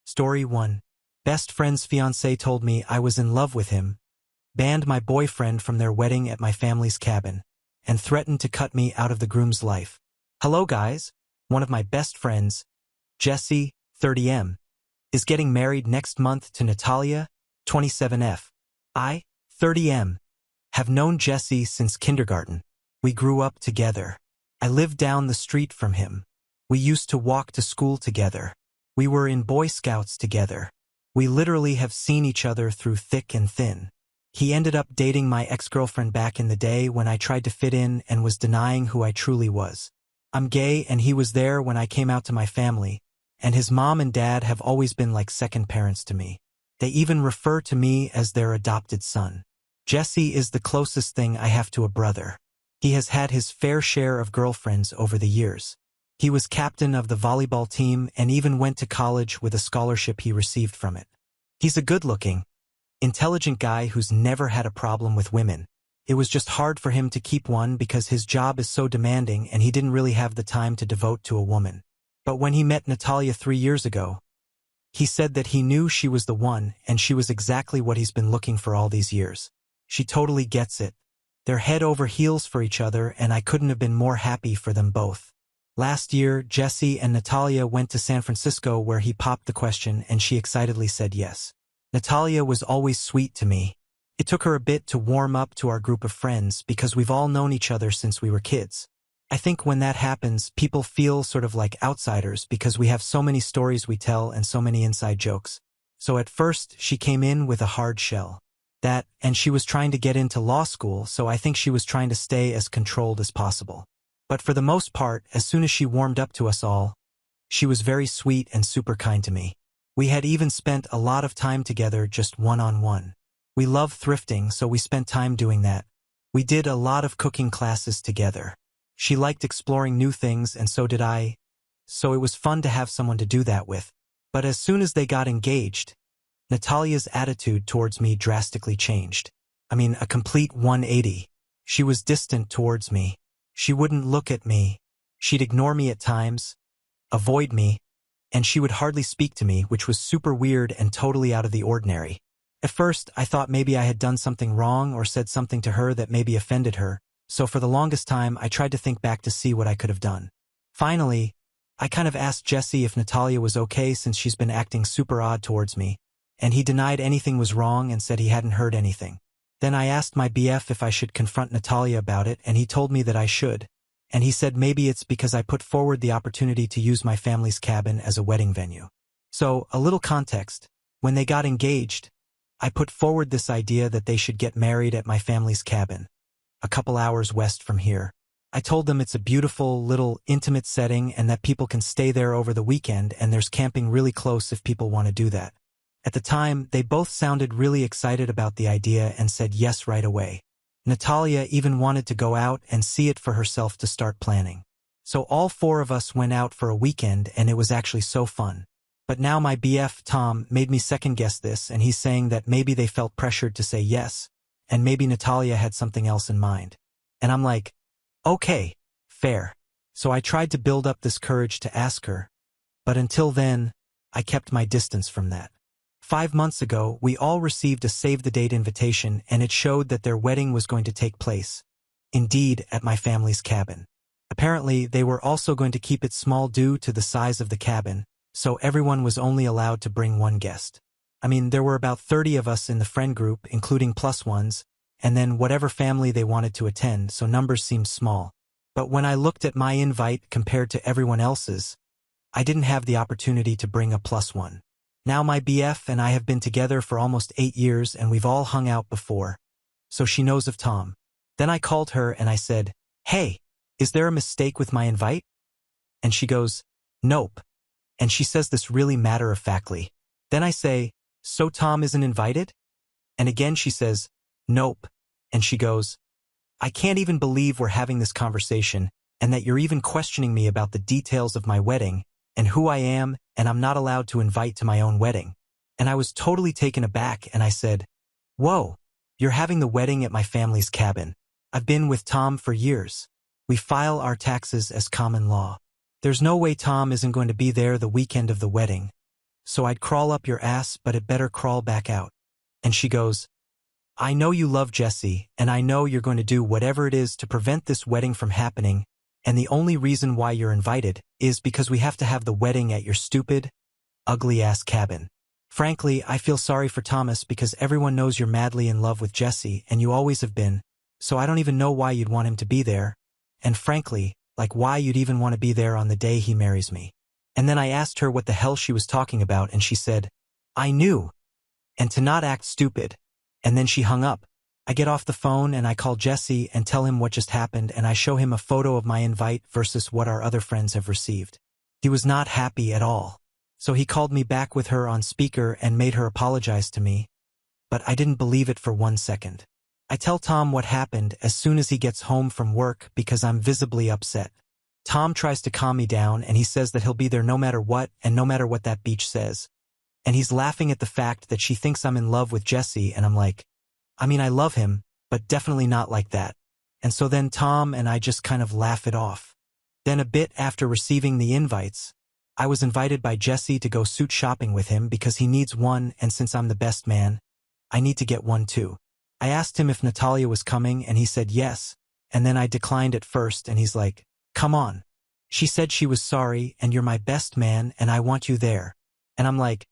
Story 1. Best friend's fiancé told me I was in love with him, banned my boyfriend from their wedding at my family's cabin, and threatened to cut me out of the groom's life. Hello guys, one of my best friends, Jesse, 30M, is getting married next month to Natalia, 27F. I, 30M, have known Jesse since kindergarten. We grew up together. I lived down the street from him. We used to walk to school together. We were in Boy Scouts together. We literally have seen each other through thick and thin. He ended up dating my ex-girlfriend back in the day when I tried to fit in and was denying who I truly was. I'm gay and he was there when I came out to my family, and his mom and dad have always been like second parents to me. They even refer to me as their adopted son. Jesse is the closest thing I have to a brother. He has had his fair share of girlfriends over the years. He was captain of the volleyball team and even went to college with a scholarship he received from it. He's a good-looking, intelligent guy who's never had a problem with women. It was just hard for him to keep one because his job is so demanding and he didn't really have the time to devote to a woman. But when he met Natalia 3 years ago, he said that he knew she was the one and she was exactly what he's been looking for all these years. She totally gets it. They're head over heels for each other and I couldn't have been more happy for them both. Last year, Jesse and Natalia went to San Francisco where he popped the question and she excitedly said yes. Natalia was always sweet to me. It took her a bit to warm up to our group of friends because we've all known each other since we were kids. I think when that happens, people feel sort of like outsiders because we have so many stories we tell and so many inside jokes. So at first, she came in with a hard shell. And she was trying to get into law school, so I think she was trying to stay as controlled as possible. But for the most part, as soon as she warmed up to us all, she was very sweet and super kind to me. We had even spent a lot of time together just one-on-one. We love thrifting, so we spent time doing that. We did a lot of cooking classes together. She liked exploring new things and so did I, so it was fun to have someone to do that with. But as soon as they got engaged, Natalia's attitude towards me drastically changed. I mean, a complete 180. She was distant towards me. She wouldn't look at me. She'd ignore me at times, avoid me, and she would hardly speak to me, which was super weird and totally out of the ordinary. At first, I thought maybe I had done something wrong or said something to her that maybe offended her, so for the longest time I tried to think back to see what I could have done. Finally, I kind of asked Jesse if Natalia was okay since she's been acting super odd towards me, and he denied anything was wrong and said he hadn't heard anything. Then I asked my BF if I should confront Natalia about it, and he told me that I should. And he said maybe it's because I put forward the opportunity to use my family's cabin as a wedding venue. So, a little context. When they got engaged, I put forward this idea that they should get married at my family's cabin, a couple hours west from here. I told them it's a beautiful, little, intimate setting and that people can stay there over the weekend and there's camping really close if people want to do that. At the time, they both sounded really excited about the idea and said yes right away. Natalia even wanted to go out and see it for herself to start planning. So all 4 of us went out for a weekend and it was actually so fun. But now my BF, Tom, made me second-guess this and he's saying that maybe they felt pressured to say yes, and maybe Natalia had something else in mind. And I'm like, okay, fair. So I tried to build up this courage to ask her, but until then, I kept my distance from that. 5 months ago, we all received a save-the-date invitation and it showed that their wedding was going to take place, indeed, at my family's cabin. Apparently, they were also going to keep it small due to the size of the cabin, so everyone was only allowed to bring 1 guest. I mean, there were about 30 of us in the friend group, including plus ones, and then whatever family they wanted to attend, so numbers seemed small. But when I looked at my invite compared to everyone else's, I didn't have the opportunity to bring a plus one. Now my BF and I have been together for almost 8 years and we've all hung out before, so she knows of Tom. Then I called her and I said, "Hey, is there a mistake with my invite?" And she goes, "Nope." And she says this really matter-of-factly. Then I say, "So Tom isn't invited?" And again she says, "Nope." And she goes, "I can't even believe we're having this conversation and that you're even questioning me about the details of my wedding and who I am, and I'm not allowed to invite to my own wedding." And I was totally taken aback and I said, "Whoa, you're having the wedding at my family's cabin. I've been with Tom for years. We file our taxes as common law. There's no way Tom isn't going to be there the weekend of the wedding. so I'd crawl up your ass but it better crawl back out. And she goes, I know you love Jesse, and I know you're going to do whatever it is to prevent this wedding from happening, and the only reason why you're invited is because we have to have the wedding at your stupid, ugly-ass cabin. Frankly, I feel sorry for Thomas because everyone knows you're madly in love with Jesse and you always have been, so I don't even know why you'd want him to be there, and frankly, like why you'd even want to be there on the day he marries me. And then I asked her what the hell she was talking about and she said, I knew, and to not act stupid. And then she hung up. I get off the phone and I call Jesse and tell him what just happened and I show him a photo of my invite versus what our other friends have received. He was not happy at all. So he called me back with her on speaker and made her apologize to me. But I didn't believe it for 1 second. I tell Tom what happened as soon as he gets home from work because I'm visibly upset. Tom tries to calm me down and he says that he'll be there no matter what and no matter what that beach says. And he's laughing at the fact that she thinks I'm in love with Jesse and I'm like, I mean I love him, but definitely not like that. And so then Tom and I just kind of laugh it off. Then a bit after receiving the invites, I was invited by Jesse to go suit shopping with him because he needs one and since I'm the best man, I need to get one too. I asked him if Natalia was coming and he said yes, and then I declined at first and he's like, come on. She said she was sorry and you're my best man and I want you there. And I'm like,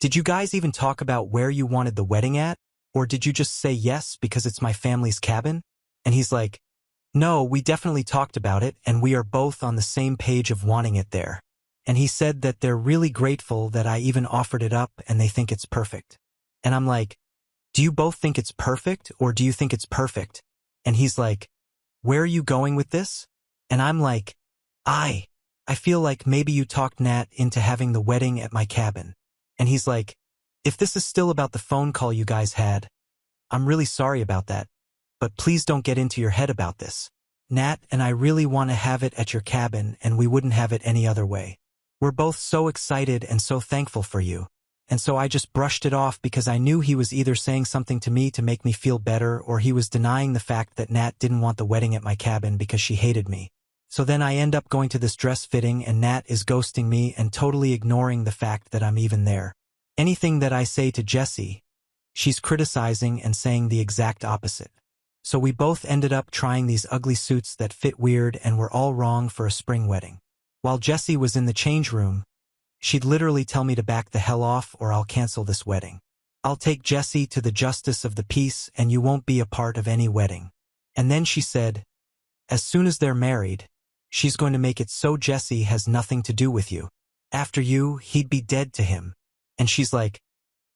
did you guys even talk about where you wanted the wedding at? Or did you just say yes because it's my family's cabin? And he's like, no, we definitely talked about it and we are both on the same page of wanting it there. And he said that they're really grateful that I even offered it up and they think it's perfect. And I'm like, do you both think it's perfect or do you think it's perfect? And he's like, where are you going with this? And I'm like, I feel like maybe you talked Nat into having the wedding at my cabin. And he's like, if this is still about the phone call you guys had, I'm really sorry about that, but please don't get into your head about this. Nat and I really want to have it at your cabin and we wouldn't have it any other way. We're both so excited and so thankful for you. And so I just brushed it off because I knew he was either saying something to me to make me feel better or he was denying the fact that Nat didn't want the wedding at my cabin because she hated me. So then I end up going to this dress fitting and Nat is ghosting me and totally ignoring the fact that I'm even there. Anything that I say to Jessie, she's criticizing and saying the exact opposite. So we both ended up trying these ugly suits that fit weird and were all wrong for a spring wedding. While Jessie was in the change room, she'd literally tell me to back the hell off or I'll cancel this wedding. I'll take Jessie to the justice of the peace and you won't be a part of any wedding. And then she said, as soon as they're married, she's going to make it so Jesse has nothing to do with you. After you, he'd be dead to him. And she's like,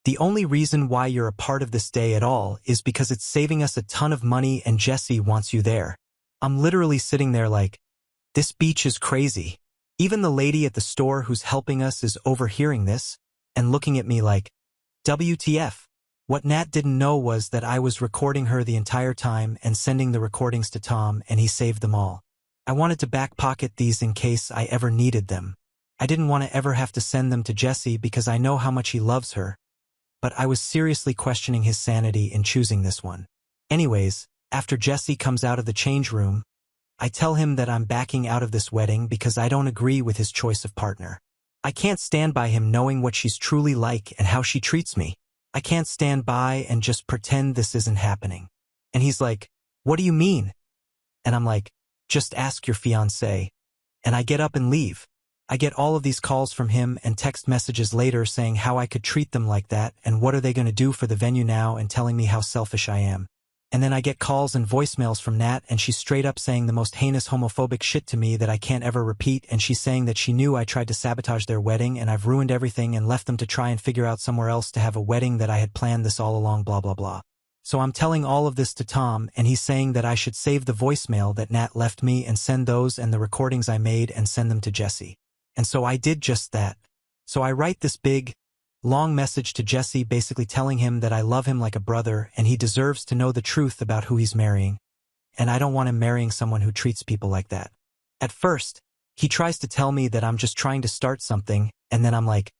the only reason why you're a part of this day at all is because it's saving us a ton of money and Jesse wants you there. I'm literally sitting there like, this beach is crazy. Even the lady at the store who's helping us is overhearing this and looking at me like, WTF. What Nat didn't know was that I was recording her the entire time and sending the recordings to Tom and he saved them all. I wanted to back pocket these in case I ever needed them. I didn't want to ever have to send them to Jesse because I know how much he loves her, but I was seriously questioning his sanity in choosing this one. Anyways, after Jesse comes out of the change room, I tell him that I'm backing out of this wedding because I don't agree with his choice of partner. I can't stand by him knowing what she's truly like and how she treats me. I can't stand by and just pretend this isn't happening. And he's like, what do you mean? And I'm like, just ask your fiancé. And I get up and leave. I get all of these calls from him and text messages later saying how I could treat them like that and what are they going to do for the venue now and telling me how selfish I am. And then I get calls and voicemails from Nat and she's straight up saying the most heinous homophobic shit to me that I can't ever repeat and she's saying that she knew I tried to sabotage their wedding and I've ruined everything and left them to try and figure out somewhere else to have a wedding that I had planned this all along blah blah blah. So I'm telling all of this to Tom and he's saying that I should save the voicemail that Nat left me and send those and the recordings I made and send them to Jesse. And so I did just that. So I write this big, long message to Jesse basically telling him that I love him like a brother and he deserves to know the truth about who he's marrying. And I don't want him marrying someone who treats people like that. At first, he tries to tell me that I'm just trying to start something, and then I'm like,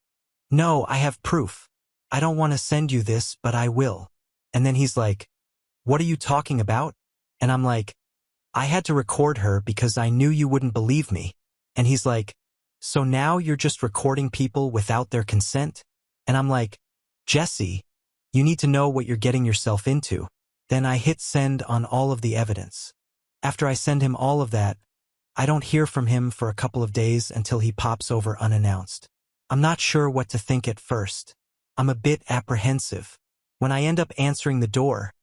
no, I have proof. I don't want to send you this, but I will. And then he's like, what are you talking about? And I'm like, I had to record her because I knew you wouldn't believe me. And he's like, So now you're just recording people without their consent? And I'm like, Jesse, you need to know what you're getting yourself into. Then I hit send on all of the evidence. After I send him all of that, I don't hear from him for a couple of days until he pops over unannounced. I'm not sure what to think at first. I'm a bit apprehensive. When I end up answering the door,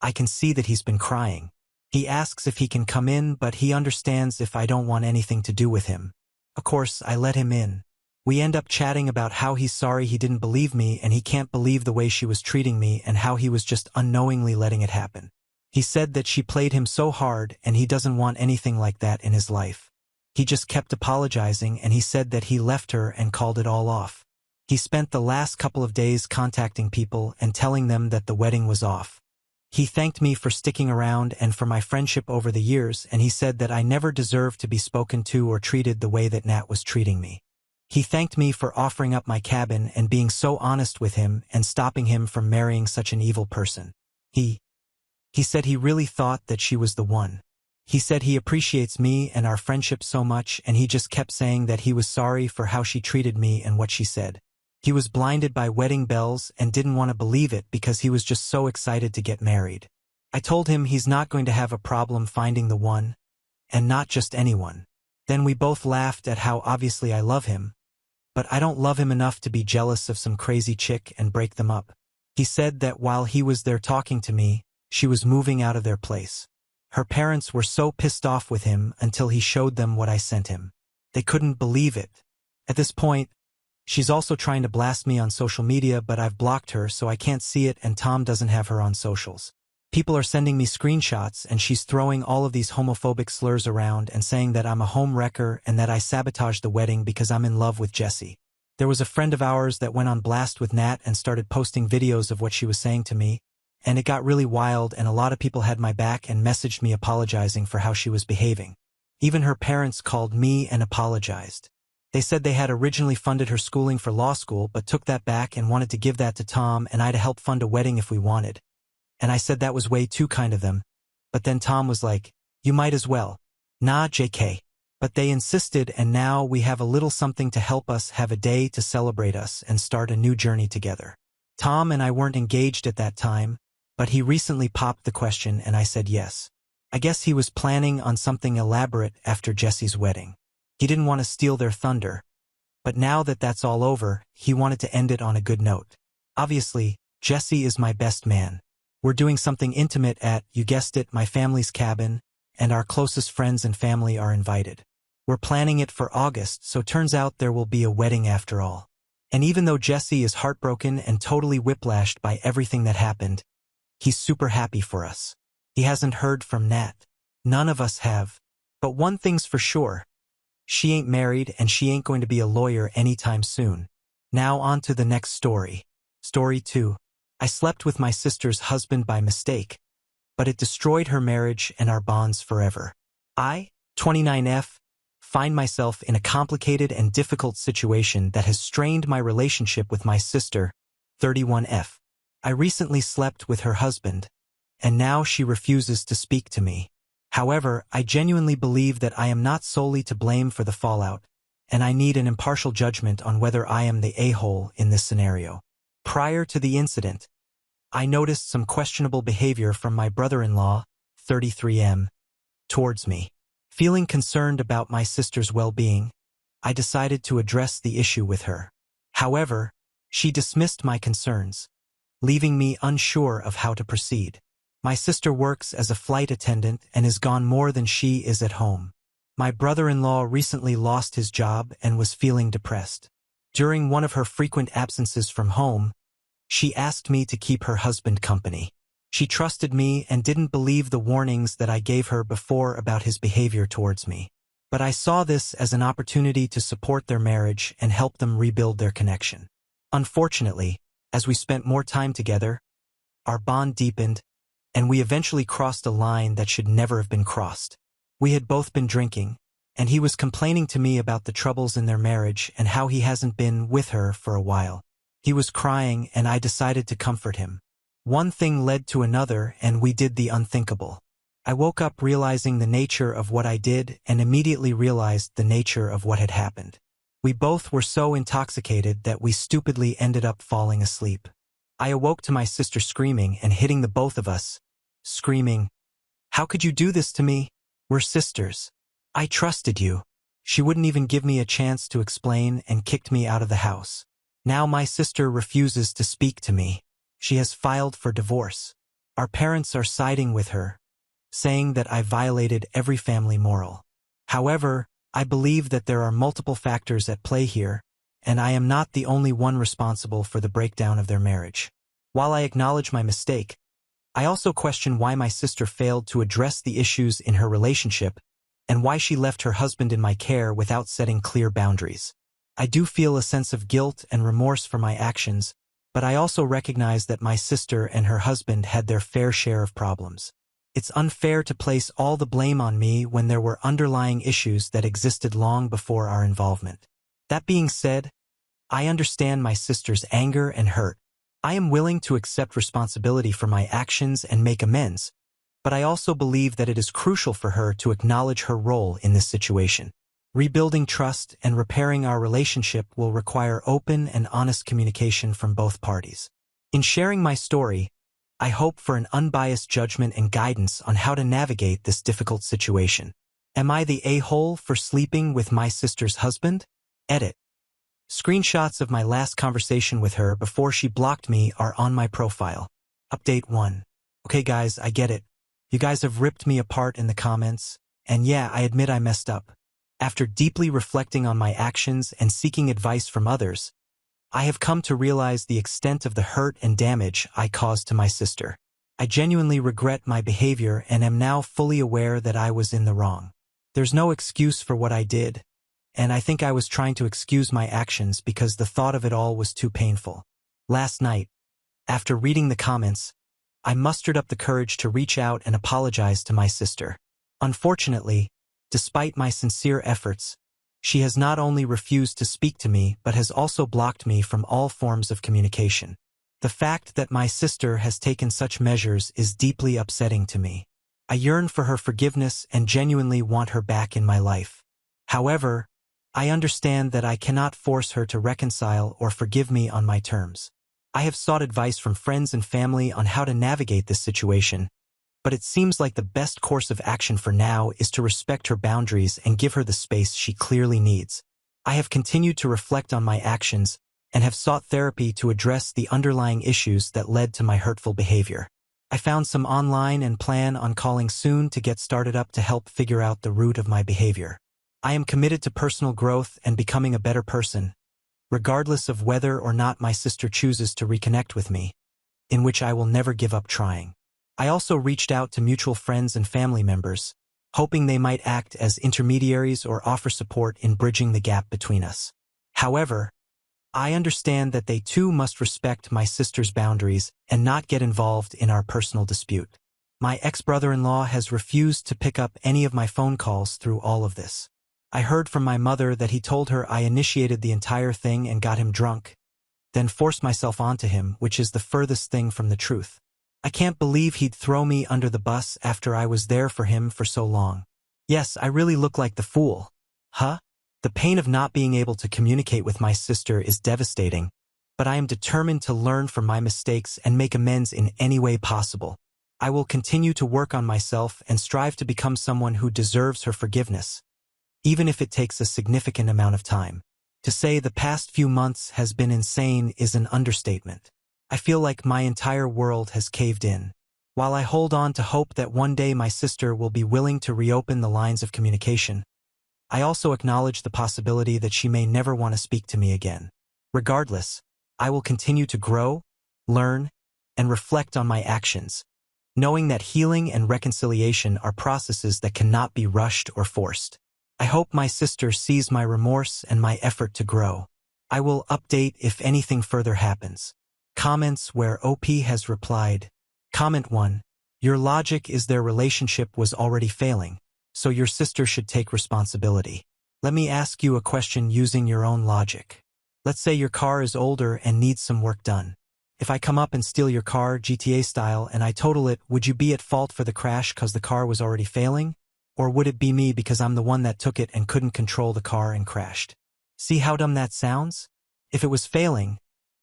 I can see that he's been crying. He asks if he can come in, but he understands if I don't want anything to do with him. Of course, I let him in. We end up chatting about how he's sorry he didn't believe me and he can't believe the way she was treating me and how he was just unknowingly letting it happen. He said that she played him so hard and he doesn't want anything like that in his life. He just kept apologizing and he said that he left her and called it all off. He spent the last couple of days contacting people and telling them that the wedding was off. He thanked me for sticking around and for my friendship over the years, and he said that I never deserved to be spoken to or treated the way that Nat was treating me. He thanked me for offering up my cabin and being so honest with him and stopping him from marrying such an evil person. He said he really thought that she was the one. He said he appreciates me and our friendship so much, and he just kept saying that he was sorry for how she treated me and what she said. He was blinded by wedding bells and didn't want to believe it because he was just so excited to get married. I told him he's not going to have a problem finding the one, and not just anyone. Then we both laughed at how obviously I love him, but I don't love him enough to be jealous of some crazy chick and break them up. He said that while he was there talking to me, she was moving out of their place. Her parents were so pissed off with him until he showed them what I sent him. They couldn't believe it. At this point, she's also trying to blast me on social media, but I've blocked her so I can't see it, and Tom doesn't have her on socials. People are sending me screenshots and she's throwing all of these homophobic slurs around and saying that I'm a home wrecker and that I sabotaged the wedding because I'm in love with Jesse. There was a friend of ours that went on blast with Nat and started posting videos of what she was saying to me, and it got really wild and a lot of people had my back and messaged me apologizing for how she was behaving. Even her parents called me and apologized. They said they had originally funded her schooling for law school but took that back and wanted to give that to Tom and I to help fund a wedding if we wanted. And I said that was way too kind of them. But then Tom was like, you might as well. Nah, JK. But they insisted, and now we have a little something to help us have a day to celebrate us and start a new journey together. Tom and I weren't engaged at that time, but he recently popped the question and I said yes. I guess he was planning on something elaborate after Jesse's wedding. He didn't want to steal their thunder, but now that that's all over, he wanted to end it on a good note. Obviously, Jesse is my best man. We're doing something intimate at, you guessed it, my family's cabin, and our closest friends and family are invited. We're planning it for August, so turns out there will be a wedding after all. And even though Jesse is heartbroken and totally whiplashed by everything that happened, he's super happy for us. He hasn't heard from Nat. None of us have. But one thing's for sure. She ain't married and she ain't going to be a lawyer anytime soon. Now on to the next story. Story 2. I slept with my sister's husband by mistake, but it destroyed her marriage and our bonds forever. I, 29F, find myself in a complicated and difficult situation that has strained my relationship with my sister, 31F. I recently slept with her husband, and now she refuses to speak to me. However, I genuinely believe that I am not solely to blame for the fallout, and I need an impartial judgment on whether I am the a-hole in this scenario. Prior to the incident, I noticed some questionable behavior from my brother-in-law, 33M, towards me. Feeling concerned about my sister's well-being, I decided to address the issue with her. However, she dismissed my concerns, leaving me unsure of how to proceed. My sister works as a flight attendant and is gone more than she is at home. My brother-in-law recently lost his job and was feeling depressed. During one of her frequent absences from home, she asked me to keep her husband company. She trusted me and didn't believe the warnings that I gave her before about his behavior towards me. But I saw this as an opportunity to support their marriage and help them rebuild their connection. Unfortunately, as we spent more time together, our bond deepened, and we eventually crossed a line that should never have been crossed. We had both been drinking, and he was complaining to me about the troubles in their marriage and how he hasn't been with her for a while. He was crying, and I decided to comfort him. One thing led to another, and we did the unthinkable. I woke up realizing the nature of what I did and immediately realized the nature of what had happened. We both were so intoxicated that we stupidly ended up falling asleep. I awoke to my sister screaming and hitting the both of us, screaming, "How could you do this to me? We're sisters. I trusted you." She wouldn't even give me a chance to explain and kicked me out of the house. Now my sister refuses to speak to me. She has filed for divorce. Our parents are siding with her, saying that I violated every family moral. However, I believe that there are multiple factors at play here, and I am not the only one responsible for the breakdown of their marriage. While I acknowledge my mistake, I also question why my sister failed to address the issues in her relationship and why she left her husband in my care without setting clear boundaries. I do feel a sense of guilt and remorse for my actions, but I also recognize that my sister and her husband had their fair share of problems. It's unfair to place all the blame on me when there were underlying issues that existed long before our involvement. That being said, I understand my sister's anger and hurt. I am willing to accept responsibility for my actions and make amends, but I also believe that it is crucial for her to acknowledge her role in this situation. Rebuilding trust and repairing our relationship will require open and honest communication from both parties. In sharing my story, I hope for an unbiased judgment and guidance on how to navigate this difficult situation. Am I the a-hole for sleeping with my sister's husband? Edit. Screenshots of my last conversation with her before she blocked me are on my profile. Update 1. Okay guys, I get it. You guys have ripped me apart in the comments, and yeah, I admit I messed up. After deeply reflecting on my actions and seeking advice from others, I have come to realize the extent of the hurt and damage I caused to my sister. I genuinely regret my behavior and am now fully aware that I was in the wrong. There's no excuse for what I did, and I think I was trying to excuse my actions because the thought of it all was too painful. Last night, after reading the comments, I mustered up the courage to reach out and apologize to my sister. Unfortunately, despite my sincere efforts, she has not only refused to speak to me but has also blocked me from all forms of communication. The fact that my sister has taken such measures is deeply upsetting to me. I yearn for her forgiveness and genuinely want her back in my life. However, I understand that I cannot force her to reconcile or forgive me on my terms. I have sought advice from friends and family on how to navigate this situation, but it seems like the best course of action for now is to respect her boundaries and give her the space she clearly needs. I have continued to reflect on my actions and have sought therapy to address the underlying issues that led to my hurtful behavior. I found some online and plan on calling soon to get started up to help figure out the root of my behavior. I am committed to personal growth and becoming a better person, regardless of whether or not my sister chooses to reconnect with me, in which I will never give up trying. I also reached out to mutual friends and family members, hoping they might act as intermediaries or offer support in bridging the gap between us. However, I understand that they too must respect my sister's boundaries and not get involved in our personal dispute. My ex-brother-in-law has refused to pick up any of my phone calls through all of this. I heard from my mother that he told her I initiated the entire thing and got him drunk, then forced myself onto him, which is the furthest thing from the truth. I can't believe he'd throw me under the bus after I was there for him for so long. Yes, I really look like the fool. Huh? The pain of not being able to communicate with my sister is devastating, but I am determined to learn from my mistakes and make amends in any way possible. I will continue to work on myself and strive to become someone who deserves her forgiveness, even if it takes a significant amount of time. To say the past few months has been insane is an understatement. I feel like my entire world has caved in. While I hold on to hope that one day my sister will be willing to reopen the lines of communication, I also acknowledge the possibility that she may never want to speak to me again. Regardless, I will continue to grow, learn, and reflect on my actions, knowing that healing and reconciliation are processes that cannot be rushed or forced. I hope my sister sees my remorse and my effort to grow. I will update if anything further happens. Comments where OP has replied. Comment 1. Your logic is their relationship was already failing, so your sister should take responsibility. Let me ask you a question using your own logic. Let's say your car is older and needs some work done. If I come up and steal your car, GTA style, and I total it, would you be at fault for the crash because the car was already failing? Or would it be me because I'm the one that took it and couldn't control the car and crashed? See how dumb that sounds? If it was failing,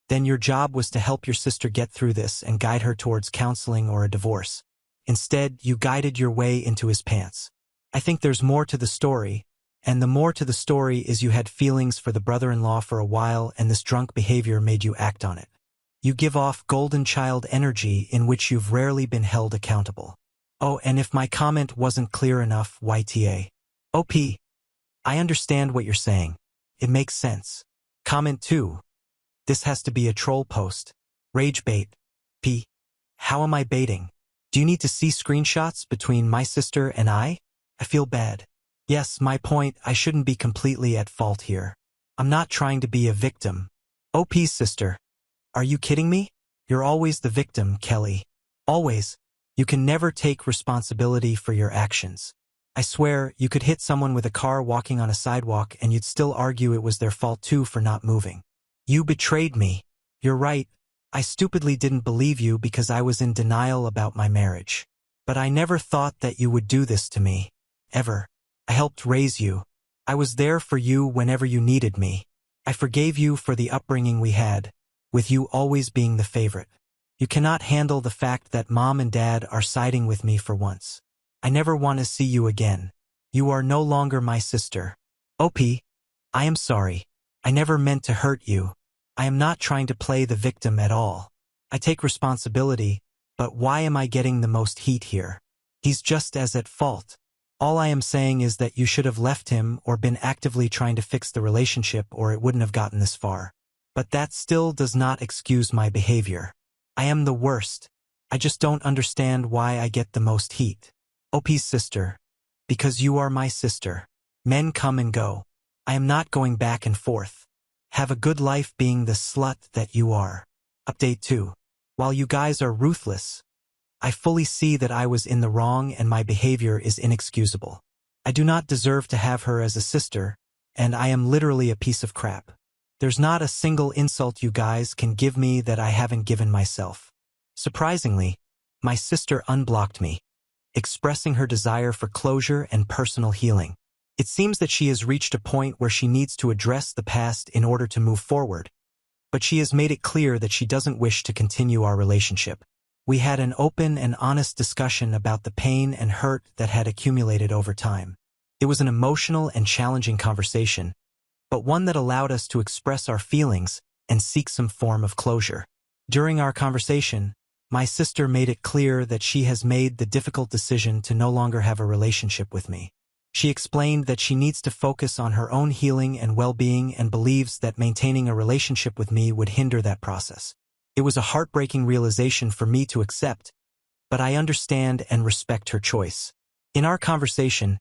then your job was to help your sister get through this and guide her towards counseling or a divorce. Instead, you guided your way into his pants. I think there's more to the story, and the more to the story is you had feelings for the brother-in-law for a while and this drunk behavior made you act on it. You give off golden child energy in which you've rarely been held accountable. Oh, and if my comment wasn't clear enough, YTA. OP. I understand what you're saying. It makes sense. Comment 2. This has to be a troll post. Rage bait. P. How am I baiting? Do you need to see screenshots between my sister and I? I feel bad. Yes, my point, I shouldn't be completely at fault here. I'm not trying to be a victim. OP's sister. Are you kidding me? You're always the victim, Kelly. Always. You can never take responsibility for your actions. I swear, you could hit someone with a car walking on a sidewalk and you'd still argue it was their fault too for not moving. You betrayed me. You're right. I stupidly didn't believe you because I was in denial about my marriage. But I never thought that you would do this to me. Ever. I helped raise you. I was there for you whenever you needed me. I forgave you for the upbringing we had, with you always being the favorite. You cannot handle the fact that mom and dad are siding with me for once. I never want to see you again. You are no longer my sister. OP, I am sorry. I never meant to hurt you. I am not trying to play the victim at all. I take responsibility, but why am I getting the most heat here? He's just as at fault. All I am saying is that you should have left him or been actively trying to fix the relationship or it wouldn't have gotten this far. But that still does not excuse my behavior. I am the worst. I just don't understand why I get the most heat. OP's sister. Because you are my sister. Men come and go. I am not going back and forth. Have a good life being the slut that you are. Update 2. While you guys are ruthless, I fully see that I was in the wrong and my behavior is inexcusable. I do not deserve to have her as a sister, and I am literally a piece of crap. There's not a single insult you guys can give me that I haven't given myself. Surprisingly, my sister unblocked me, expressing her desire for closure and personal healing. It seems that she has reached a point where she needs to address the past in order to move forward, but she has made it clear that she doesn't wish to continue our relationship. We had an open and honest discussion about the pain and hurt that had accumulated over time. It was an emotional and challenging conversation, but one that allowed us to express our feelings and seek some form of closure. During our conversation, my sister made it clear that she has made the difficult decision to no longer have a relationship with me. She explained that she needs to focus on her own healing and well-being and believes that maintaining a relationship with me would hinder that process. It was a heartbreaking realization for me to accept, but I understand and respect her choice. In our conversation,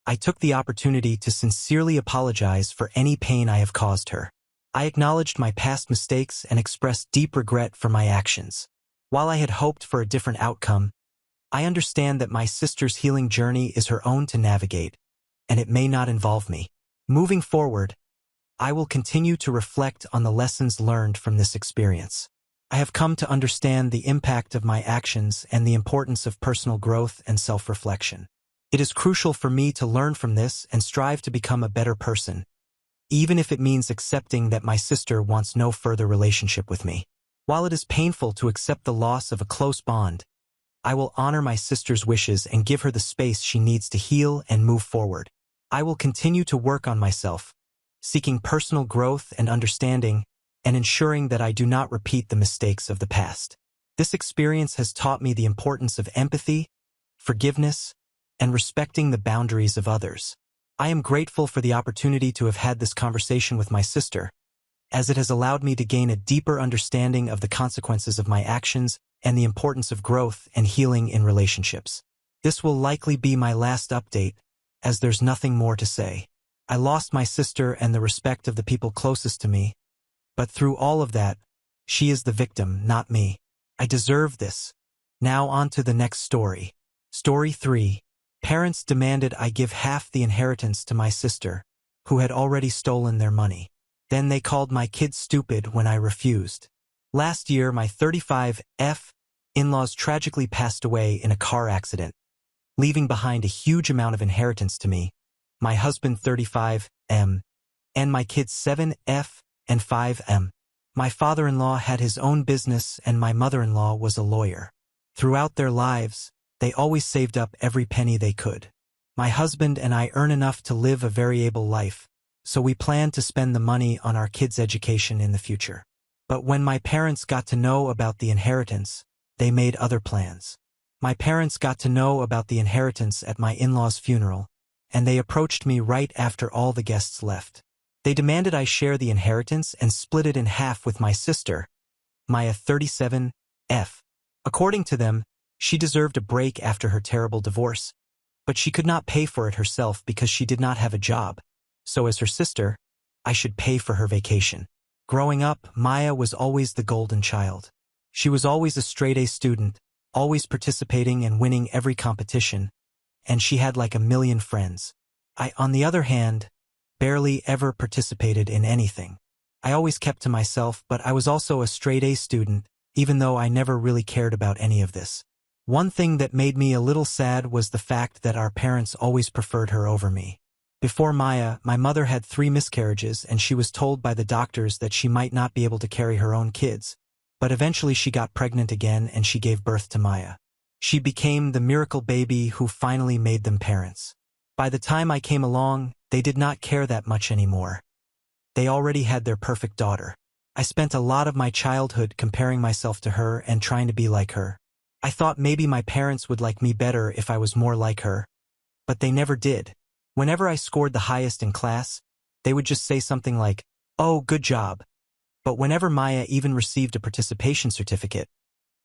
I took the opportunity to sincerely apologize for any pain I have caused her. I acknowledged my past mistakes and expressed deep regret for my actions. While I had hoped for a different outcome, I understand that my sister's healing journey is her own to navigate, and it may not involve me. Moving forward, I will continue to reflect on the lessons learned from this experience. I have come to understand the impact of my actions and the importance of personal growth and self-reflection. It is crucial for me to learn from this and strive to become a better person, even if it means accepting that my sister wants no further relationship with me. While it is painful to accept the loss of a close bond, I will honor my sister's wishes and give her the space she needs to heal and move forward. I will continue to work on myself, seeking personal growth and understanding, and ensuring that I do not repeat the mistakes of the past. This experience has taught me the importance of empathy, forgiveness, and respecting the boundaries of others. I am grateful for the opportunity to have had this conversation with my sister, as it has allowed me to gain a deeper understanding of the consequences of my actions and the importance of growth and healing in relationships. This will likely be my last update, as there's nothing more to say. I lost my sister and the respect of the people closest to me, but through all of that, she is the victim, not me. I deserve this. Now on to the next story. Story 3. Parents demanded I give half the inheritance to my sister, who had already stolen their money. Then they called my kids stupid when I refused. Last year, my 35F in-laws tragically passed away in a car accident, leaving behind a huge amount of inheritance to me, my husband 35M, and my kids 7F and 5M. My father-in-law had his own business and my mother-in-law was a lawyer. Throughout their lives, they always saved up every penny they could. My husband and I earn enough to live a variable life, so we plan to spend the money on our kids' education in the future. But when my parents got to know about the inheritance, they made other plans. My parents got to know about the inheritance at my in-laws' funeral, and they approached me right after all the guests left. They demanded I share the inheritance and split it in half with my sister, Maya 37F. According to them, she deserved a break after her terrible divorce, but she could not pay for it herself because she did not have a job. So as her sister, I should pay for her vacation. Growing up, Maya was always the golden child. She was always a straight-A student, always participating and winning every competition, and she had like a million friends. I, on the other hand, barely ever participated in anything. I always kept to myself, but I was also a straight-A student, even though I never really cared about any of this. One thing that made me a little sad was the fact that our parents always preferred her over me. Before Maya, my mother had 3 miscarriages and she was told by the doctors that she might not be able to carry her own kids, but eventually she got pregnant again and she gave birth to Maya. She became the miracle baby who finally made them parents. By the time I came along, they did not care that much anymore. They already had their perfect daughter. I spent a lot of my childhood comparing myself to her and trying to be like her. I thought maybe my parents would like me better if I was more like her, but they never did. Whenever I scored the highest in class, they would just say something like, "Oh, good job." But whenever Maya even received a participation certificate,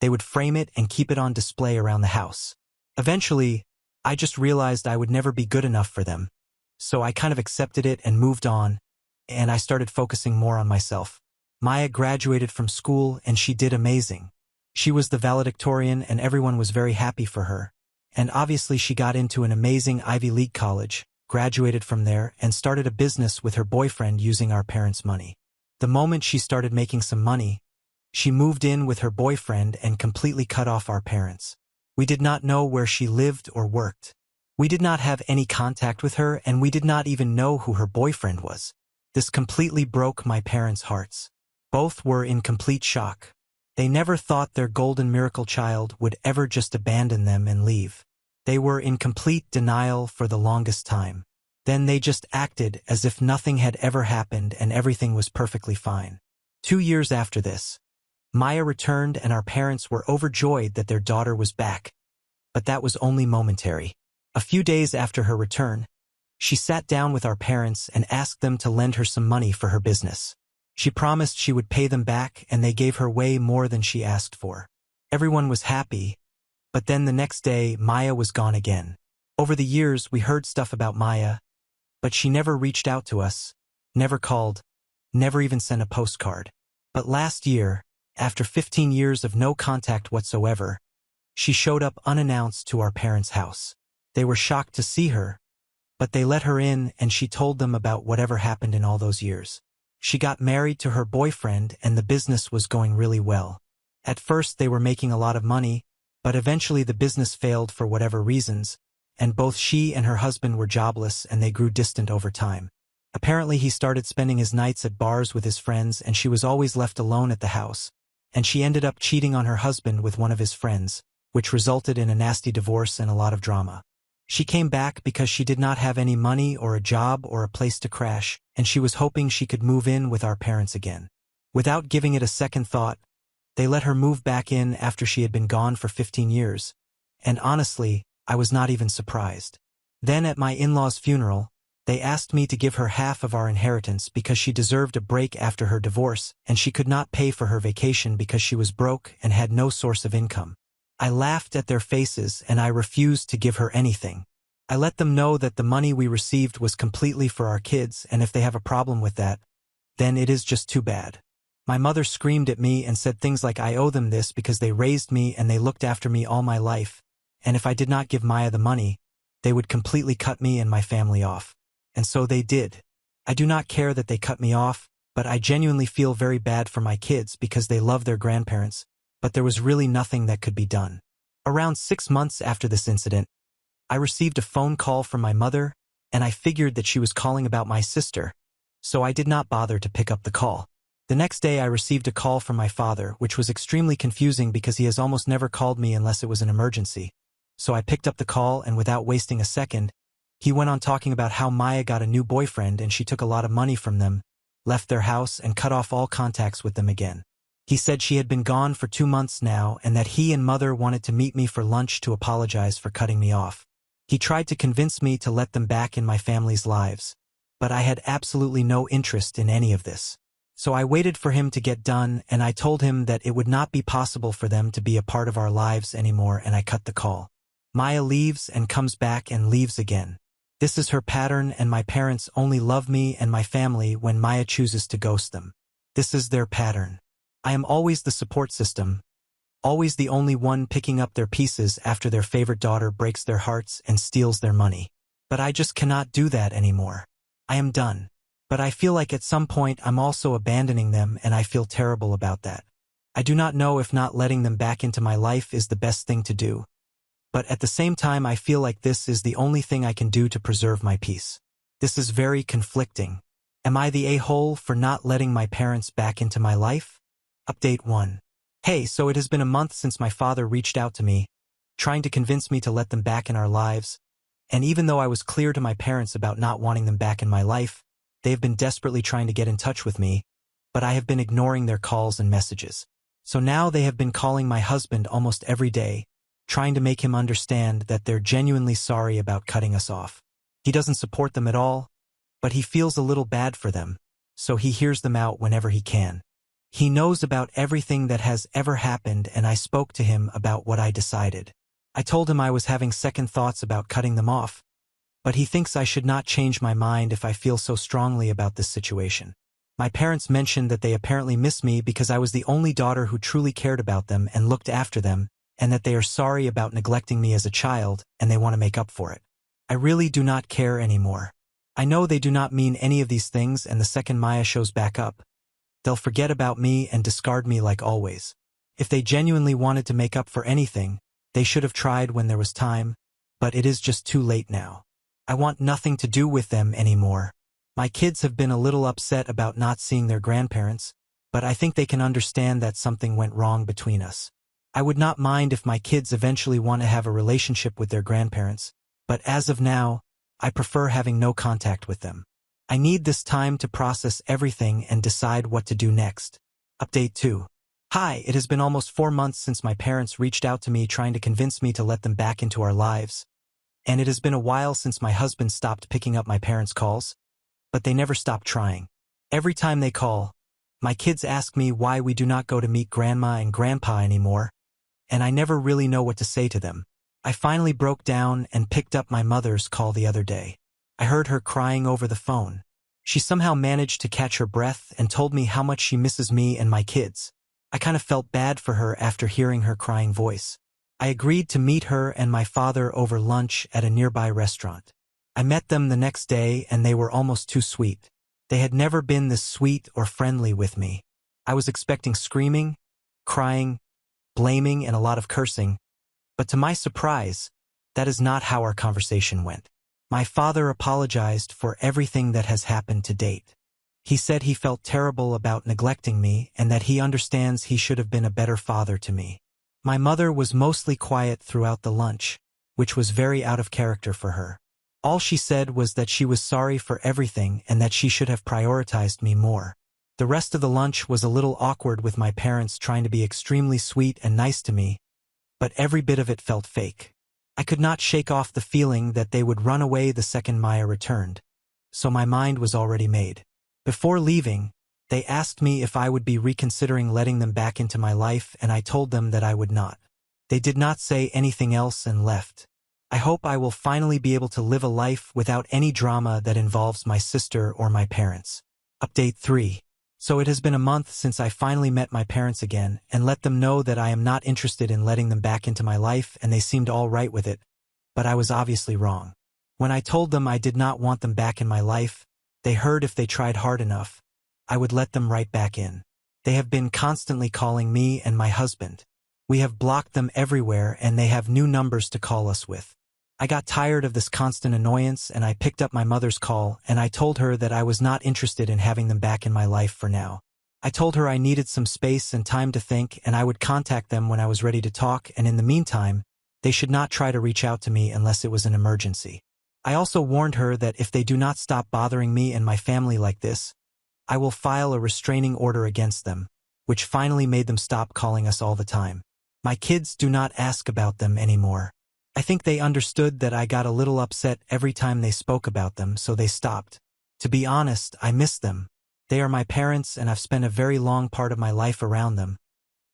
they would frame it and keep it on display around the house. Eventually, I just realized I would never be good enough for them, so I kind of accepted it and moved on, and I started focusing more on myself. Maya graduated from school and she did amazing. She was the valedictorian and everyone was very happy for her. And obviously she got into an amazing Ivy League college, graduated from there, and started a business with her boyfriend using our parents' money. The moment she started making some money, she moved in with her boyfriend and completely cut off our parents. We did not know where she lived or worked. We did not have any contact with her and we did not even know who her boyfriend was. This completely broke my parents' hearts. Both were in complete shock. They never thought their golden miracle child would ever just abandon them and leave. They were in complete denial for the longest time. Then they just acted as if nothing had ever happened and everything was perfectly fine. 2 years after this, Maya returned and our parents were overjoyed that their daughter was back. But that was only momentary. A few days after her return, she sat down with our parents and asked them to lend her some money for her business. She promised she would pay them back and they gave her way more than she asked for. Everyone was happy, but then the next day Maya was gone again. Over the years we heard stuff about Maya, but she never reached out to us, never called, never even sent a postcard. But last year, after 15 years of no contact whatsoever, she showed up unannounced to our parents' house. They were shocked to see her, but they let her in and she told them about whatever happened in all those years. She got married to her boyfriend and the business was going really well. At first they were making a lot of money, but eventually the business failed for whatever reasons, and both she and her husband were jobless and they grew distant over time. Apparently he started spending his nights at bars with his friends and she was always left alone at the house, and she ended up cheating on her husband with one of his friends, which resulted in a nasty divorce and a lot of drama. She came back because she did not have any money or a job or a place to crash, and she was hoping she could move in with our parents again. Without giving it a second thought, they let her move back in after she had been gone for 15 years, and honestly, I was not even surprised. Then at my in-laws' funeral, they asked me to give her half of our inheritance because she deserved a break after her divorce and she could not pay for her vacation because she was broke and had no source of income. I laughed at their faces and I refused to give her anything. I let them know that the money we received was completely for our kids and if they have a problem with that, then it is just too bad. My mother screamed at me and said things like I owe them this because they raised me and they looked after me all my life, and if I did not give Maya the money, they would completely cut me and my family off. And so they did. I do not care that they cut me off, but I genuinely feel very bad for my kids because they love their grandparents, but there was really nothing that could be done. Around 6 months after this incident, I received a phone call from my mother, and I figured that she was calling about my sister, so I did not bother to pick up the call. The next day I received a call from my father, which was extremely confusing because he has almost never called me unless it was an emergency. So I picked up the call, and without wasting a second, he went on talking about how Maya got a new boyfriend and she took a lot of money from them, left their house, and cut off all contacts with them again. He said she had been gone for 2 months now and that he and mother wanted to meet me for lunch to apologize for cutting me off. He tried to convince me to let them back in my family's lives, but I had absolutely no interest in any of this. So I waited for him to get done, and I told him that it would not be possible for them to be a part of our lives anymore, and I cut the call. Maya leaves and comes back and leaves again. This is her pattern, and my parents only love me and my family when Maya chooses to ghost them. This is their pattern. I am always the support system, always the only one picking up their pieces after their favorite daughter breaks their hearts and steals their money. But I just cannot do that anymore. I am done. But I feel like at some point I'm also abandoning them, and I feel terrible about that. I do not know if not letting them back into my life is the best thing to do. But at the same time I feel like this is the only thing I can do to preserve my peace. This is very conflicting. Am I the a-hole for not letting my parents back into my life? Update 1. Hey, so it has been a month since my father reached out to me, trying to convince me to let them back in our lives, and even though I was clear to my parents about not wanting them back in my life, they have been desperately trying to get in touch with me, but I have been ignoring their calls and messages. So now they have been calling my husband almost every day, trying to make him understand that they're genuinely sorry about cutting us off. He doesn't support them at all, but he feels a little bad for them, so he hears them out whenever he can. He knows about everything that has ever happened, and I spoke to him about what I decided. I told him I was having second thoughts about cutting them off, but he thinks I should not change my mind if I feel so strongly about this situation. My parents mentioned that they apparently miss me because I was the only daughter who truly cared about them and looked after them, and that they are sorry about neglecting me as a child, and they want to make up for it. I really do not care anymore. I know they do not mean any of these things, and the second Maya shows back up, they'll forget about me and discard me like always. If they genuinely wanted to make up for anything, they should have tried when there was time, but it is just too late now. I want nothing to do with them anymore. My kids have been a little upset about not seeing their grandparents, but I think they can understand that something went wrong between us. I would not mind if my kids eventually want to have a relationship with their grandparents, but as of now, I prefer having no contact with them. I need this time to process everything and decide what to do next. Update 2. Hi, it has been almost 4 months since my parents reached out to me trying to convince me to let them back into our lives. And it has been a while since my husband stopped picking up my parents' calls, but they never stopped trying. Every time they call, my kids ask me why we do not go to meet Grandma and Grandpa anymore, and I never really know what to say to them. I finally broke down and picked up my mother's call the other day. I heard her crying over the phone. She somehow managed to catch her breath and told me how much she misses me and my kids. I kind of felt bad for her after hearing her crying voice. I agreed to meet her and my father over lunch at a nearby restaurant. I met them the next day, and they were almost too sweet. They had never been this sweet or friendly with me. I was expecting screaming, crying, blaming, and a lot of cursing, but to my surprise, that is not how our conversation went. My father apologized for everything that has happened to date. He said he felt terrible about neglecting me and that he understands he should have been a better father to me. My mother was mostly quiet throughout the lunch, which was very out of character for her. All she said was that she was sorry for everything and that she should have prioritized me more. The rest of the lunch was a little awkward with my parents trying to be extremely sweet and nice to me, but every bit of it felt fake. I could not shake off the feeling that they would run away the second Maya returned, so my mind was already made. Before leaving, they asked me if I would be reconsidering letting them back into my life, and I told them that I would not. They did not say anything else and left. I hope I will finally be able to live a life without any drama that involves my sister or my parents. Update 3. So it has been a month since I finally met my parents again and let them know that I am not interested in letting them back into my life, and they seemed all right with it, but I was obviously wrong. When I told them I did not want them back in my life, they heard if they tried hard enough, I would let them right back in. They have been constantly calling me and my husband. We have blocked them everywhere, and they have new numbers to call us with. I got tired of this constant annoyance and I picked up my mother's call and I told her that I was not interested in having them back in my life for now. I told her I needed some space and time to think and I would contact them when I was ready to talk, and in the meantime, they should not try to reach out to me unless it was an emergency. I also warned her that if they do not stop bothering me and my family like this, I will file a restraining order against them, which finally made them stop calling us all the time. My kids do not ask about them anymore. I think they understood that I got a little upset every time they spoke about them, so they stopped. To be honest, I miss them. They are my parents and I've spent a very long part of my life around them.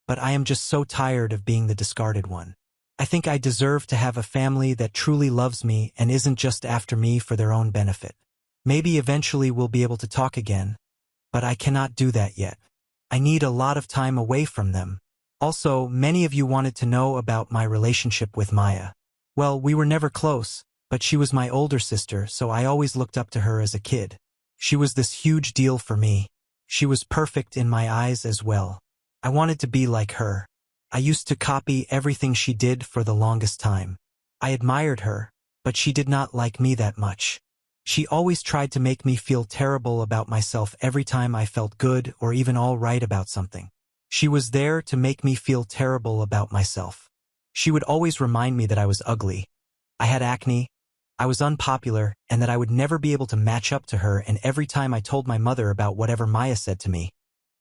But I am just so tired of being the discarded one. I think I deserve to have a family that truly loves me and isn't just after me for their own benefit. Maybe eventually we'll be able to talk again, but I cannot do that yet. I need a lot of time away from them. Also, many of you wanted to know about my relationship with Maya. Well, we were never close, but she was my older sister, so I always looked up to her as a kid. She was this huge deal for me. She was perfect in my eyes as well. I wanted to be like her. I used to copy everything she did for the longest time. I admired her, but she did not like me that much. She always tried to make me feel terrible about myself every time I felt good or even all right about something. She was there to make me feel terrible about myself. She would always remind me that I was ugly. I had acne, I was unpopular, and that I would never be able to match up to her, and every time I told my mother about whatever Maya said to me,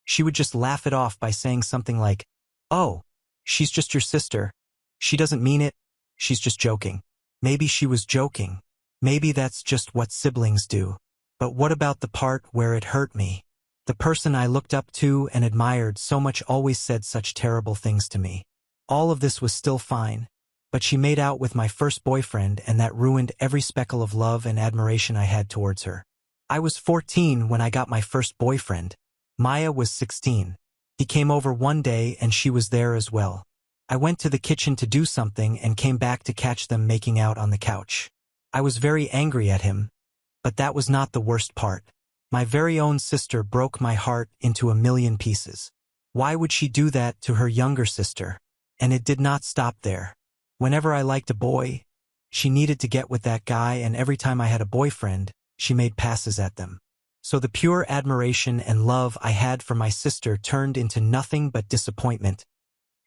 she would just laugh it off by saying something like, "Oh, she's just your sister. She doesn't mean it. She's just joking." Maybe she was joking. Maybe that's just what siblings do. But what about the part where it hurt me? The person I looked up to and admired so much always said such terrible things to me. All of this was still fine, but she made out with my first boyfriend and that ruined every speckle of love and admiration I had towards her. I was 14 when I got my first boyfriend. Maya was 16. He came over one day and she was there as well. I went to the kitchen to do something and came back to catch them making out on the couch. I was very angry at him, but that was not the worst part. My very own sister broke my heart into a million pieces. Why would she do that to her younger sister? And it did not stop there. Whenever I liked a boy, she needed to get with that guy, and every time I had a boyfriend, she made passes at them. So the pure admiration and love I had for my sister turned into nothing but disappointment,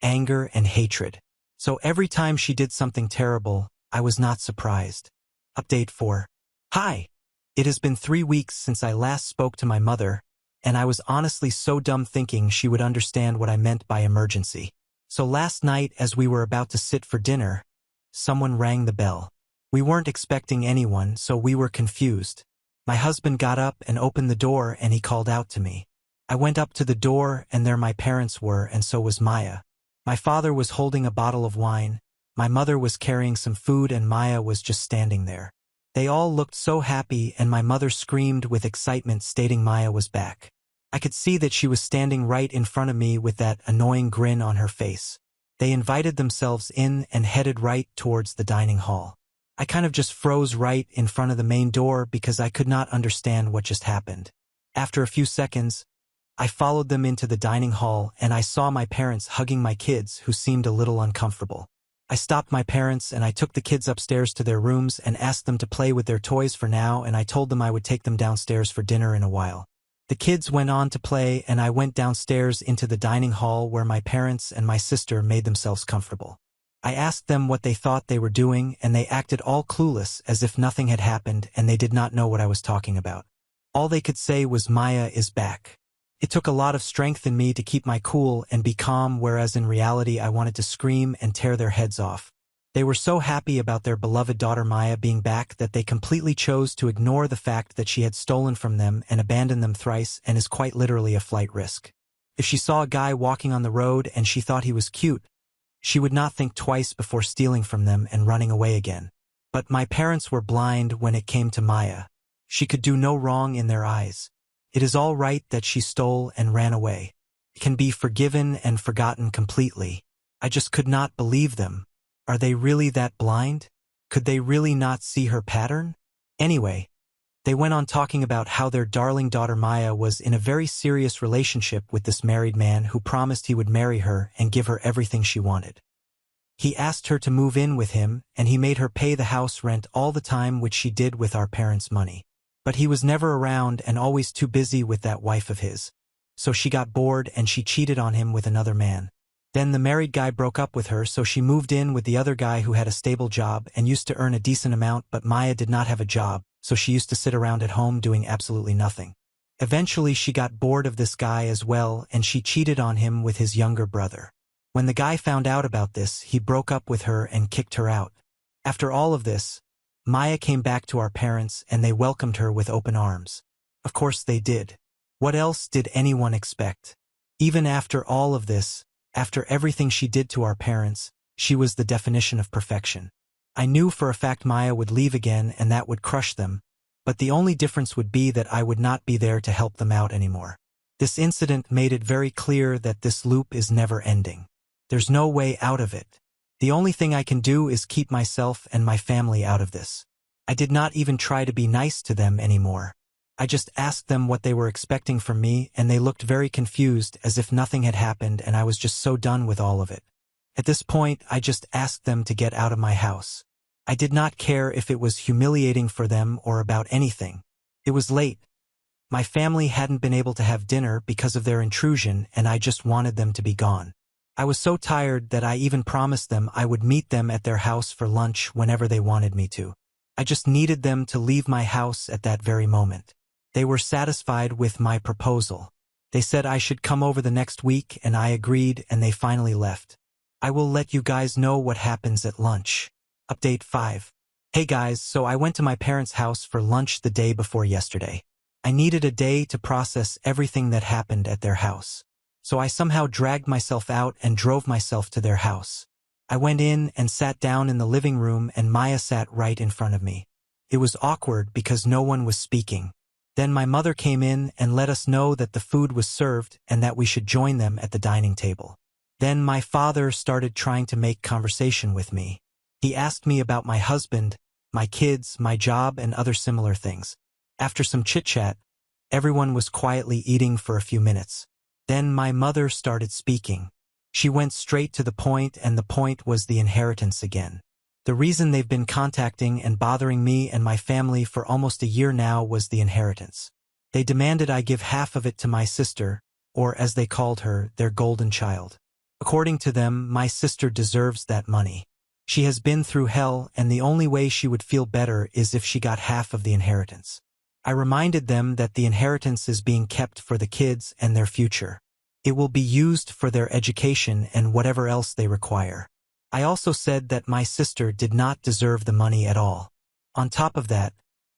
anger, and hatred. So every time she did something terrible, I was not surprised. Update 4. Hi! It has been 3 weeks since I last spoke to my mother, and I was honestly so dumb thinking she would understand what I meant by emergency. So last night, as we were about to sit for dinner, someone rang the bell. We weren't expecting anyone, so we were confused. My husband got up and opened the door and he called out to me. I went up to the door and there my parents were, and so was Maya. My father was holding a bottle of wine, my mother was carrying some food, and Maya was just standing there. They all looked so happy and my mother screamed with excitement stating Maya was back. I could see that she was standing right in front of me with that annoying grin on her face. They invited themselves in and headed right towards the dining hall. I kind of just froze right in front of the main door because I could not understand what just happened. After a few seconds, I followed them into the dining hall and I saw my parents hugging my kids, who seemed a little uncomfortable. I stopped my parents and I took the kids upstairs to their rooms and asked them to play with their toys for now, and I told them I would take them downstairs for dinner in a while. The kids went on to play and I went downstairs into the dining hall where my parents and my sister made themselves comfortable. I asked them what they thought they were doing and they acted all clueless as if nothing had happened and they did not know what I was talking about. All they could say was Maya is back. It took a lot of strength in me to keep my cool and be calm, whereas in reality I wanted to scream and tear their heads off. They were so happy about their beloved daughter Maya being back that they completely chose to ignore the fact that she had stolen from them and abandoned them thrice and is quite literally a flight risk. If she saw a guy walking on the road and she thought he was cute, she would not think twice before stealing from them and running away again. But my parents were blind when it came to Maya. She could do no wrong in their eyes. It is all right that she stole and ran away. It can be forgiven and forgotten completely. I just could not believe them. Are they really that blind? Could they really not see her pattern? Anyway, they went on talking about how their darling daughter Maya was in a very serious relationship with this married man who promised he would marry her and give her everything she wanted. He asked her to move in with him, and he made her pay the house rent all the time, which she did with our parents' money. But he was never around and always too busy with that wife of his. So she got bored and she cheated on him with another man. Then the married guy broke up with her, so she moved in with the other guy who had a stable job and used to earn a decent amount, but Maya did not have a job, so she used to sit around at home doing absolutely nothing. Eventually she got bored of this guy as well, and she cheated on him with his younger brother. When the guy found out about this, he broke up with her and kicked her out. After all of this, Maya came back to our parents and they welcomed her with open arms. Of course they did. What else did anyone expect? Even after all of this, after everything she did to our parents, she was the definition of perfection. I knew for a fact Maya would leave again and that would crush them, but the only difference would be that I would not be there to help them out anymore. This incident made it very clear that this loop is never ending. There's no way out of it. The only thing I can do is keep myself and my family out of this. I did not even try to be nice to them anymore. I just asked them what they were expecting from me, and they looked very confused as if nothing had happened and I was just so done with all of it. At this point, I just asked them to get out of my house. I did not care if it was humiliating for them or about anything. It was late. My family hadn't been able to have dinner because of their intrusion, and I just wanted them to be gone. I was so tired that I even promised them I would meet them at their house for lunch whenever they wanted me to. I just needed them to leave my house at that very moment. They were satisfied with my proposal. They said I should come over the next week, and I agreed, and they finally left. I will let you guys know what happens at lunch. Update 5. Hey guys, so I went to my parents' house for lunch the day before yesterday. I needed a day to process everything that happened at their house. So I somehow dragged myself out and drove myself to their house. I went in and sat down in the living room, and Maya sat right in front of me. It was awkward because no one was speaking. Then my mother came in and let us know that the food was served and that we should join them at the dining table. Then my father started trying to make conversation with me. He asked me about my husband, my kids, my job, and other similar things. After some chit-chat, everyone was quietly eating for a few minutes. Then my mother started speaking. She went straight to the point, and the point was the inheritance again. The reason they've been contacting and bothering me and my family for almost a year now was the inheritance. They demanded I give half of it to my sister, or as they called her, their golden child. According to them, my sister deserves that money. She has been through hell, and the only way she would feel better is if she got half of the inheritance. I reminded them that the inheritance is being kept for the kids and their future. It will be used for their education and whatever else they require. I also said that my sister did not deserve the money at all. On top of that,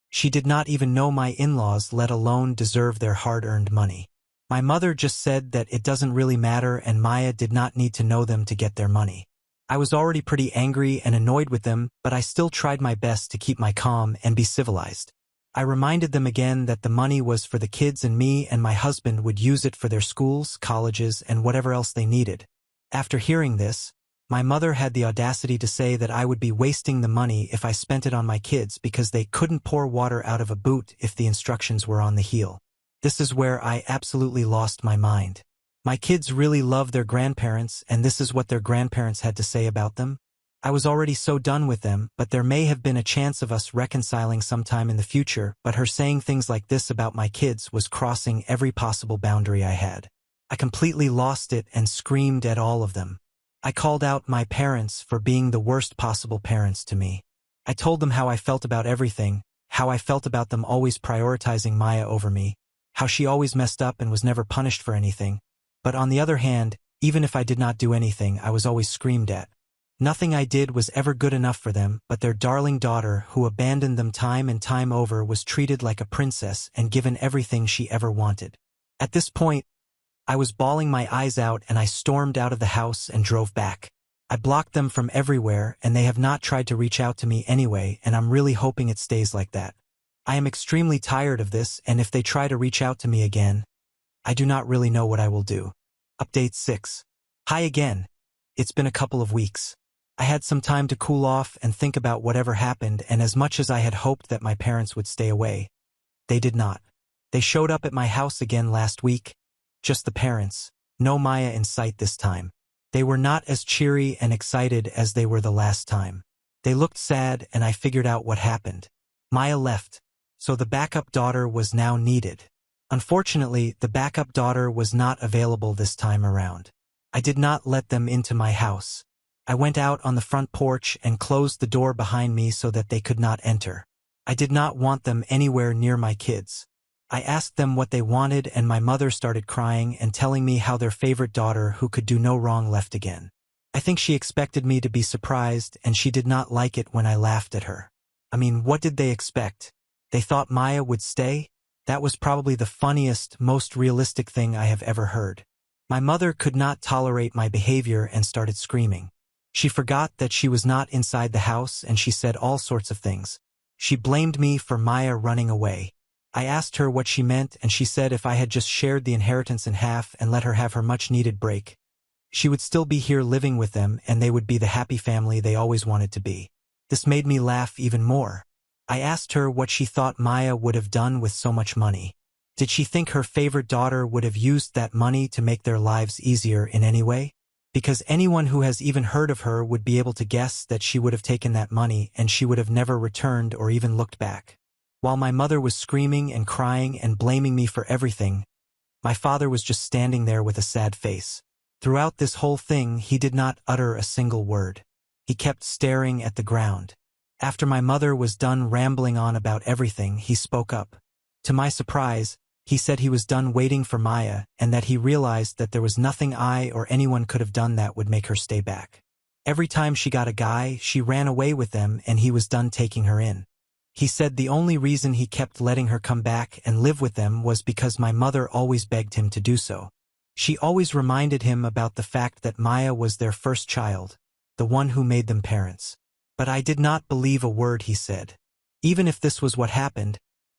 she did not even know my in-laws, let alone deserve their hard-earned money. My mother just said that it doesn't really matter and Maya did not need to know them to get their money. I was already pretty angry and annoyed with them, but I still tried my best to keep my calm and be civilized. I reminded them again that the money was for the kids and me, and my husband would use it for their schools, colleges, and whatever else they needed. After hearing this, my mother had the audacity to say that I would be wasting the money if I spent it on my kids because they couldn't pour water out of a boot if the instructions were on the heel. This is where I absolutely lost my mind. My kids really love their grandparents, and this is what their grandparents had to say about them. I was already so done with them, but there may have been a chance of us reconciling sometime in the future, but her saying things like this about my kids was crossing every possible boundary I had. I completely lost it and screamed at all of them. I called out my parents for being the worst possible parents to me. I told them how I felt about everything, how I felt about them always prioritizing Maya over me, how she always messed up and was never punished for anything. But on the other hand, even if I did not do anything, I was always screamed at. Nothing I did was ever good enough for them, but their darling daughter, who abandoned them time and time over, was treated like a princess and given everything she ever wanted. At this point, I was bawling my eyes out and I stormed out of the house and drove back. I blocked them from everywhere and they have not tried to reach out to me anyway, and I'm really hoping it stays like that. I am extremely tired of this, and if they try to reach out to me again, I do not really know what I will do. Update 6. Hi again. It's been a couple of weeks. I had some time to cool off and think about whatever happened, and as much as I had hoped that my parents would stay away, they did not. They showed up at my house again last week. Just the parents. No Maya in sight this time. They were not as cheery and excited as they were the last time. They looked sad, and I figured out what happened. Maya left, so the backup daughter was now needed. Unfortunately, the backup daughter was not available this time around. I did not let them into my house. I went out on the front porch and closed the door behind me so that they could not enter. I did not want them anywhere near my kids. I asked them what they wanted, and my mother started crying and telling me how their favorite daughter, who could do no wrong, left again. I think she expected me to be surprised, and she did not like it when I laughed at her. I mean, what did they expect? They thought Maya would stay? That was probably the funniest, most realistic thing I have ever heard. My mother could not tolerate my behavior and started screaming. She forgot that she was not inside the house, and she said all sorts of things. She blamed me for Maya running away. I asked her what she meant, and she said if I had just shared the inheritance in half and let her have her much-needed break, she would still be here living with them, and they would be the happy family they always wanted to be. This made me laugh even more. I asked her what she thought Maya would have done with so much money. Did she think her favorite daughter would have used that money to make their lives easier in any way? Because anyone who has even heard of her would be able to guess that she would have taken that money and she would have never returned or even looked back. While my mother was screaming and crying and blaming me for everything, my father was just standing there with a sad face. Throughout this whole thing, he did not utter a single word. He kept staring at the ground. After my mother was done rambling on about everything, he spoke up. To my surprise, he said he was done waiting for Maya and that he realized that there was nothing I or anyone could have done that would make her stay back. Every time she got a guy, she ran away with them, and he was done taking her in. He said the only reason he kept letting her come back and live with them was because my mother always begged him to do so. She always reminded him about the fact that Maya was their first child, the one who made them parents. But I did not believe a word he said. Even if this was what happened,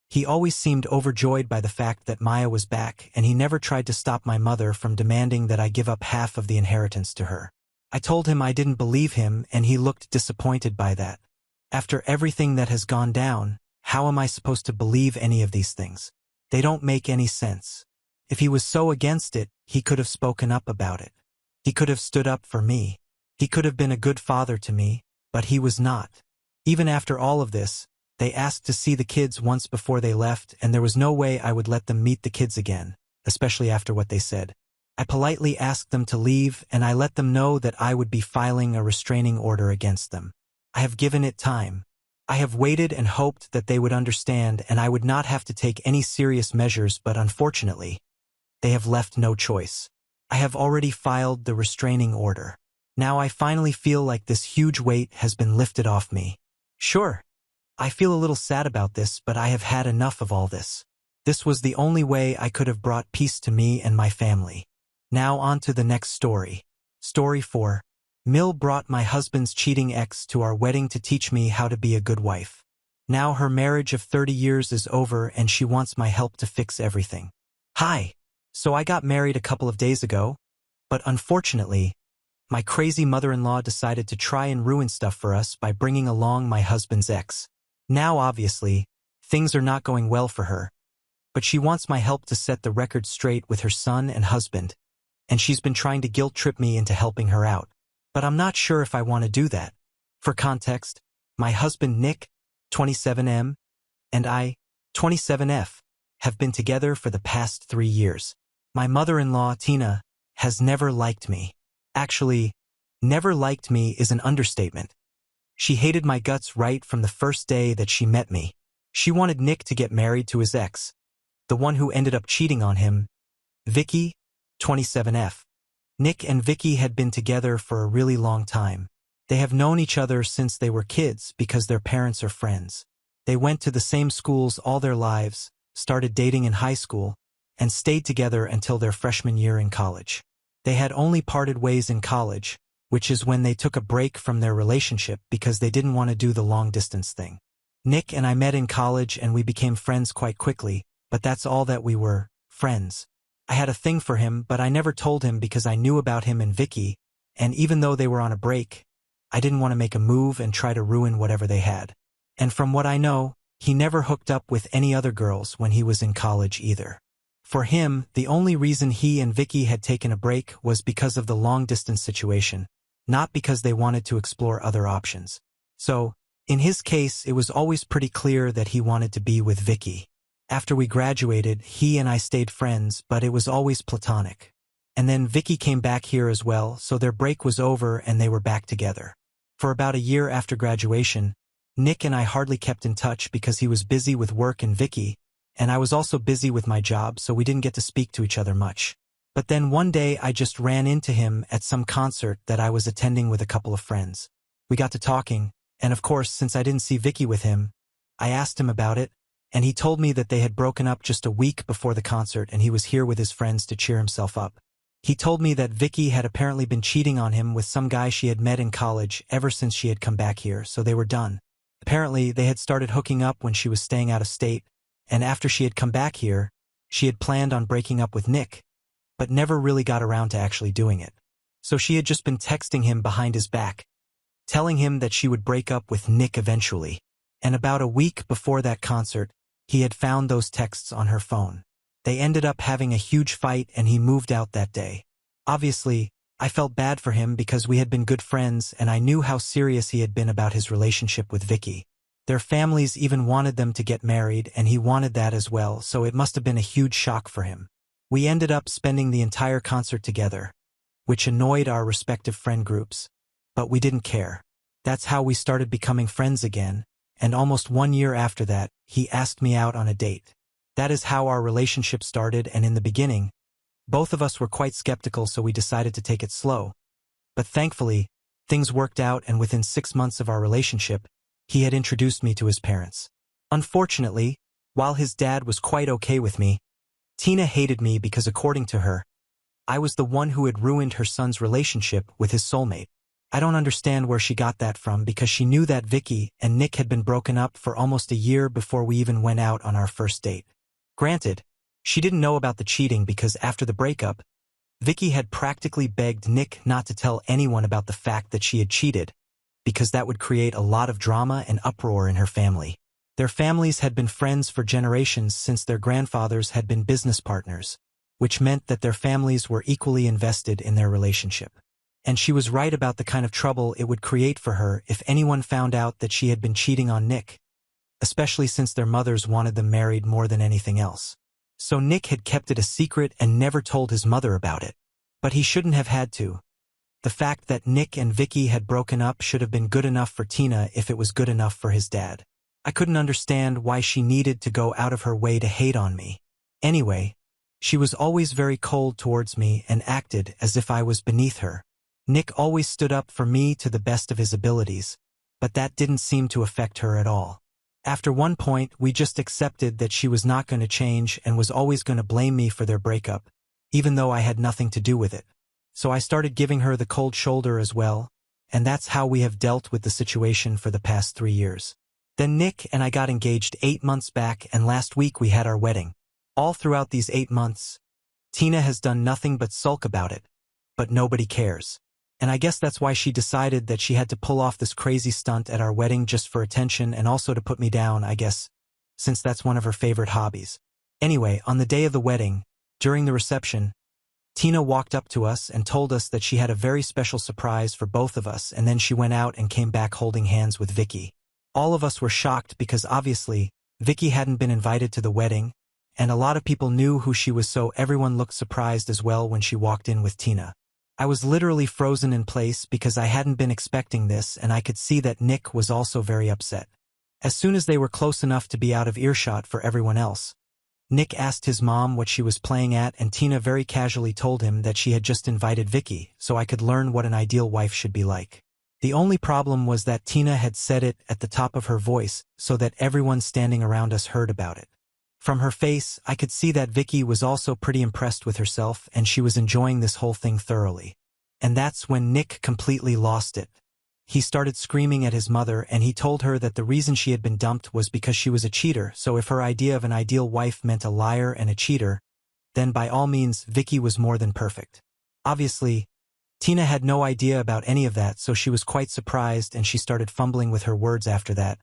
he always seemed overjoyed by the fact that Maya was back, and he never tried to stop my mother from demanding that I give up half of the inheritance to her. I told him I didn't believe him, and he looked disappointed by that. After everything that has gone down, how am I supposed to believe any of these things? They don't make any sense. If he was so against it, he could have spoken up about it. He could have stood up for me. He could have been a good father to me, but he was not. Even after all of this, they asked to see the kids once before they left, and there was no way I would let them meet the kids again, especially after what they said. I politely asked them to leave, and I let them know that I would be filing a restraining order against them. I have given it time. I have waited and hoped that they would understand and I would not have to take any serious measures, but unfortunately, they have left no choice. I have already filed the restraining order. Now I finally feel like this huge weight has been lifted off me. Sure, I feel a little sad about this, but I have had enough of all this. This was the only way I could have brought peace to me and my family. Now on to the next story. Story 4. Mill brought my husband's cheating ex to our wedding to teach me how to be a good wife. Now her marriage of 30 years is over and she wants my help to fix everything. Hi! So I got married a couple of days ago, but unfortunately, my crazy mother-in-law decided to try and ruin stuff for us by bringing along my husband's ex. Now obviously, things are not going well for her, but she wants my help to set the record straight with her son and husband, and she's been trying to guilt-trip me into helping her out. But I'm not sure if I want to do that. For context, my husband Nick, 27M, and I, 27F, have been together for the past 3 years. My mother-in-law, Tina, has never liked me. Actually, never liked me is an understatement. She hated my guts right from the first day that she met me. She wanted Nick to get married to his ex, the one who ended up cheating on him, Vicky, 27F. Nick and Vicky had been together for a really long time. They have known each other since they were kids because their parents are friends. They went to the same schools all their lives, started dating in high school, and stayed together until their freshman year in college. They had only parted ways in college, which is when they took a break from their relationship because they didn't want to do the long-distance thing. Nick and I met in college and we became friends quite quickly, but that's all that we were, friends. I had a thing for him, but I never told him because I knew about him and Vicky, and even though they were on a break, I didn't want to make a move and try to ruin whatever they had. And from what I know, he never hooked up with any other girls when he was in college either. For him, the only reason he and Vicky had taken a break was because of the long-distance situation, not because they wanted to explore other options. So, in his case, it was always pretty clear that he wanted to be with Vicky. After we graduated, he and I stayed friends, but it was always platonic. And then Vicky came back here as well, so their break was over and they were back together. For about a year after graduation, Nick and I hardly kept in touch because he was busy with work and Vicky, and I was also busy with my job, so we didn't get to speak to each other much. But then one day I just ran into him at some concert that I was attending with a couple of friends. We got to talking, and of course, since I didn't see Vicky with him, I asked him about it, and he told me that they had broken up just a week before the concert and he was here with his friends to cheer himself up. He told me that Vicky had apparently been cheating on him with some guy she had met in college ever since she had come back here, so they were done. Apparently, they had started hooking up when she was staying out of state, and after she had come back here, she had planned on breaking up with Nick, but never really got around to actually doing it. So she had just been texting him behind his back, telling him that she would break up with Nick eventually. And about a week before that concert, he had found those texts on her phone. They ended up having a huge fight and he moved out that day. Obviously, I felt bad for him because we had been good friends and I knew how serious he had been about his relationship with Vicky. Their families even wanted them to get married and he wanted that as well, so it must have been a huge shock for him. We ended up spending the entire concert together, which annoyed our respective friend groups, but we didn't care. That's how we started becoming friends again, and almost 1 year after that, he asked me out on a date. That is how our relationship started, and in the beginning, both of us were quite skeptical, so we decided to take it slow. But thankfully, things worked out, and within 6 months of our relationship, he had introduced me to his parents. Unfortunately, while his dad was quite okay with me, Tina hated me because according to her, I was the one who had ruined her son's relationship with his soulmate. I don't understand where she got that from because she knew that Vicky and Nick had been broken up for almost a year before we even went out on our first date. Granted, she didn't know about the cheating because after the breakup, Vicky had practically begged Nick not to tell anyone about the fact that she had cheated, because that would create a lot of drama and uproar in her family. Their families had been friends for generations since their grandfathers had been business partners, which meant that their families were equally invested in their relationship. And she was right about the kind of trouble it would create for her if anyone found out that she had been cheating on Nick, especially since their mothers wanted them married more than anything else. So Nick had kept it a secret and never told his mother about it. But he shouldn't have had to. The fact that Nick and Vicky had broken up should have been good enough for Tina if it was good enough for his dad. I couldn't understand why she needed to go out of her way to hate on me. Anyway, she was always very cold towards me and acted as if I was beneath her. Nick always stood up for me to the best of his abilities, but that didn't seem to affect her at all. After one point, we just accepted that she was not going to change and was always going to blame me for their breakup, even though I had nothing to do with it. So I started giving her the cold shoulder as well, and that's how we have dealt with the situation for the past 3 years. Then Nick and I got engaged 8 months back, and last week we had our wedding. All throughout these 8 months, Tina has done nothing but sulk about it, but nobody cares. And I guess that's why she decided that she had to pull off this crazy stunt at our wedding just for attention and also to put me down, I guess, since that's one of her favorite hobbies. Anyway, on the day of the wedding, during the reception, Tina walked up to us and told us that she had a very special surprise for both of us, and then she went out and came back holding hands with Vicky. All of us were shocked because obviously, Vicky hadn't been invited to the wedding, and a lot of people knew who she was, so everyone looked surprised as well when she walked in with Tina. I was literally frozen in place because I hadn't been expecting this, and I could see that Nick was also very upset. As soon as they were close enough to be out of earshot for everyone else, Nick asked his mom what she was playing at, and Tina very casually told him that she had just invited Vicky, so I could learn what an ideal wife should be like. The only problem was that Tina had said it at the top of her voice so that everyone standing around us heard about it. From her face, I could see that Vicky was also pretty impressed with herself and she was enjoying this whole thing thoroughly. And that's when Nick completely lost it. He started screaming at his mother and he told her that the reason she had been dumped was because she was a cheater, so if her idea of an ideal wife meant a liar and a cheater, then by all means Vicky was more than perfect. Obviously, Tina had no idea about any of that, so she was quite surprised and she started fumbling with her words after that.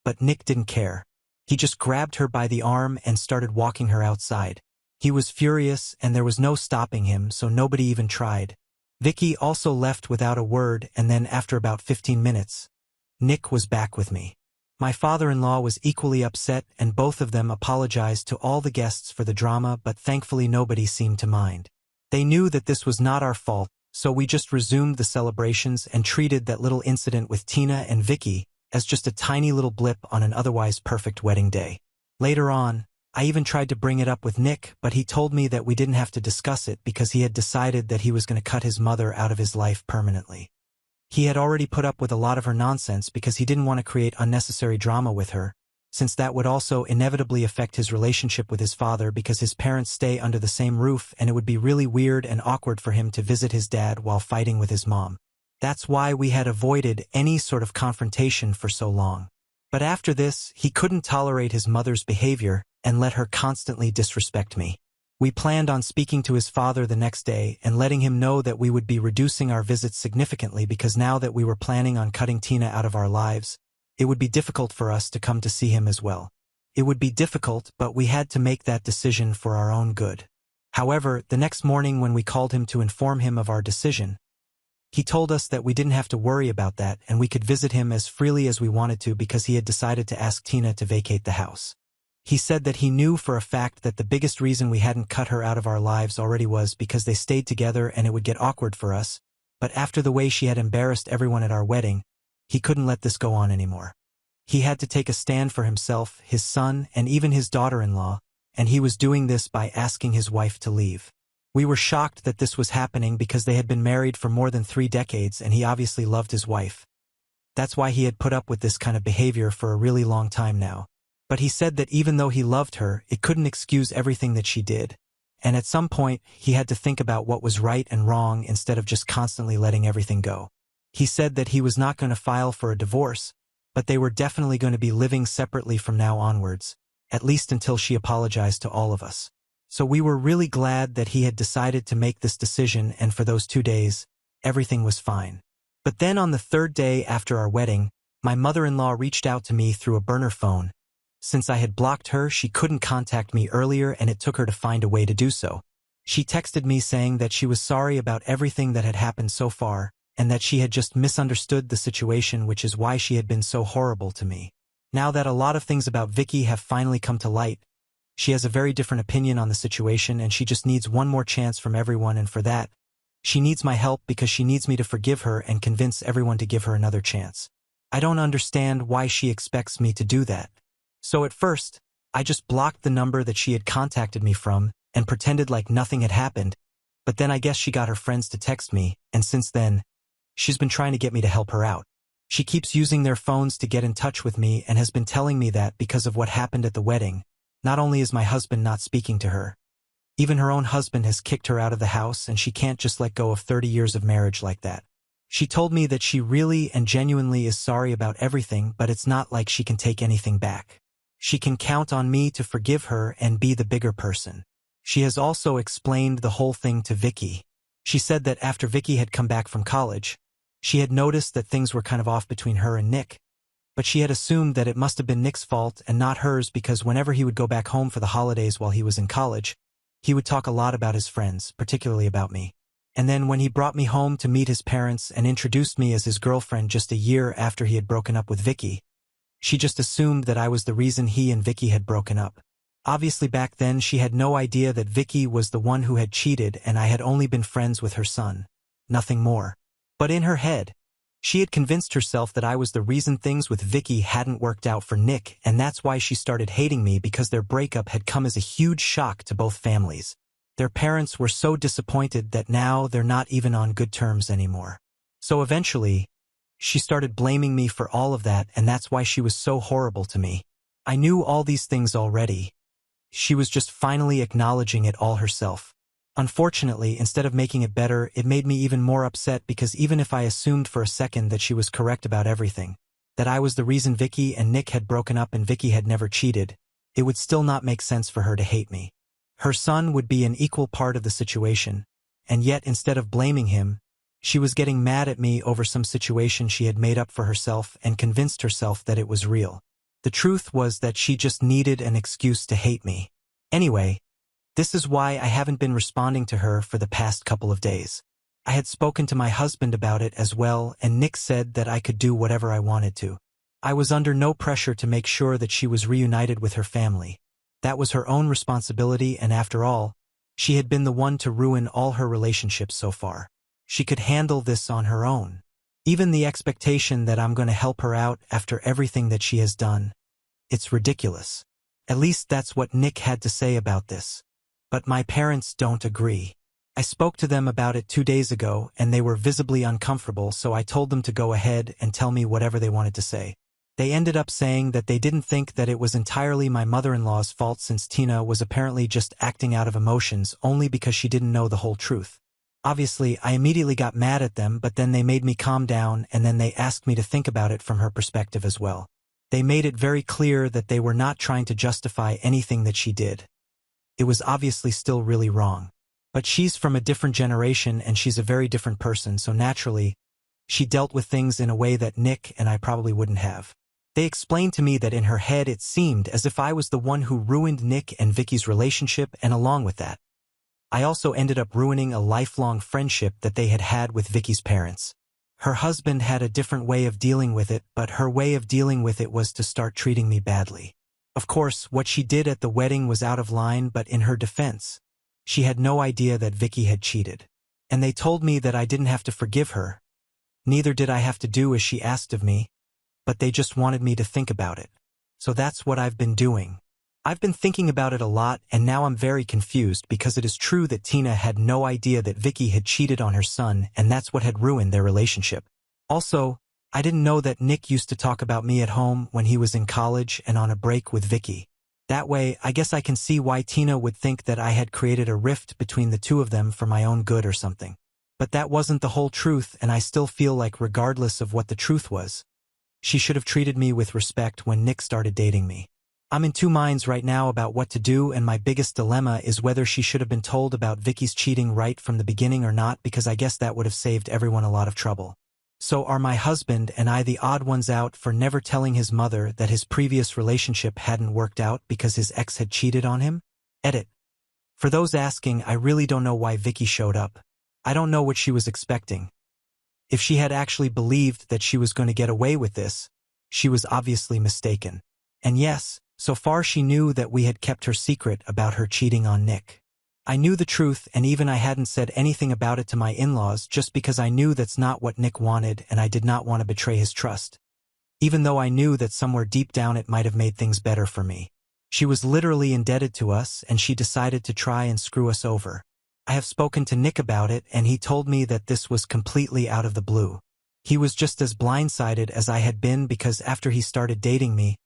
But Nick didn't care. He just grabbed her by the arm and started walking her outside. He was furious and there was no stopping him, so nobody even tried. Vicky also left without a word, and then after about 15 minutes, Nick was back with me. My father-in-law was equally upset, and both of them apologized to all the guests for the drama, but thankfully nobody seemed to mind. They knew that this was not our fault, so we just resumed the celebrations and treated that little incident with Tina and Vicky as just a tiny little blip on an otherwise perfect wedding day. Later on, I even tried to bring it up with Nick, but he told me that we didn't have to discuss it because he had decided that he was going to cut his mother out of his life permanently. He had already put up with a lot of her nonsense because he didn't want to create unnecessary drama with her, since that would also inevitably affect his relationship with his father because his parents stay under the same roof and it would be really weird and awkward for him to visit his dad while fighting with his mom. That's why we had avoided any sort of confrontation for so long. But after this, he couldn't tolerate his mother's behavior and let her constantly disrespect me. We planned on speaking to his father the next day and letting him know that we would be reducing our visits significantly because now that we were planning on cutting Tina out of our lives, it would be difficult for us to come to see him as well. It would be difficult, but we had to make that decision for our own good. However, the next morning when we called him to inform him of our decision, he told us that we didn't have to worry about that and we could visit him as freely as we wanted to because he had decided to ask Tina to vacate the house. He said that he knew for a fact that the biggest reason we hadn't cut her out of our lives already was because they stayed together and it would get awkward for us, but after the way she had embarrassed everyone at our wedding, he couldn't let this go on anymore. He had to take a stand for himself, his son, and even his daughter-in-law, and he was doing this by asking his wife to leave. We were shocked that this was happening because they had been married for more than 3 decades and he obviously loved his wife. That's why he had put up with this kind of behavior for a really long time now. But he said that even though he loved her, it couldn't excuse everything that she did, and at some point, he had to think about what was right and wrong instead of just constantly letting everything go. He said that he was not going to file for a divorce, but they were definitely going to be living separately from now onwards, at least until she apologized to all of us. So we were really glad that he had decided to make this decision, and for those 2 days, everything was fine. But then on the 3rd day after our wedding, my mother-in-law reached out to me through a burner phone. Since I had blocked her, she couldn't contact me earlier and it took her to find a way to do so. She texted me saying that she was sorry about everything that had happened so far, and that she had just misunderstood the situation, which is why she had been so horrible to me. Now that a lot of things about Vicky have finally come to light, she has a very different opinion on the situation and she just needs one more chance from everyone, and for that, she needs my help because she needs me to forgive her and convince everyone to give her another chance. I don't understand why she expects me to do that. So at first, I just blocked the number that she had contacted me from and pretended like nothing had happened, but then I guess she got her friends to text me, and since then, she's been trying to get me to help her out. She keeps using their phones to get in touch with me and has been telling me that because of what happened at the wedding, not only is my husband not speaking to her, even her own husband has kicked her out of the house and she can't just let go of 30 years of marriage like that. She told me that she really and genuinely is sorry about everything, but it's not like she can take anything back. She can count on me to forgive her and be the bigger person. She has also explained the whole thing to Vicky. She said that after Vicky had come back from college, she had noticed that things were kind of off between her and Nick, but she had assumed that it must have been Nick's fault and not hers because whenever he would go back home for the holidays while he was in college, he would talk a lot about his friends, particularly about me. And then when he brought me home to meet his parents and introduced me as his girlfriend just a year after he had broken up with Vicky, she just assumed that I was the reason he and Vicky had broken up. Obviously back then she had no idea that Vicky was the one who had cheated and I had only been friends with her son. Nothing more. But in her head, she had convinced herself that I was the reason things with Vicky hadn't worked out for Nick, and that's why she started hating me because their breakup had come as a huge shock to both families. Their parents were so disappointed that now they're not even on good terms anymore. So eventually, she started blaming me for all of that, and that's why she was so horrible to me. I knew all these things already. She was just finally acknowledging it all herself. Unfortunately, instead of making it better, it made me even more upset because even if I assumed for a second that she was correct about everything, that I was the reason Vicky and Nick had broken up and Vicky had never cheated, it would still not make sense for her to hate me. Her son would be an equal part of the situation, and yet instead of blaming him, she was getting mad at me over some situation she had made up for herself and convinced herself that it was real. The truth was that she just needed an excuse to hate me. Anyway, This is why I haven't been responding to her for the past couple of days. I had spoken to my husband about it as well, and Nick said that I could do whatever I wanted to. I was under no pressure to make sure that she was reunited with her family. That was her own responsibility, and after all, she had been the one to ruin all her relationships so far. She could handle this on her own. Even the expectation that I'm going to help her out after everything that she has done. It's ridiculous. At least that's what Nick had to say about this. But my parents don't agree. I spoke to them about it 2 days ago, and they were visibly uncomfortable, so I told them to go ahead and tell me whatever they wanted to say. They ended up saying that they didn't think that it was entirely my mother-in-law's fault, since Tina was apparently just acting out of emotions only because she didn't know the whole truth. Obviously, I immediately got mad at them, but then they made me calm down, and then they asked me to think about it from her perspective as well. They made it very clear that they were not trying to justify anything that she did. It was obviously still really wrong. But she's from a different generation, and she's a very different person, so naturally, she dealt with things in a way that Nick and I probably wouldn't have. They explained to me that in her head it seemed as if I was the one who ruined Nick and Vicky's relationship, and along with that, I also ended up ruining a lifelong friendship that they had had with Vicky's parents. Her husband had a different way of dealing with it, but her way of dealing with it was to start treating me badly. Of course, what she did at the wedding was out of line, but in her defense, she had no idea that Vicky had cheated. And they told me that I didn't have to forgive her. Neither did I have to do as she asked of me, but they just wanted me to think about it. So that's what I've been doing. I've been thinking about it a lot, and now I'm very confused because it is true that Tina had no idea that Vicky had cheated on her son, and that's what had ruined their relationship. Also, I didn't know that Nick used to talk about me at home when he was in college and on a break with Vicky. That way, I guess I can see why Tina would think that I had created a rift between the two of them for my own good or something. But that wasn't the whole truth, and I still feel like regardless of what the truth was, she should have treated me with respect when Nick started dating me. I'm in two minds right now about what to do, and my biggest dilemma is whether she should have been told about Vicky's cheating right from the beginning or not, because I guess that would have saved everyone a lot of trouble. So are my husband and I the odd ones out for never telling his mother that his previous relationship hadn't worked out because his ex had cheated on him? Edit. For those asking, I really don't know why Vicky showed up. I don't know what she was expecting. If she had actually believed that she was going to get away with this, she was obviously mistaken. And yes, so far she knew that we had kept her secret about her cheating on Nick. I knew the truth, and even I hadn't said anything about it to my in-laws just because I knew that's not what Nick wanted, and I did not want to betray his trust. Even though I knew that somewhere deep down it might have made things better for me. She was literally indebted to us, and she decided to try and screw us over. I have spoken to Nick about it, and he told me that this was completely out of the blue. He was just as blindsided as I had been because after he started dating me,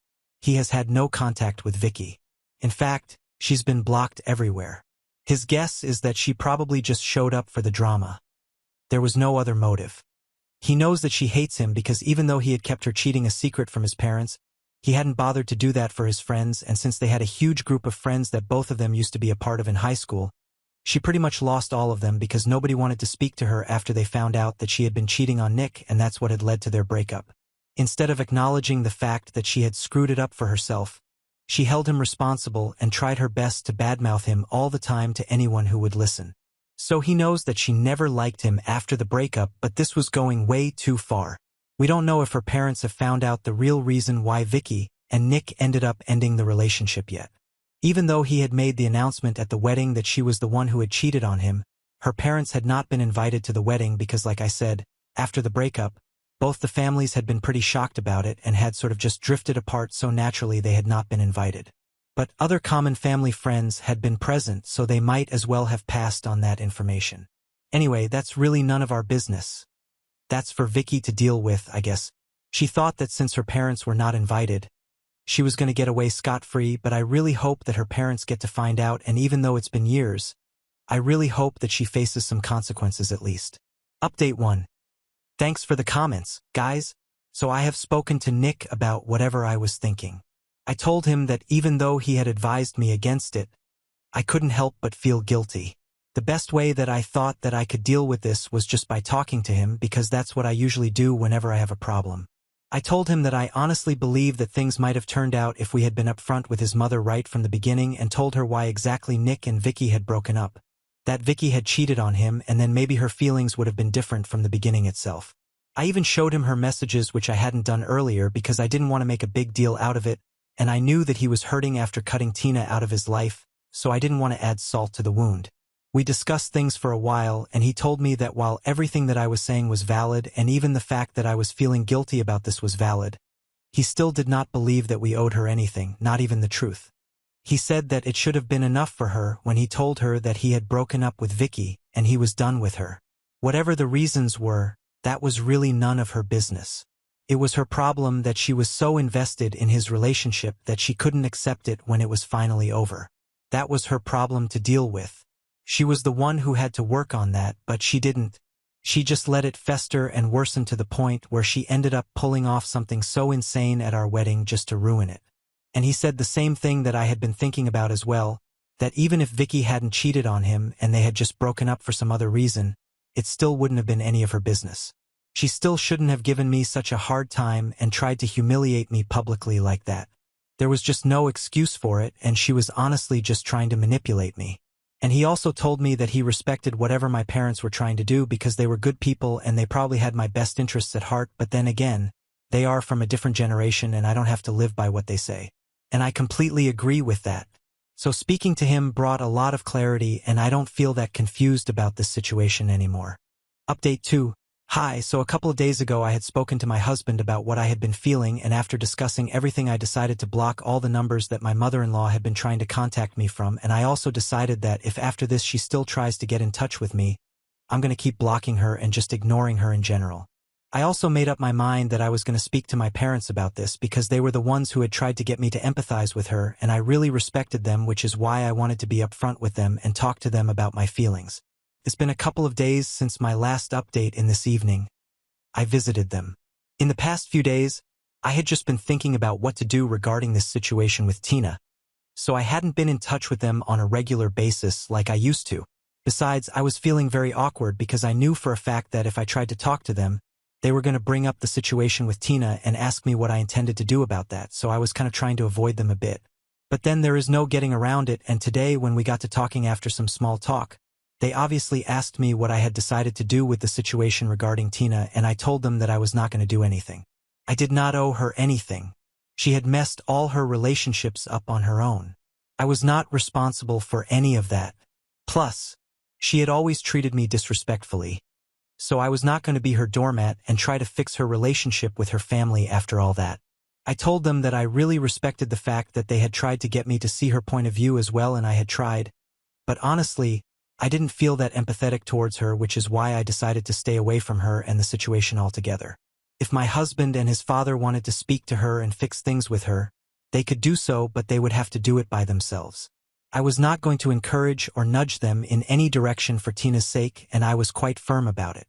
he has had no contact with Vicky. In fact, she's been blocked everywhere. His guess is that she probably just showed up for the drama. There was no other motive. He knows that she hates him because even though he had kept her cheating a secret from his parents, he hadn't bothered to do that for his friends, and since they had a huge group of friends that both of them used to be a part of in high school, she pretty much lost all of them because nobody wanted to speak to her after they found out that she had been cheating on Nick, and that's what had led to their breakup. Instead of acknowledging the fact that she had screwed it up for herself, she held him responsible and tried her best to badmouth him all the time to anyone who would listen. So he knows that she never liked him after the breakup, but this was going way too far. We don't know if her parents have found out the real reason why Vicky and Nick ended up ending the relationship yet. Even though he had made the announcement at the wedding that she was the one who had cheated on him, her parents had not been invited to the wedding because, like I said, after the breakup, both the families had been pretty shocked about it and had sort of just drifted apart, so naturally they had not been invited. But other common family friends had been present, so they might as well have passed on that information. Anyway, that's really none of our business. That's for Vicky to deal with, I guess. She thought that since her parents were not invited, she was going to get away scot-free, but I really hope that her parents get to find out, and even though it's been years, I really hope that she faces some consequences at least. Update 1. Thanks for the comments, guys. So I have spoken to Nick about whatever I was thinking. I told him that even though he had advised me against it, I couldn't help but feel guilty. The best way that I thought that I could deal with this was just by talking to him, because that's what I usually do whenever I have a problem. I told him that I honestly believe that things might have turned out if we had been upfront with his mother right from the beginning, and told her why exactly Nick and Vicky had broken up. That Vicky had cheated on him, and then maybe her feelings would have been different from the beginning itself. I even showed him her messages, which I hadn't done earlier because I didn't want to make a big deal out of it, and I knew that he was hurting after cutting Tina out of his life, so I didn't want to add salt to the wound. We discussed things for a while, and he told me that while everything that I was saying was valid, and even the fact that I was feeling guilty about this was valid, he still did not believe that we owed her anything, not even the truth. He said that it should have been enough for her when he told her that he had broken up with Vicky and he was done with her. Whatever the reasons were, that was really none of her business. It was her problem that she was so invested in his relationship that she couldn't accept it when it was finally over. That was her problem to deal with. She was the one who had to work on that, but she didn't. She just let it fester and worsen to the point where she ended up pulling off something so insane at our wedding just to ruin it. And he said the same thing that I had been thinking about as well, that even if Vicky hadn't cheated on him and they had just broken up for some other reason, it still wouldn't have been any of her business. She still shouldn't have given me such a hard time and tried to humiliate me publicly like that. There was just no excuse for it, and she was honestly just trying to manipulate me. And he also told me that he respected whatever my parents were trying to do because they were good people and they probably had my best interests at heart, but then again, they are from a different generation and I don't have to live by what they say. And I completely agree with that. So speaking to him brought a lot of clarity, and I don't feel that confused about this situation anymore. Update 2. Hi, so a couple of days ago I had spoken to my husband about what I had been feeling, and after discussing everything I decided to block all the numbers that my mother-in-law had been trying to contact me from, and I also decided that if after this she still tries to get in touch with me, I'm going to keep blocking her and just ignoring her in general. I also made up my mind that I was going to speak to my parents about this because they were the ones who had tried to get me to empathize with her, and I really respected them, which is why I wanted to be upfront with them and talk to them about my feelings. It's been a couple of days since my last update, and this evening, I visited them. In the past few days, I had just been thinking about what to do regarding this situation with Tina, so I hadn't been in touch with them on a regular basis like I used to. Besides, I was feeling very awkward because I knew for a fact that if I tried to talk to them, they were going to bring up the situation with Tina and ask me what I intended to do about that, so I was kind of trying to avoid them a bit. But then there is no getting around it, and today when we got to talking after some small talk, they obviously asked me what I had decided to do with the situation regarding Tina, and I told them that I was not going to do anything. I did not owe her anything. She had messed all her relationships up on her own. I was not responsible for any of that. Plus, she had always treated me disrespectfully, so I was not going to be her doormat and try to fix her relationship with her family after all that. I told them that I really respected the fact that they had tried to get me to see her point of view as well, and I had tried, but honestly, I didn't feel that empathetic towards her, which is why I decided to stay away from her and the situation altogether. If my husband and his father wanted to speak to her and fix things with her, they could do so, but they would have to do it by themselves. I was not going to encourage or nudge them in any direction for Tina's sake, and I was quite firm about it.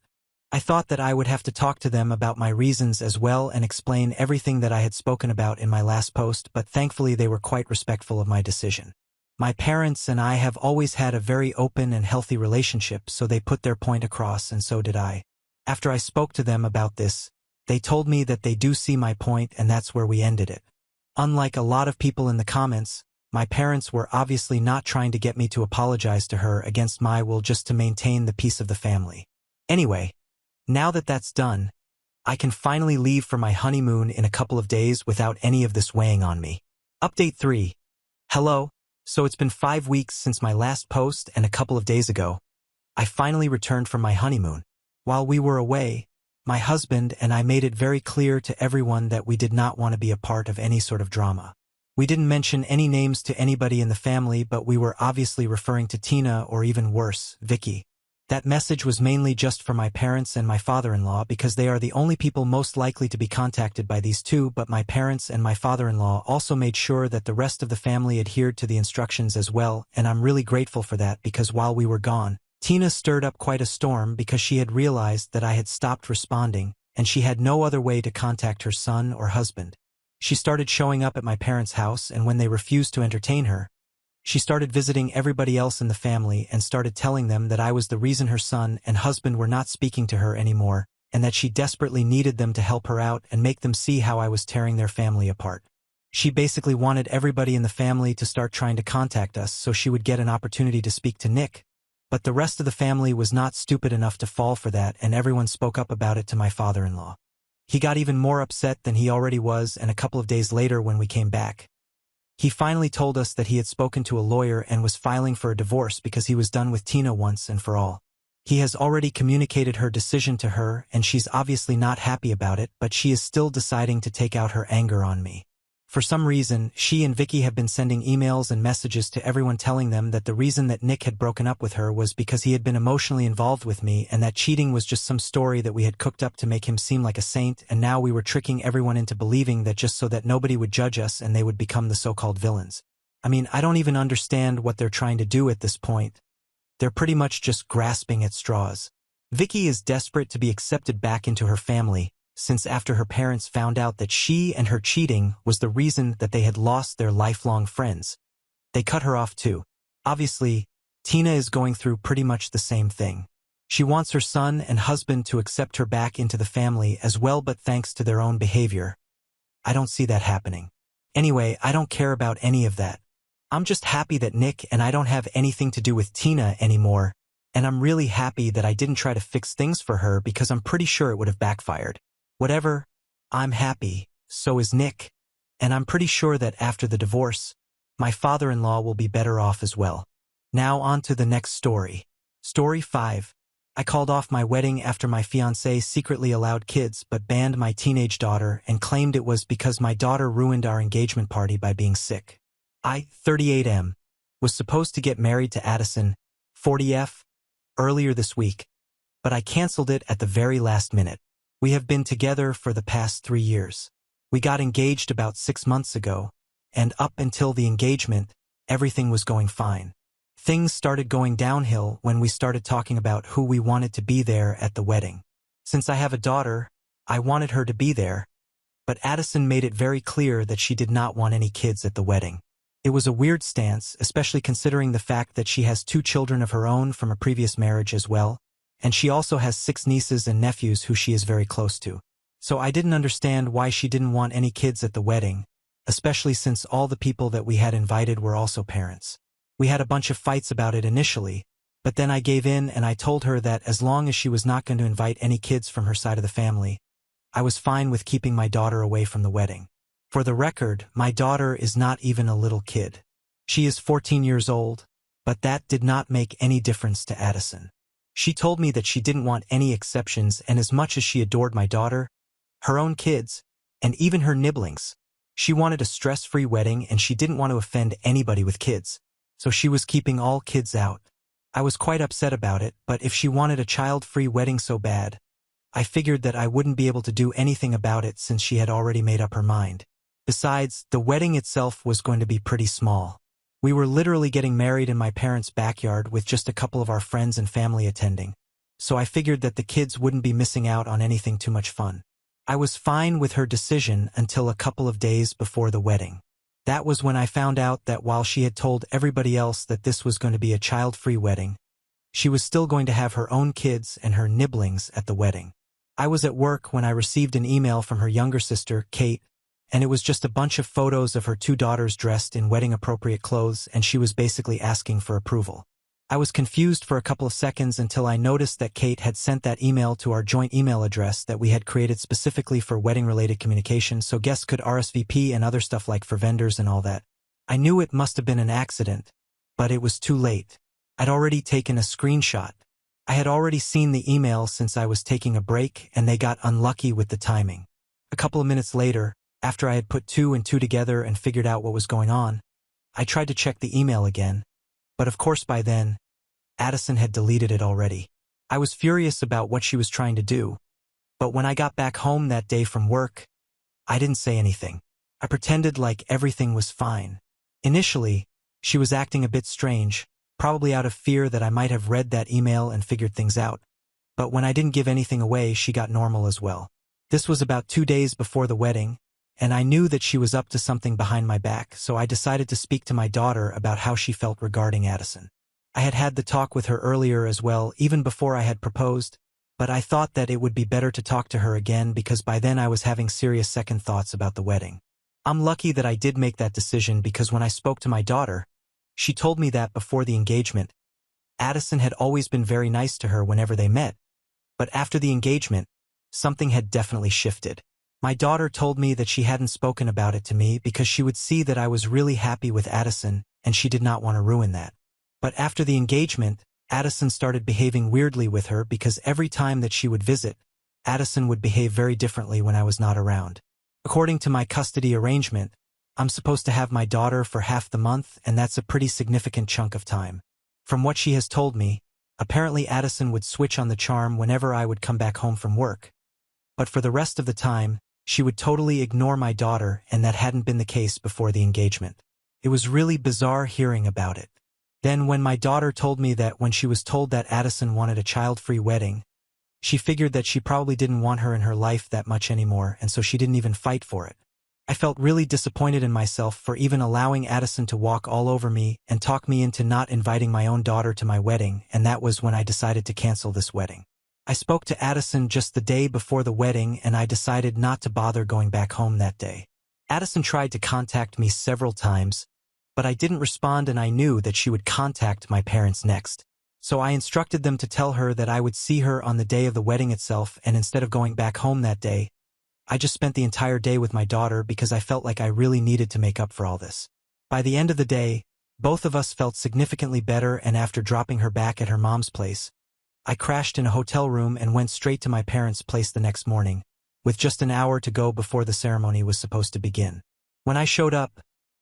I thought that I would have to talk to them about my reasons as well and explain everything that I had spoken about in my last post, but thankfully they were quite respectful of my decision. My parents and I have always had a very open and healthy relationship, so they put their point across, and so did I. After I spoke to them about this, they told me that they do see my point, and that's where we ended it. Unlike a lot of people in the comments, my parents were obviously not trying to get me to apologize to her against my will just to maintain the peace of the family. Anyway, now that that's done, I can finally leave for my honeymoon in a couple of days without any of this weighing on me. Update 3. Hello. So it's been 5 weeks since my last post, and a couple of days ago, I finally returned from my honeymoon. While we were away, my husband and I made it very clear to everyone that we did not want to be a part of any sort of drama. We didn't mention any names to anybody in the family, but we were obviously referring to Tina, or even worse, Vicky. That message was mainly just for my parents and my father-in-law because they are the only people most likely to be contacted by these two, but my parents and my father-in-law also made sure that the rest of the family adhered to the instructions as well, and I'm really grateful for that because while we were gone, Tina stirred up quite a storm because she had realized that I had stopped responding, and she had no other way to contact her son or husband. She started showing up at my parents' house, and when they refused to entertain her, she started visiting everybody else in the family and started telling them that I was the reason her son and husband were not speaking to her anymore, and that she desperately needed them to help her out and make them see how I was tearing their family apart. She basically wanted everybody in the family to start trying to contact us so she would get an opportunity to speak to Nick. But the rest of the family was not stupid enough to fall for that, and everyone spoke up about it to my father-in-law. He got even more upset than he already was, and a couple of days later when we came back, he finally told us that he had spoken to a lawyer and was filing for a divorce because he was done with Tina once and for all. He has already communicated her decision to her, and she's obviously not happy about it, but she is still deciding to take out her anger on me. For some reason, she and Vicky have been sending emails and messages to everyone telling them that the reason that Nick had broken up with her was because he had been emotionally involved with me, and that cheating was just some story that we had cooked up to make him seem like a saint, and now we were tricking everyone into believing that just so that nobody would judge us and they would become the so-called villains. I mean, I don't even understand what they're trying to do at this point. They're pretty much just grasping at straws. Vicky is desperate to be accepted back into her family, since after her parents found out that she and her cheating was the reason that they had lost their lifelong friends, they cut her off too. Obviously, Tina is going through pretty much the same thing. She wants her son and husband to accept her back into the family as well, but thanks to their own behavior, I don't see that happening. Anyway, I don't care about any of that. I'm just happy that Nick and I don't have anything to do with Tina anymore, and I'm really happy that I didn't try to fix things for her because I'm pretty sure it would have backfired. Whatever, I'm happy, so is Nick, and I'm pretty sure that after the divorce, my father-in-law will be better off as well. Now on to the next story. Story 5. I called off my wedding after my fiancé secretly allowed kids but banned my teenage daughter and claimed it was because my daughter ruined our engagement party by being sick. I, 38M, was supposed to get married to Addison, 40F, earlier this week, but I canceled it at the very last minute. We have been together for the past 3 years. We got engaged about 6 months ago, and up until the engagement, everything was going fine. Things started going downhill when we started talking about who we wanted to be there at the wedding. Since I have a daughter, I wanted her to be there, but Addison made it very clear that she did not want any kids at the wedding. It was a weird stance, especially considering the fact that she has 2 children of her own from a previous marriage as well, and she also has 6 nieces and nephews who she is very close to. So I didn't understand why she didn't want any kids at the wedding, especially since all the people that we had invited were also parents. We had a bunch of fights about it initially, but then I gave in and I told her that as long as she was not going to invite any kids from her side of the family, I was fine with keeping my daughter away from the wedding. For the record, my daughter is not even a little kid. She is 14 years old, but that did not make any difference to Addison. She told me that she didn't want any exceptions, and as much as she adored my daughter, her own kids, and even her nibblings, she wanted a stress-free wedding and she didn't want to offend anybody with kids, so she was keeping all kids out. I was quite upset about it, but if she wanted a child-free wedding so bad, I figured that I wouldn't be able to do anything about it since she had already made up her mind. Besides, the wedding itself was going to be pretty small. We were literally getting married in my parents' backyard with just a couple of our friends and family attending, so I figured that the kids wouldn't be missing out on anything too much fun. I was fine with her decision until a couple of days before the wedding. That was when I found out that while she had told everybody else that this was going to be a child-free wedding, she was still going to have her own kids and her nibblings at the wedding. I was at work when I received an email from her younger sister, Kate, and it was just a bunch of photos of her 2 daughters dressed in wedding-appropriate clothes, and she was basically asking for approval. I was confused for a couple of seconds until I noticed that Kate had sent that email to our joint email address that we had created specifically for wedding-related communication so guests could RSVP and other stuff like for vendors and all that. I knew it must have been an accident, but it was too late. I'd already taken a screenshot. I had already seen the email since I was taking a break, and they got unlucky with the timing. A couple of minutes later, after I had put 2 and 2 together and figured out what was going on, I tried to check the email again, but of course by then, Addison had deleted it already. I was furious about what she was trying to do, but when I got back home that day from work, I didn't say anything. I pretended like everything was fine. Initially, she was acting a bit strange, probably out of fear that I might have read that email and figured things out, but when I didn't give anything away, she got normal as well. This was about 2 days before the wedding, and I knew that she was up to something behind my back, so I decided to speak to my daughter about how she felt regarding Addison. I had had the talk with her earlier as well, even before I had proposed, but I thought that it would be better to talk to her again because by then I was having serious second thoughts about the wedding. I'm lucky that I did make that decision because when I spoke to my daughter, she told me that before the engagement, Addison had always been very nice to her whenever they met, but after the engagement, something had definitely shifted. My daughter told me that she hadn't spoken about it to me because she would see that I was really happy with Addison and she did not want to ruin that. But after the engagement, Addison started behaving weirdly with her because every time that she would visit, Addison would behave very differently when I was not around. According to my custody arrangement, I'm supposed to have my daughter for half the month, and that's a pretty significant chunk of time. From what she has told me, apparently Addison would switch on the charm whenever I would come back home from work. But for the rest of the time, she would totally ignore my daughter, and that hadn't been the case before the engagement. It was really bizarre hearing about it. Then when my daughter told me that when she was told that Addison wanted a child-free wedding, she figured that she probably didn't want her in her life that much anymore, and so she didn't even fight for it. I felt really disappointed in myself for even allowing Addison to walk all over me and talk me into not inviting my own daughter to my wedding, and that was when I decided to cancel this wedding. I spoke to Addison just the day before the wedding, and I decided not to bother going back home that day. Addison tried to contact me several times, but I didn't respond, and I knew that she would contact my parents next. So I instructed them to tell her that I would see her on the day of the wedding itself, and instead of going back home that day, I just spent the entire day with my daughter because I felt like I really needed to make up for all this. By the end of the day, both of us felt significantly better, and after dropping her back at her mom's place, I crashed in a hotel room and went straight to my parents' place the next morning, with just an hour to go before the ceremony was supposed to begin. When I showed up,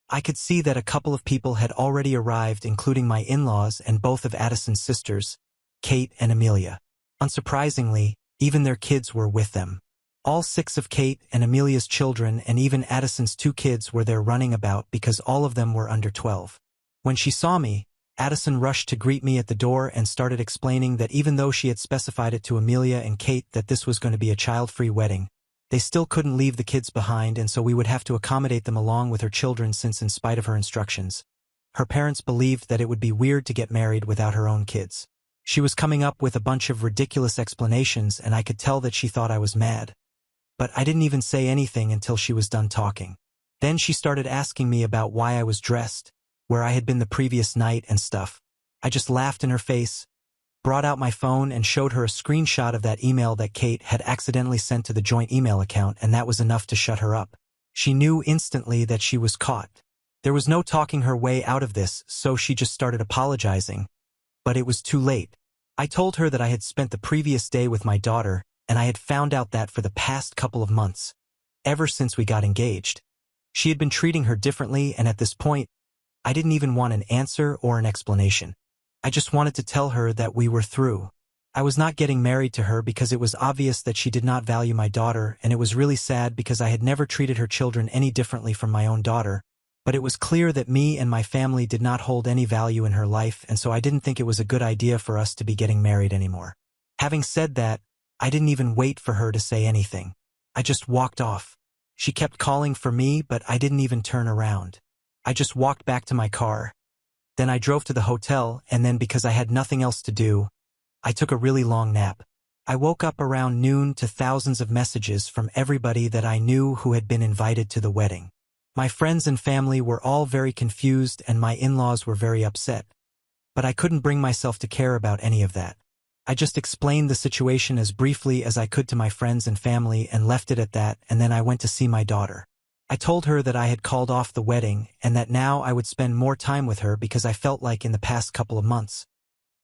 I could see that a couple of people had already arrived, including my in-laws and both of Addison's sisters, Kate and Amelia. Unsurprisingly, even their kids were with them. All 6 of Kate and Amelia's children and even Addison's 2 kids were there running about because all of them were under 12. When she saw me, Addison rushed to greet me at the door and started explaining that even though she had specified it to Amelia and Kate that this was going to be a child-free wedding, they still couldn't leave the kids behind, and so we would have to accommodate them along with her children since, in spite of her instructions, her parents believed that it would be weird to get married without her own kids. She was coming up with a bunch of ridiculous explanations, and I could tell that she thought I was mad. But I didn't even say anything until she was done talking. Then she started asking me about why I was dressed, where I had been the previous night and stuff. I just laughed in her face, brought out my phone and showed her a screenshot of that email that Kate had accidentally sent to the joint email account, and that was enough to shut her up. She knew instantly that she was caught. There was no talking her way out of this, so she just started apologizing. But it was too late. I told her that I had spent the previous day with my daughter, and I had found out that for the past couple of months, ever since we got engaged, she had been treating her differently, and at this point, I didn't even want an answer or an explanation. I just wanted to tell her that we were through. I was not getting married to her because it was obvious that she did not value my daughter, and it was really sad because I had never treated her children any differently from my own daughter, but it was clear that me and my family did not hold any value in her life, and so I didn't think it was a good idea for us to be getting married anymore. Having said that, I didn't even wait for her to say anything. I just walked off. She kept calling for me, but I didn't even turn around. I just walked back to my car. Then I drove to the hotel, and then because I had nothing else to do, I took a really long nap. I woke up around noon to thousands of messages from everybody that I knew who had been invited to the wedding. My friends and family were all very confused, and my in-laws were very upset. But I couldn't bring myself to care about any of that. I just explained the situation as briefly as I could to my friends and family and left it at that, and then I went to see my daughter. I told her that I had called off the wedding and that now I would spend more time with her because I felt like in the past couple of months,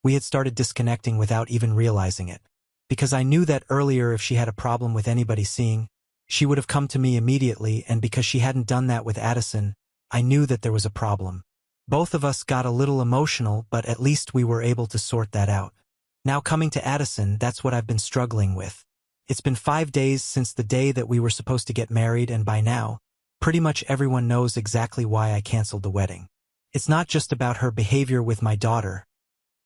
we had started disconnecting without even realizing it. Because I knew that earlier if she had a problem with anybody seeing, she would have come to me immediately, and because she hadn't done that with Addison, I knew that there was a problem. Both of us got a little emotional, but at least we were able to sort that out. Now coming to Addison, that's what I've been struggling with. It's been 5 days since the day that we were supposed to get married, and by now, pretty much everyone knows exactly why I canceled the wedding. It's not just about her behavior with my daughter.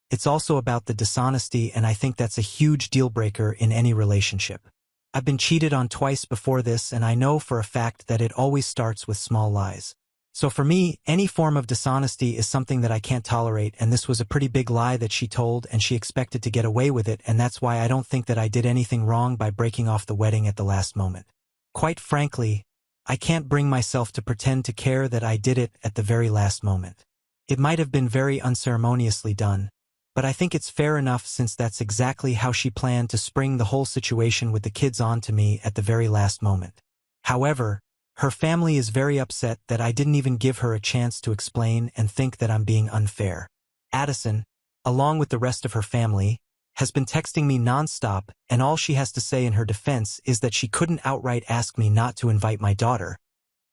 It's also about the dishonesty, and I think that's a huge deal breaker in any relationship. I've been cheated on twice before this, and I know for a fact that it always starts with small lies. So for me, any form of dishonesty is something that I can't tolerate, and this was a pretty big lie that she told, and she expected to get away with it, and that's why I don't think that I did anything wrong by breaking off the wedding at the last moment. Quite frankly, I can't bring myself to pretend to care that I did it at the very last moment. It might have been very unceremoniously done, but I think it's fair enough since that's exactly how she planned to spring the whole situation with the kids onto me at the very last moment. However, her family is very upset that I didn't even give her a chance to explain and think that I'm being unfair. Addison, along with the rest of her family, has been texting me nonstop, and all she has to say in her defense is that she couldn't outright ask me not to invite my daughter,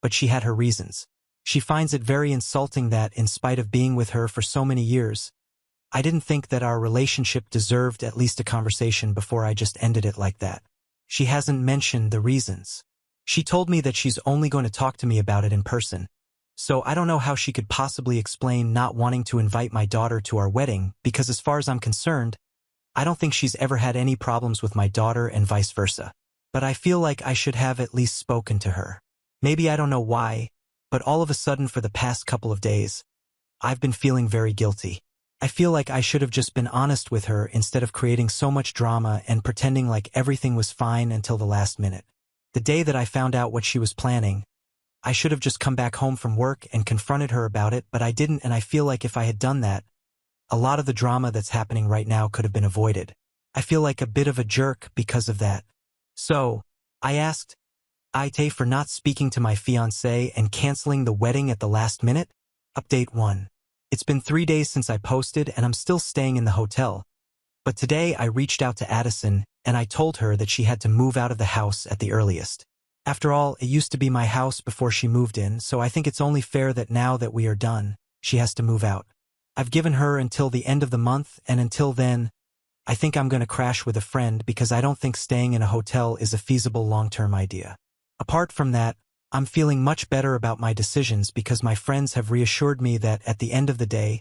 but she had her reasons. She finds it very insulting that, in spite of being with her for so many years, I didn't think that our relationship deserved at least a conversation before I just ended it like that. She hasn't mentioned the reasons. She told me that she's only going to talk to me about it in person, so I don't know how she could possibly explain not wanting to invite my daughter to our wedding because as far as I'm concerned, I don't think she's ever had any problems with my daughter and vice versa. But I feel like I should have at least spoken to her. Maybe I don't know why, but all of a sudden for the past couple of days, I've been feeling very guilty. I feel like I should have just been honest with her instead of creating so much drama and pretending like everything was fine until the last minute. The day that I found out what she was planning, I should have just come back home from work and confronted her about it, but I didn't, and I feel like if I had done that, a lot of the drama that's happening right now could have been avoided. I feel like a bit of a jerk because of that. So, I asked Aita for not speaking to my fiancé and canceling the wedding at the last minute. Update 1. It's been 3 days since I posted and I'm still staying in the hotel. But today I reached out to Addison and I told her that she had to move out of the house at the earliest. After all, it used to be my house before she moved in, so I think it's only fair that now that we are done, she has to move out. I've given her until the end of the month, and until then, I think I'm going to crash with a friend because I don't think staying in a hotel is a feasible long-term idea. Apart from that, I'm feeling much better about my decisions because my friends have reassured me that at the end of the day,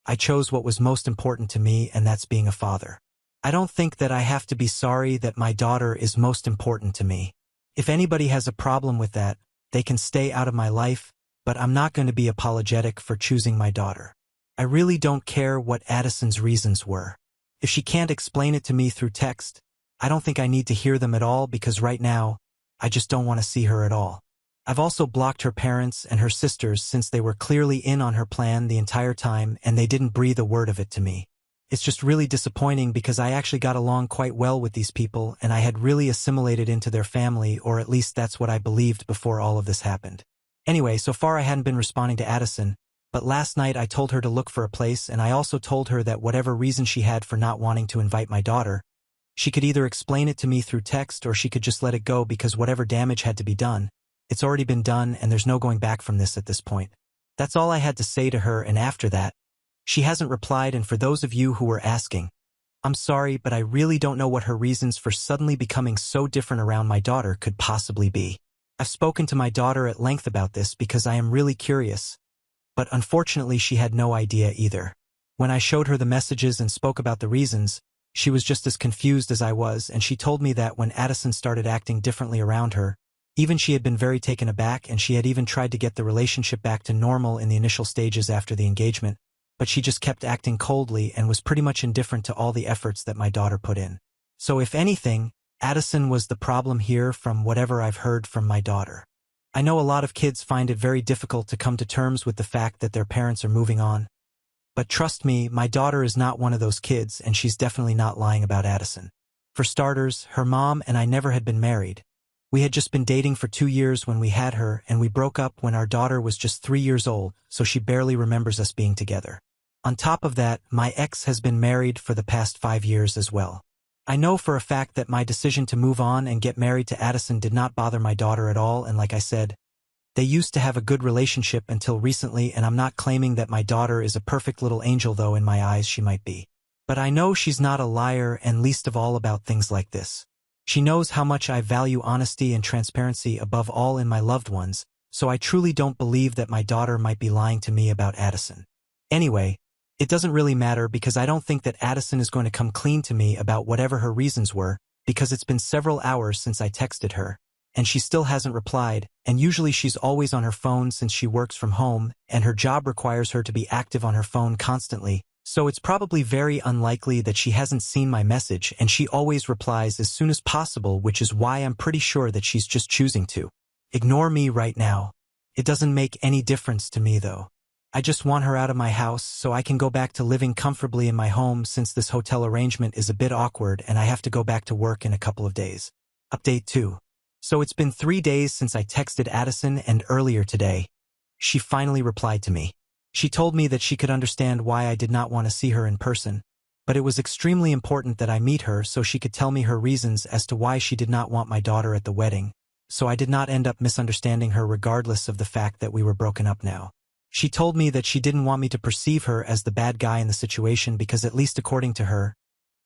I chose what was most important to me, and that's being a father. I don't think that I have to be sorry that my daughter is most important to me. If anybody has a problem with that, they can stay out of my life, but I'm not going to be apologetic for choosing my daughter. I really don't care what Addison's reasons were. If she can't explain it to me through text, I don't think I need to hear them at all because right now, I just don't want to see her at all. I've also blocked her parents and her sisters since they were clearly in on her plan the entire time and they didn't breathe a word of it to me. It's just really disappointing because I actually got along quite well with these people and I had really assimilated into their family, or at least that's what I believed before all of this happened. Anyway, so far I hadn't been responding to Addison, but last night I told her to look for a place and I also told her that whatever reason she had for not wanting to invite my daughter, she could either explain it to me through text or she could just let it go because whatever damage had to be done, it's already been done and there's no going back from this at this point. That's all I had to say to her, and after that, she hasn't replied, and for those of you who were asking, I'm sorry, but I really don't know what her reasons for suddenly becoming so different around my daughter could possibly be. I've spoken to my daughter at length about this because I am really curious, but unfortunately she had no idea either. When I showed her the messages and spoke about the reasons, she was just as confused as I was, and she told me that when Addison started acting differently around her, even she had been very taken aback and she had even tried to get the relationship back to normal in the initial stages after the engagement, but she just kept acting coldly and was pretty much indifferent to all the efforts that my daughter put in. So if anything, Addison was the problem here from whatever I've heard from my daughter. I know a lot of kids find it very difficult to come to terms with the fact that their parents are moving on. But trust me, my daughter is not one of those kids and she's definitely not lying about Addison. For starters, her mom and I never had been married. We had just been dating for 2 years when we had her, and we broke up when our daughter was just 3 years old, so she barely remembers us being together. On top of that, my ex has been married for the past 5 years as well. I know for a fact that my decision to move on and get married to Addison did not bother my daughter at all, and like I said, they used to have a good relationship until recently, and I'm not claiming that my daughter is a perfect little angel, though in my eyes she might be. But I know she's not a liar, and least of all about things like this. She knows how much I value honesty and transparency above all in my loved ones, so I truly don't believe that my daughter might be lying to me about Addison. Anyway, it doesn't really matter because I don't think that Addison is going to come clean to me about whatever her reasons were, because it's been several hours since I texted her, and she still hasn't replied, and usually she's always on her phone since she works from home, and her job requires her to be active on her phone constantly, so it's probably very unlikely that she hasn't seen my message, and she always replies as soon as possible, which is why I'm pretty sure that she's just choosing to ignore me right now. It doesn't make any difference to me though. I just want her out of my house so I can go back to living comfortably in my home since this hotel arrangement is a bit awkward and I have to go back to work in a couple of days. Update 2. So it's been 3 days since I texted Addison, and earlier today, she finally replied to me. She told me that she could understand why I did not want to see her in person, but it was extremely important that I meet her so she could tell me her reasons as to why she did not want my daughter at the wedding, so I did not end up misunderstanding her regardless of the fact that we were broken up now. She told me that she didn't want me to perceive her as the bad guy in the situation because, at least according to her,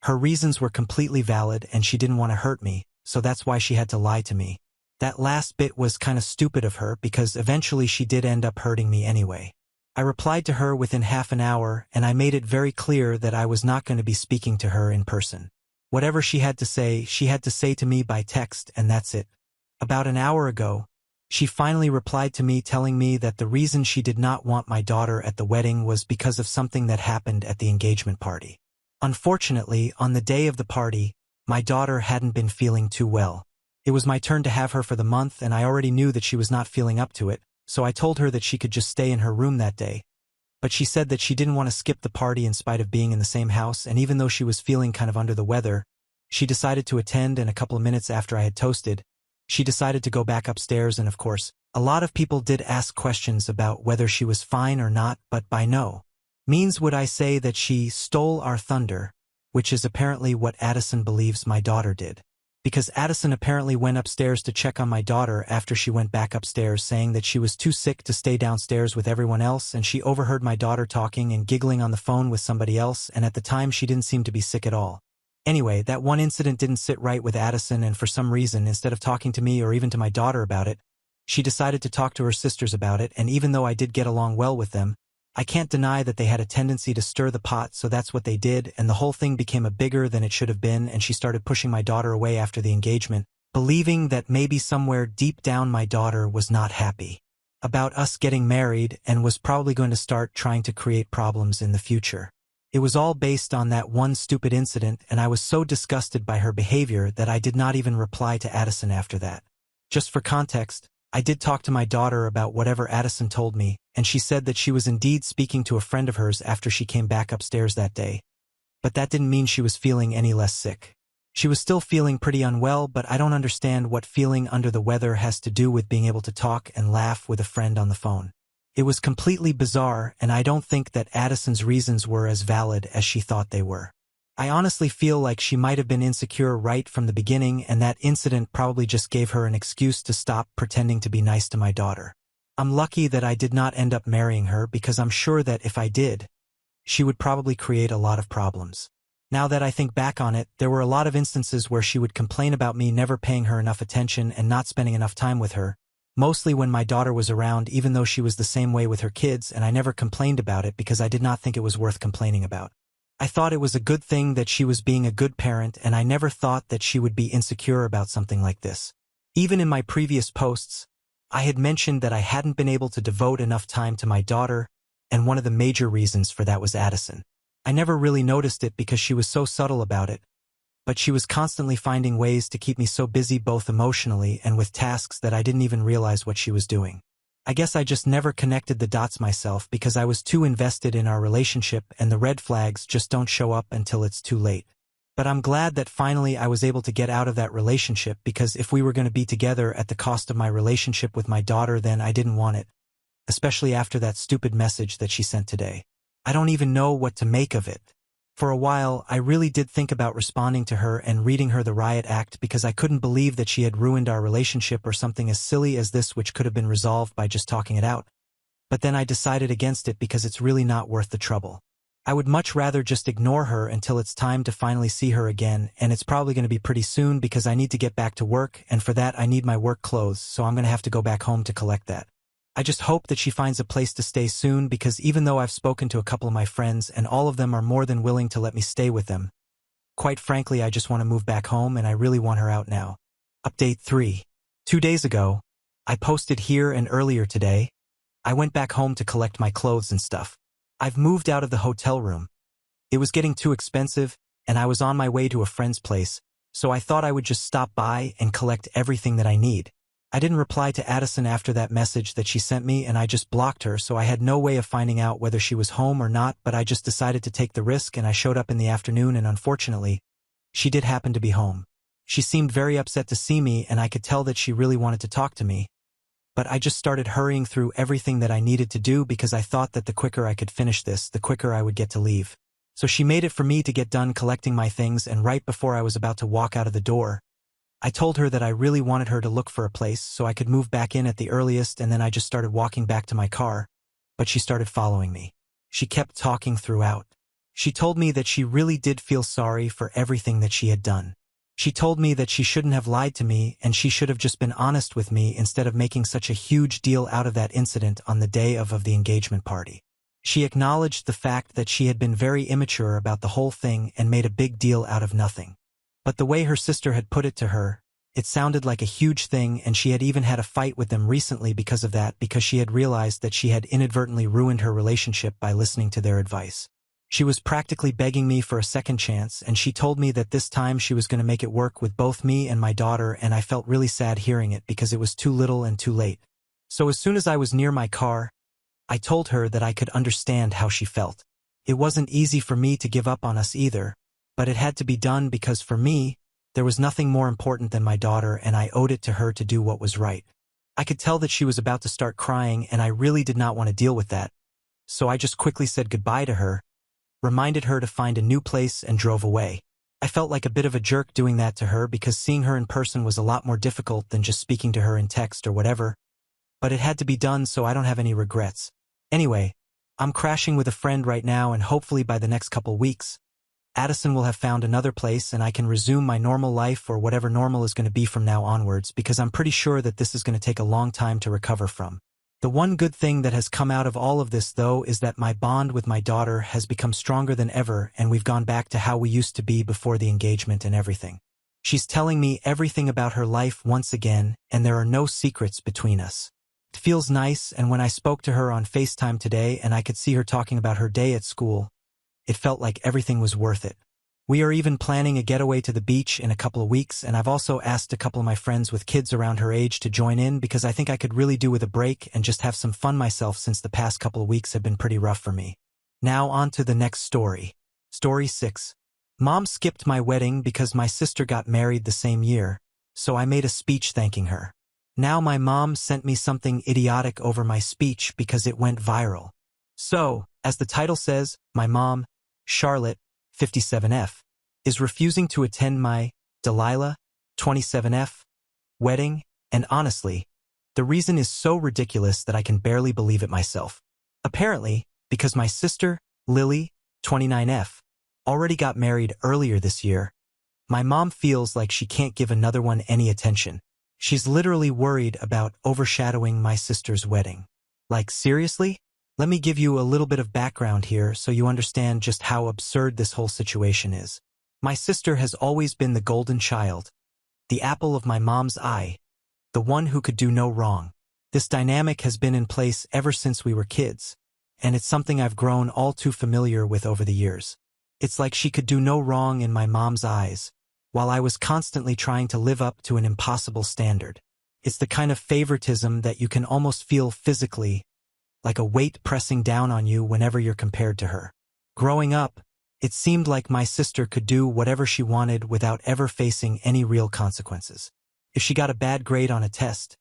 her reasons were completely valid and she didn't want to hurt me, so that's why she had to lie to me. That last bit was kind of stupid of her because eventually she did end up hurting me anyway. I replied to her within half an hour and I made it very clear that I was not going to be speaking to her in person. Whatever she had to say to me by text, and that's it. About an hour ago, she finally replied to me telling me that the reason she did not want my daughter at the wedding was because of something that happened at the engagement party. Unfortunately, on the day of the party, my daughter hadn't been feeling too well. It was my turn to have her for the month and I already knew that she was not feeling up to it, so I told her that she could just stay in her room that day. But she said that she didn't want to skip the party in spite of being in the same house, and even though she was feeling kind of under the weather, she decided to attend, and a couple of minutes after I had toasted, she decided to go back upstairs, and of course, a lot of people did ask questions about whether she was fine or not, but by no means would I say that she stole our thunder, which is apparently what Addison believes my daughter did. Because Addison apparently went upstairs to check on my daughter after she went back upstairs, saying that she was too sick to stay downstairs with everyone else, and she overheard my daughter talking and giggling on the phone with somebody else, and at the time she didn't seem to be sick at all. Anyway, that one incident didn't sit right with Addison, and for some reason, instead of talking to me or even to my daughter about it, she decided to talk to her sisters about it, and even though I did get along well with them, I can't deny that they had a tendency to stir the pot, so that's what they did, and the whole thing became a bigger than it should have been, and she started pushing my daughter away after the engagement, believing that maybe somewhere deep down my daughter was not happy about us getting married and was probably going to start trying to create problems in the future. It was all based on that one stupid incident, and I was so disgusted by her behavior that I did not even reply to Addison after that. Just for context, I did talk to my daughter about whatever Addison told me, and she said that she was indeed speaking to a friend of hers after she came back upstairs that day. But that didn't mean she was feeling any less sick. She was still feeling pretty unwell, but I don't understand what feeling under the weather has to do with being able to talk and laugh with a friend on the phone. It was completely bizarre, and I don't think that Addison's reasons were as valid as she thought they were. I honestly feel like she might have been insecure right from the beginning, and that incident probably just gave her an excuse to stop pretending to be nice to my daughter. I'm lucky that I did not end up marrying her because I'm sure that if I did, she would probably create a lot of problems. Now that I think back on it, there were a lot of instances where she would complain about me never paying her enough attention and not spending enough time with her, mostly when my daughter was around, even though she was the same way with her kids, and I never complained about it because I did not think it was worth complaining about. I thought it was a good thing that she was being a good parent, and I never thought that she would be insecure about something like this. Even in my previous posts, I had mentioned that I hadn't been able to devote enough time to my daughter, and one of the major reasons for that was Addison. I never really noticed it because she was so subtle about it, but she was constantly finding ways to keep me so busy both emotionally and with tasks that I didn't even realize what she was doing. I guess I just never connected the dots myself because I was too invested in our relationship, and the red flags just don't show up until it's too late. But I'm glad that finally I was able to get out of that relationship, because if we were going to be together at the cost of my relationship with my daughter, then I didn't want it, especially after that stupid message that she sent today. I don't even know what to make of it. For a while, I really did think about responding to her and reading her the riot act because I couldn't believe that she had ruined our relationship or something as silly as this, which could have been resolved by just talking it out. But then I decided against it because it's really not worth the trouble. I would much rather just ignore her until it's time to finally see her again, and it's probably going to be pretty soon because I need to get back to work, and for that I need my work clothes, so I'm going to have to go back home to collect that. I just hope that she finds a place to stay soon, because even though I've spoken to a couple of my friends and all of them are more than willing to let me stay with them, quite frankly I just want to move back home and I really want her out now. Update 3. 2 days ago, I posted here, and earlier today, I went back home to collect my clothes and stuff. I've moved out of the hotel room. It was getting too expensive, and I was on my way to a friend's place, so I thought I would just stop by and collect everything that I need. I didn't reply to Addison after that message that she sent me, and I just blocked her, so I had no way of finding out whether she was home or not, but I just decided to take the risk, and I showed up in the afternoon, and unfortunately, she did happen to be home. She seemed very upset to see me, and I could tell that she really wanted to talk to me. But I just started hurrying through everything that I needed to do because I thought that the quicker I could finish this, the quicker I would get to leave. So she made it for me to get done collecting my things, and right before I was about to walk out of the door, I told her that I really wanted her to look for a place so I could move back in at the earliest, and then I just started walking back to my car, but she started following me. She kept talking throughout. She told me that she really did feel sorry for everything that she had done. She told me that she shouldn't have lied to me, and she should have just been honest with me instead of making such a huge deal out of that incident on the day of the engagement party. She acknowledged the fact that she had been very immature about the whole thing and made a big deal out of nothing. But the way her sister had put it to her, it sounded like a huge thing, and she had even had a fight with them recently because of that, because she had realized that she had inadvertently ruined her relationship by listening to their advice. She was practically begging me for a second chance, and she told me that this time she was going to make it work with both me and my daughter, and I felt really sad hearing it because it was too little and too late. So as soon as I was near my car, I told her that I could understand how she felt. It wasn't easy for me to give up on us either, but it had to be done because for me, there was nothing more important than my daughter, and I owed it to her to do what was right. I could tell that she was about to start crying, and I really did not want to deal with that. So I just quickly said goodbye to her, reminded her to find a new place, and drove away. I felt like a bit of a jerk doing that to her because seeing her in person was a lot more difficult than just speaking to her in text or whatever, but it had to be done, so I don't have any regrets. Anyway, I'm crashing with a friend right now, and hopefully by the next couple weeks, Addison will have found another place and I can resume my normal life, or whatever normal is going to be from now onwards, because I'm pretty sure that this is going to take a long time to recover from. The one good thing that has come out of all of this, though, is that my bond with my daughter has become stronger than ever, and we've gone back to how we used to be before the engagement and everything. She's telling me everything about her life once again, and there are no secrets between us. It feels nice, and when I spoke to her on FaceTime today and I could see her talking about her day at school, it felt like everything was worth it. We are even planning a getaway to the beach in a couple of weeks, and I've also asked a couple of my friends with kids around her age to join in because I think I could really do with a break and just have some fun myself, since the past couple of weeks have been pretty rough for me. Now on to the next story. Story 6. Mom skipped my wedding because my sister got married the same year, so I made a speech thanking her. Now my mom sent me something idiotic over my speech because it went viral. So, as the title says, my mom, Charlotte, 57F, is refusing to attend my Delilah, 27F, wedding, and honestly, the reason is so ridiculous that I can barely believe it myself. Apparently, because my sister, Lily, 29F, already got married earlier this year, my mom feels like she can't give another one any attention. She's literally worried about overshadowing my sister's wedding. Like, seriously? Let me give you a little bit of background here so you understand just how absurd this whole situation is. My sister has always been the golden child, the apple of my mom's eye, the one who could do no wrong. This dynamic has been in place ever since we were kids, and it's something I've grown all too familiar with over the years. It's like she could do no wrong in my mom's eyes, while I was constantly trying to live up to an impossible standard. It's the kind of favoritism that you can almost feel physically, like a weight pressing down on you whenever you're compared to her. Growing up, it seemed like my sister could do whatever she wanted without ever facing any real consequences. If she got a bad grade on a test,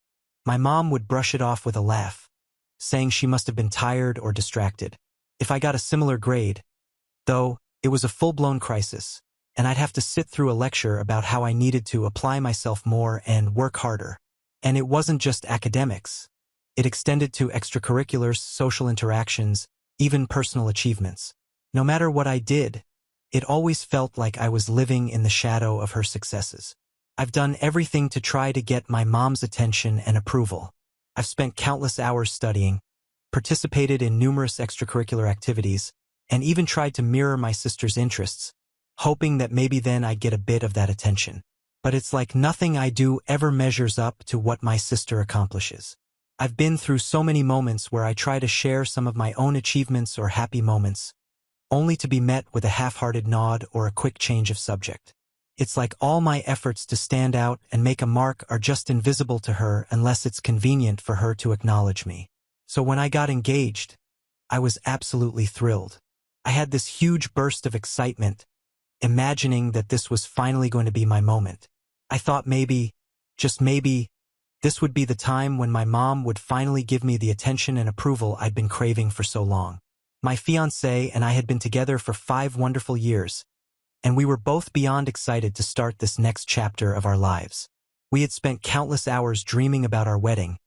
my mom would brush it off with a laugh, saying she must have been tired or distracted. If I got a similar grade, though, it was a full-blown crisis, and I'd have to sit through a lecture about how I needed to apply myself more and work harder. And it wasn't just academics. It extended to extracurriculars, social interactions, even personal achievements. No matter what I did, it always felt like I was living in the shadow of her successes. I've done everything to try to get my mom's attention and approval. I've spent countless hours studying, participated in numerous extracurricular activities, and even tried to mirror my sister's interests, hoping that maybe then I'd get a bit of that attention. but it's like nothing I do ever measures up to what my sister accomplishes. I've been through so many moments where I try to share some of my own achievements or happy moments, only to be met with a half-hearted nod or a quick change of subject. It's like all my efforts to stand out and make a mark are just invisible to her unless it's convenient for her to acknowledge me. So when I got engaged, I was absolutely thrilled. I had this huge burst of excitement, imagining that this was finally going to be my moment. I thought maybe, just maybe, this would be the time when my mom would finally give me the attention and approval I'd been craving for so long. My fiancé and I had been together for 5 wonderful years, and we were both beyond excited to start this next chapter of our lives. We had spent countless hours dreaming about our wedding,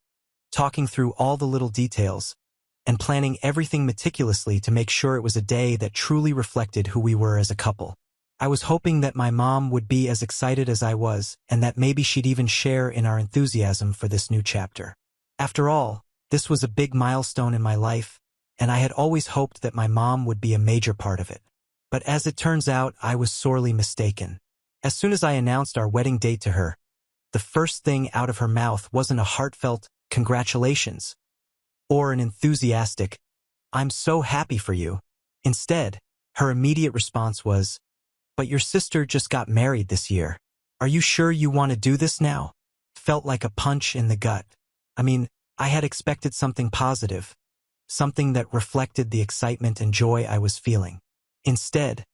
talking through all the little details, and planning everything meticulously to make sure it was a day that truly reflected who we were as a couple. I was hoping that my mom would be as excited as I was, and that maybe she'd even share in our enthusiasm for this new chapter. After all, this was a big milestone in my life, and I had always hoped that my mom would be a major part of it. But as it turns out, I was sorely mistaken. As soon as I announced our wedding date to her, the first thing out of her mouth wasn't a heartfelt "congratulations" or an enthusiastic "I'm so happy for you." Instead, her immediate response was, "But your sister just got married this year. Are you sure you want to do this now?" Felt like a punch in the gut. I mean, I had expected something positive, something that reflected the excitement and joy I was feeling. Instead,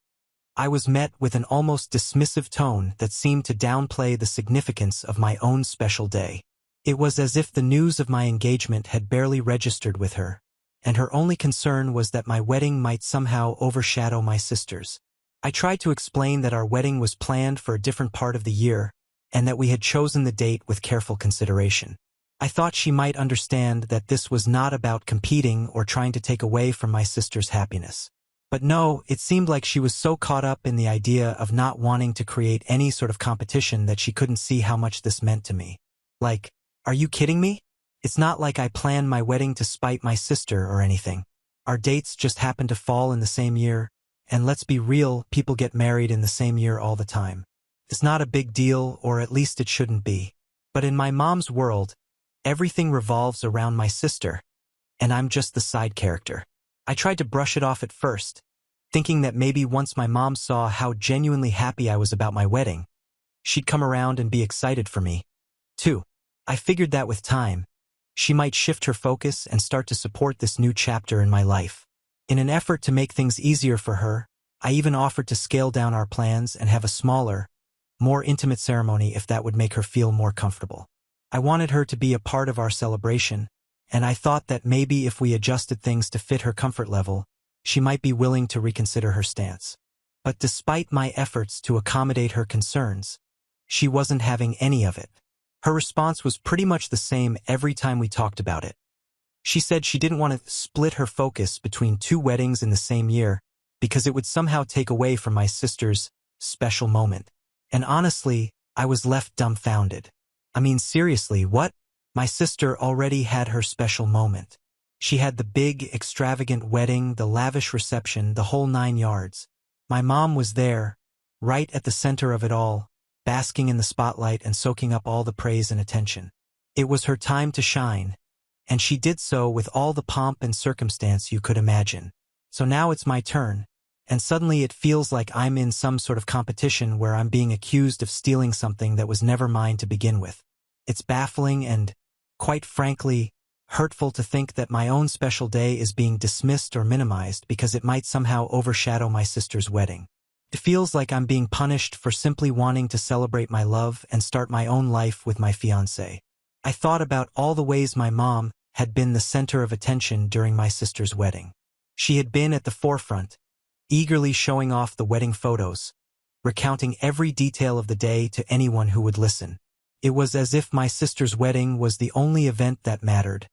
I was met with an almost dismissive tone that seemed to downplay the significance of my own special day. It was as if the news of my engagement had barely registered with her, and her only concern was that my wedding might somehow overshadow my sister's. I tried to explain that our wedding was planned for a different part of the year, and that we had chosen the date with careful consideration. I thought she might understand that this was not about competing or trying to take away from my sister's happiness. But no, it seemed like she was so caught up in the idea of not wanting to create any sort of competition that she couldn't see how much this meant to me. Like, are you kidding me? It's not like I planned my wedding to spite my sister or anything. Our dates just happened to fall in the same year, and let's be real, people get married in the same year all the time. It's not a big deal, or at least it shouldn't be. But in my mom's world, everything revolves around my sister, and I'm just the side character. I tried to brush it off at first, thinking that maybe once my mom saw how genuinely happy I was about my wedding, she'd come around and be excited for me, too. I figured that with time, she might shift her focus and start to support this new chapter in my life. In an effort to make things easier for her, I even offered to scale down our plans and have a smaller, more intimate ceremony if that would make her feel more comfortable. I wanted her to be a part of our celebration, and I thought that maybe if we adjusted things to fit her comfort level, she might be willing to reconsider her stance. But despite my efforts to accommodate her concerns, she wasn't having any of it. Her response was pretty much the same every time we talked about it. She said she didn't want to split her focus between 2 weddings in the same year because it would somehow take away from my sister's special moment. And honestly, I was left dumbfounded. I mean, seriously, what? My sister already had her special moment. She had the big, extravagant wedding, the lavish reception, the whole 9 yards. My mom was there, right at the center of it all, basking in the spotlight and soaking up all the praise and attention. It was her time to shine, and she did so with all the pomp and circumstance you could imagine. So now it's my turn, and suddenly it feels like I'm in some sort of competition where I'm being accused of stealing something that was never mine to begin with. It's baffling and, quite frankly, hurtful to think that my own special day is being dismissed or minimized because it might somehow overshadow my sister's wedding. It feels like I'm being punished for simply wanting to celebrate my love and start my own life with my fiancé. I thought about all the ways my mom had been the center of attention during my sister's wedding. She had been at the forefront, eagerly showing off the wedding photos, recounting every detail of the day to anyone who would listen. It was as if my sister's wedding was the only event that mattered,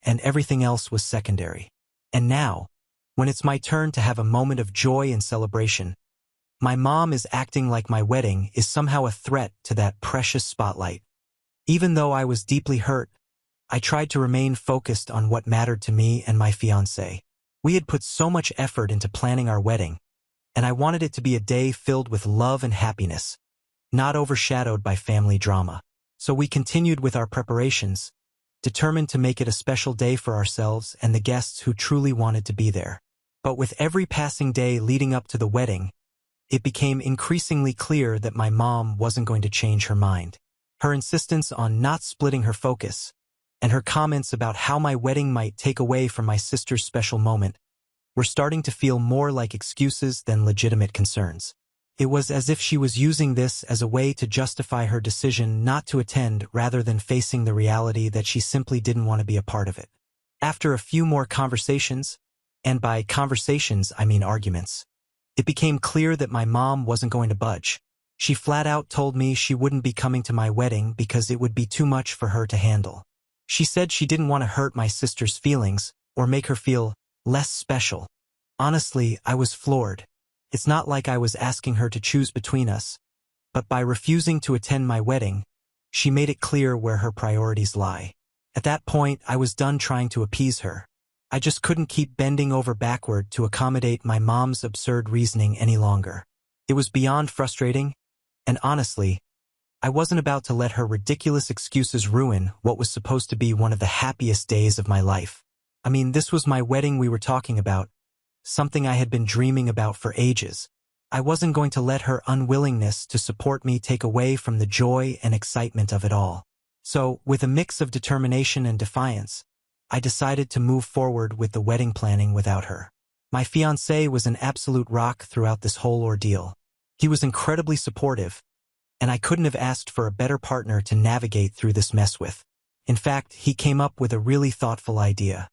and everything else was secondary. And now, when it's my turn to have a moment of joy and celebration, my mom is acting like my wedding is somehow a threat to that precious spotlight. Even though I was deeply hurt, I tried to remain focused on what mattered to me and my fiancé. We had put so much effort into planning our wedding, and I wanted it to be a day filled with love and happiness, not overshadowed by family drama. So we continued with our preparations, determined to make it a special day for ourselves and the guests who truly wanted to be there. But with every passing day leading up to the wedding, it became increasingly clear that my mom wasn't going to change her mind. Her insistence on not splitting her focus, and her comments about how my wedding might take away from my sister's special moment, were starting to feel more like excuses than legitimate concerns. It was as if she was using this as a way to justify her decision not to attend rather than facing the reality that she simply didn't want to be a part of it. After a few more conversations, and by conversations I mean arguments, it became clear that my mom wasn't going to budge. She flat out told me she wouldn't be coming to my wedding because it would be too much for her to handle. She said she didn't want to hurt my sister's feelings or make her feel less special. Honestly, I was floored. It's not like I was asking her to choose between us, but by refusing to attend my wedding, she made it clear where her priorities lie. At that point, I was done trying to appease her. I just couldn't keep bending over backward to accommodate my mom's absurd reasoning any longer. It was beyond frustrating, and honestly, I wasn't about to let her ridiculous excuses ruin what was supposed to be one of the happiest days of my life. I mean, this was my wedding we were talking about, something I had been dreaming about for ages. I wasn't going to let her unwillingness to support me take away from the joy and excitement of it all. So, with a mix of determination and defiance, I decided to move forward with the wedding planning without her. My fiancé was an absolute rock throughout this whole ordeal. He was incredibly supportive, and I couldn't have asked for a better partner to navigate through this mess with. In fact, he came up with a really thoughtful idea.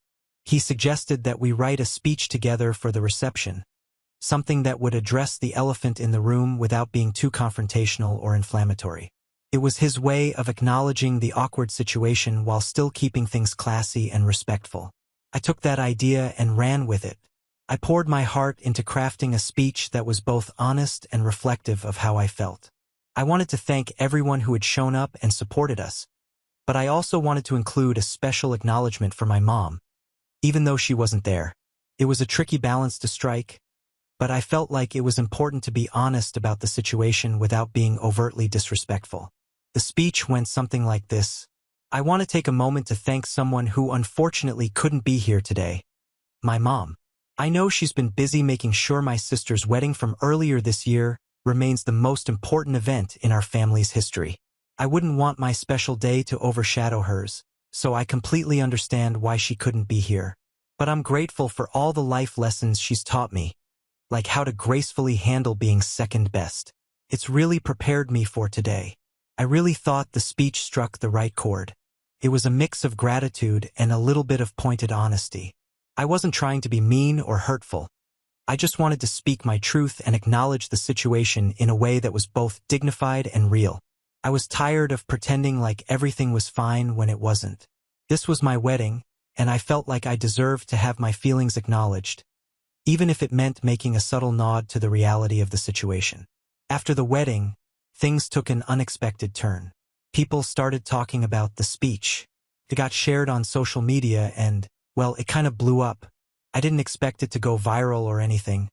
He suggested that we write a speech together for the reception, something that would address the elephant in the room without being too confrontational or inflammatory. It was his way of acknowledging the awkward situation while still keeping things classy and respectful. I took that idea and ran with it. I poured my heart into crafting a speech that was both honest and reflective of how I felt. I wanted to thank everyone who had shown up and supported us, but I also wanted to include a special acknowledgement for my mom, even though she wasn't there. It was a tricky balance to strike, but I felt like it was important to be honest about the situation without being overtly disrespectful. The speech went something like this. I want to take a moment to thank someone who unfortunately couldn't be here today. My mom. I know she's been busy making sure my sister's wedding from earlier this year remains the most important event in our family's history. I wouldn't want my special day to overshadow hers, so I completely understand why she couldn't be here. But I'm grateful for all the life lessons she's taught me, like how to gracefully handle being second best. It's really prepared me for today. I really thought the speech struck the right chord. It was a mix of gratitude and a little bit of pointed honesty. I wasn't trying to be mean or hurtful. I just wanted to speak my truth and acknowledge the situation in a way that was both dignified and real. I was tired of pretending like everything was fine when it wasn't. This was my wedding, and I felt like I deserved to have my feelings acknowledged, even if it meant making a subtle nod to the reality of the situation. After the wedding, things took an unexpected turn. People started talking about the speech. It got shared on social media and, well, it kind of blew up. I didn't expect it to go viral or anything,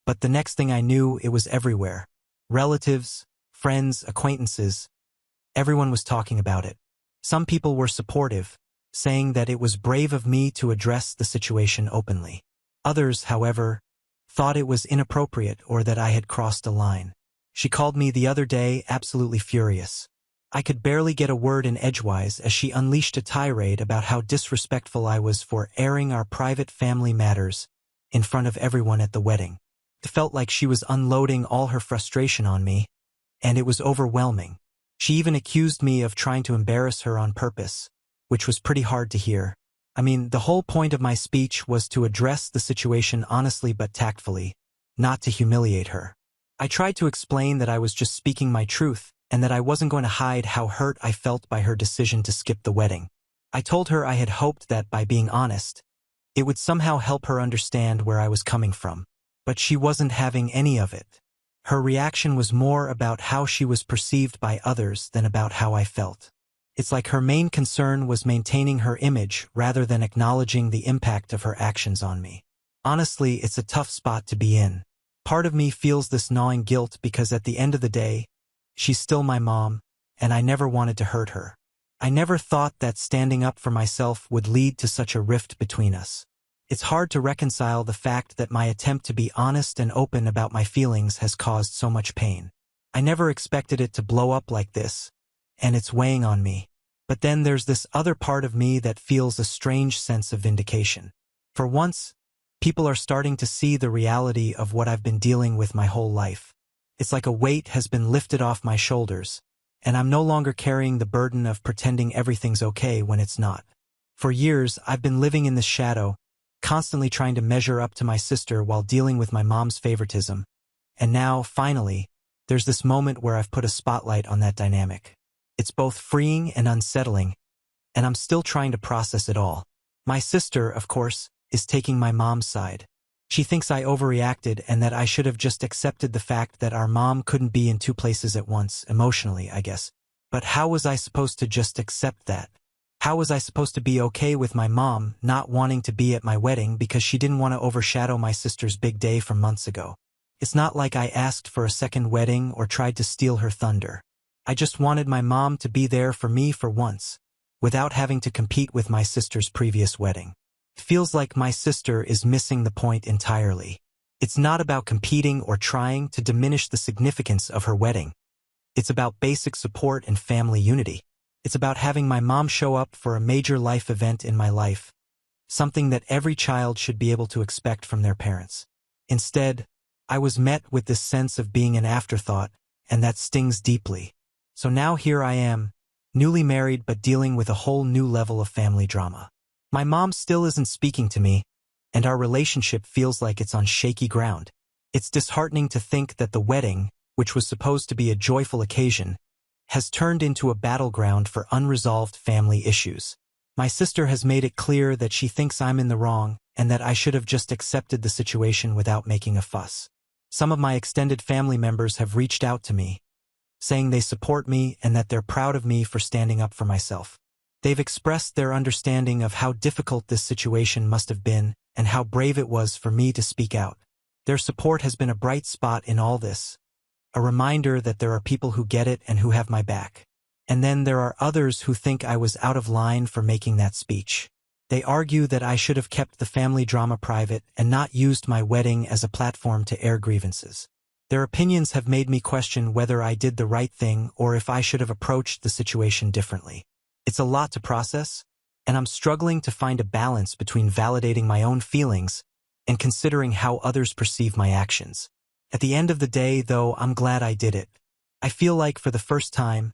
but the next thing I knew, it was everywhere. Relatives, friends, acquaintances, everyone was talking about it. Some people were supportive, saying that it was brave of me to address the situation openly. Others, however, thought it was inappropriate or that I had crossed a line. She called me the other day absolutely furious. I could barely get a word in edgewise as she unleashed a tirade about how disrespectful I was for airing our private family matters in front of everyone at the wedding. It felt like she was unloading all her frustration on me, and it was overwhelming. She even accused me of trying to embarrass her on purpose, which was pretty hard to hear. I mean, the whole point of my speech was to address the situation honestly but tactfully, not to humiliate her. I tried to explain that I was just speaking my truth and that I wasn't going to hide how hurt I felt by her decision to skip the wedding. I told her I had hoped that by being honest, it would somehow help her understand where I was coming from. But she wasn't having any of it. Her reaction was more about how she was perceived by others than about how I felt. It's like her main concern was maintaining her image rather than acknowledging the impact of her actions on me. Honestly, it's a tough spot to be in. Part of me feels this gnawing guilt because at the end of the day, She's still my mom, and I never wanted to hurt her. I never thought that standing up for myself would lead to such a rift between us. It's hard to reconcile the fact that my attempt to be honest and open about my feelings has caused so much pain. I never expected it to blow up like this, and it's weighing on me. But then there's this other part of me that feels a strange sense of vindication. For once, people are starting to see the reality of what I've been dealing with my whole life. It's like a weight has been lifted off my shoulders, and I'm no longer carrying the burden of pretending everything's okay when it's not. For years, I've been living in the shadow, constantly trying to measure up to my sister while dealing with my mom's favoritism. And now, finally, there's this moment where I've put a spotlight on that dynamic. It's both freeing and unsettling, and I'm still trying to process it all. My sister, of course, is taking my mom's side. She thinks I overreacted and that I should have just accepted the fact that our mom couldn't be in two places at once, emotionally, I guess. But how was I supposed to just accept that? How was I supposed to be okay with my mom not wanting to be at my wedding because she didn't want to overshadow my sister's big day from months ago? It's not like I asked for a second wedding or tried to steal her thunder. I just wanted my mom to be there for me for once, without having to compete with my sister's previous wedding. It feels like my sister is missing the point entirely. It's not about competing or trying to diminish the significance of her wedding. It's about basic support and family unity. It's about having my mom show up for a major life event in my life, something that every child should be able to expect from their parents. Instead, I was met with this sense of being an afterthought, and that stings deeply. So now here I am, newly married but dealing with a whole new level of family drama. My mom still isn't speaking to me, and our relationship feels like it's on shaky ground. It's disheartening to think that the wedding, which was supposed to be a joyful occasion, has turned into a battleground for unresolved family issues. My sister has made it clear that she thinks I'm in the wrong and that I should have just accepted the situation without making a fuss. Some of my extended family members have reached out to me, saying they support me and that they're proud of me for standing up for myself. They've expressed their understanding of how difficult this situation must have been and how brave it was for me to speak out. Their support has been a bright spot in all this, a reminder that there are people who get it and who have my back. And then there are others who think I was out of line for making that speech. They argue that I should have kept the family drama private and not used my wedding as a platform to air grievances. Their opinions have made me question whether I did the right thing or if I should have approached the situation differently. It's a lot to process, and I'm struggling to find a balance between validating my own feelings and considering how others perceive my actions. At the end of the day, though, I'm glad I did it. I feel like for the first time,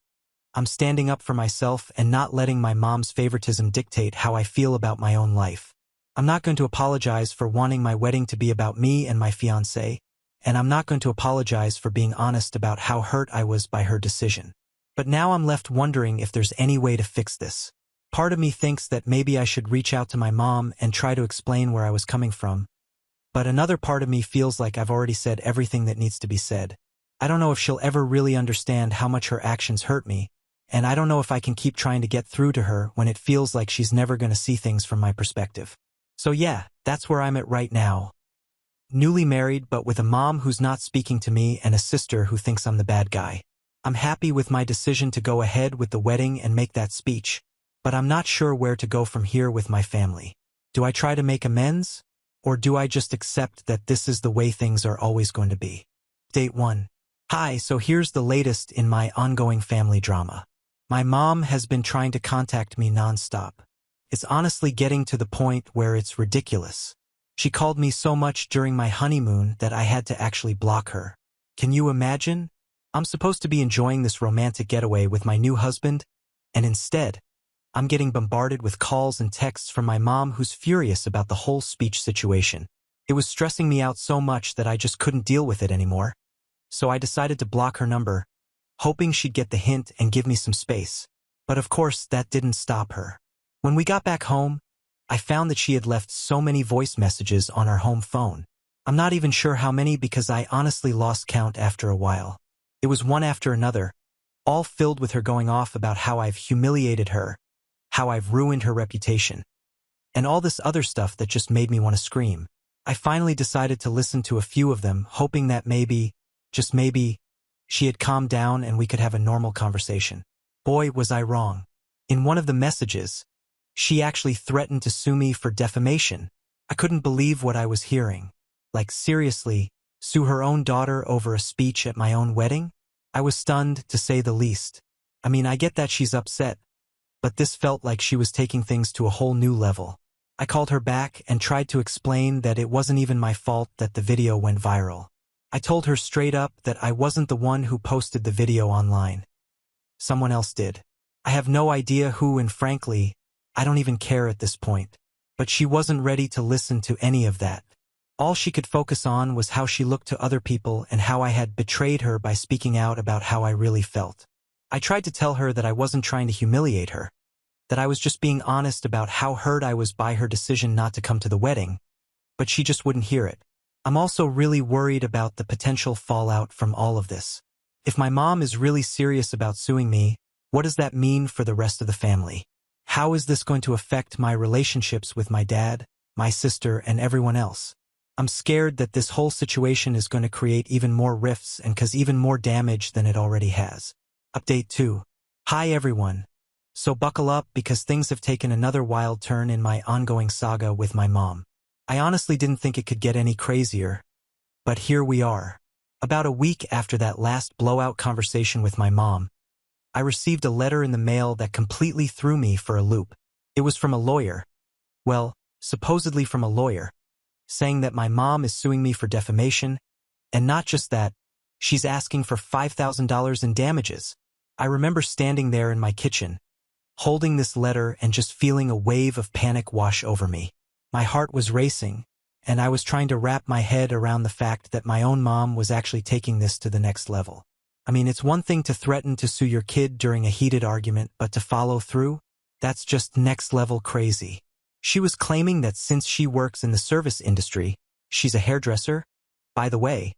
I'm standing up for myself and not letting my mom's favoritism dictate how I feel about my own life. I'm not going to apologize for wanting my wedding to be about me and my fiancé, and I'm not going to apologize for being honest about how hurt I was by her decision. But now I'm left wondering if there's any way to fix this. Part of me thinks that maybe I should reach out to my mom and try to explain where I was coming from. But another part of me feels like I've already said everything that needs to be said. I don't know if she'll ever really understand how much her actions hurt me, and I don't know if I can keep trying to get through to her when it feels like she's never going to see things from my perspective. So yeah, that's where I'm at right now. Newly married, but with a mom who's not speaking to me and a sister who thinks I'm the bad guy. I'm happy with my decision to go ahead with the wedding and make that speech, but I'm not sure where to go from here with my family. Do I try to make amends? Or do I just accept that this is the way things are always going to be? Date 1. Hi, so here's the latest in my ongoing family drama. My mom has been trying to contact me nonstop. It's honestly getting to the point where it's ridiculous. She called me so much during my honeymoon that I had to actually block her. Can you imagine? I'm supposed to be enjoying this romantic getaway with my new husband, and instead, I'm getting bombarded with calls and texts from my mom who's furious about the whole speech situation. It was stressing me out so much that I just couldn't deal with it anymore. So I decided to block her number, hoping she'd get the hint and give me some space. But of course, that didn't stop her. When we got back home, I found that she had left so many voice messages on our home phone. I'm not even sure how many because I honestly lost count after a while. It was one after another, all filled with her going off about how I've humiliated her, how I've ruined her reputation, and all this other stuff that just made me want to scream. I finally decided to listen to a few of them, hoping that maybe, just maybe, she had calmed down and we could have a normal conversation. Boy, was I wrong. In one of the messages, she actually threatened to sue me for defamation. I couldn't believe what I was hearing. Like, seriously, sue her own daughter over a speech at my own wedding? I was stunned, to say the least. I mean, I get that she's upset, but this felt like she was taking things to a whole new level. I called her back and tried to explain that it wasn't even my fault that the video went viral. I told her straight up that I wasn't the one who posted the video online. Someone else did. I have no idea who, and frankly, I don't even care at this point. But she wasn't ready to listen to any of that. All she could focus on was how she looked to other people and how I had betrayed her by speaking out about how I really felt. I tried to tell her that I wasn't trying to humiliate her, that I was just being honest about how hurt I was by her decision not to come to the wedding, but she just wouldn't hear it. I'm also really worried about the potential fallout from all of this. If my mom is really serious about suing me, what does that mean for the rest of the family? How is this going to affect my relationships with my dad, my sister, and everyone else? I'm scared that this whole situation is going to create even more rifts and cause even more damage than it already has. Update 2. Hi everyone. So buckle up because things have taken another wild turn in my ongoing saga with my mom. I honestly didn't think it could get any crazier, but here we are. About a week after that last blowout conversation with my mom, I received a letter in the mail that completely threw me for a loop. It was from a lawyer. Well, supposedly from a lawyer, saying that my mom is suing me for defamation, and not just that, she's asking for $5,000 in damages. I remember standing there in my kitchen, holding this letter and just feeling a wave of panic wash over me. My heart was racing, and I was trying to wrap my head around the fact that my own mom was actually taking this to the next level. I mean, it's one thing to threaten to sue your kid during a heated argument, but to follow through? That's just next level crazy. She was claiming that since she works in the service industry, she's a hairdresser. By the way,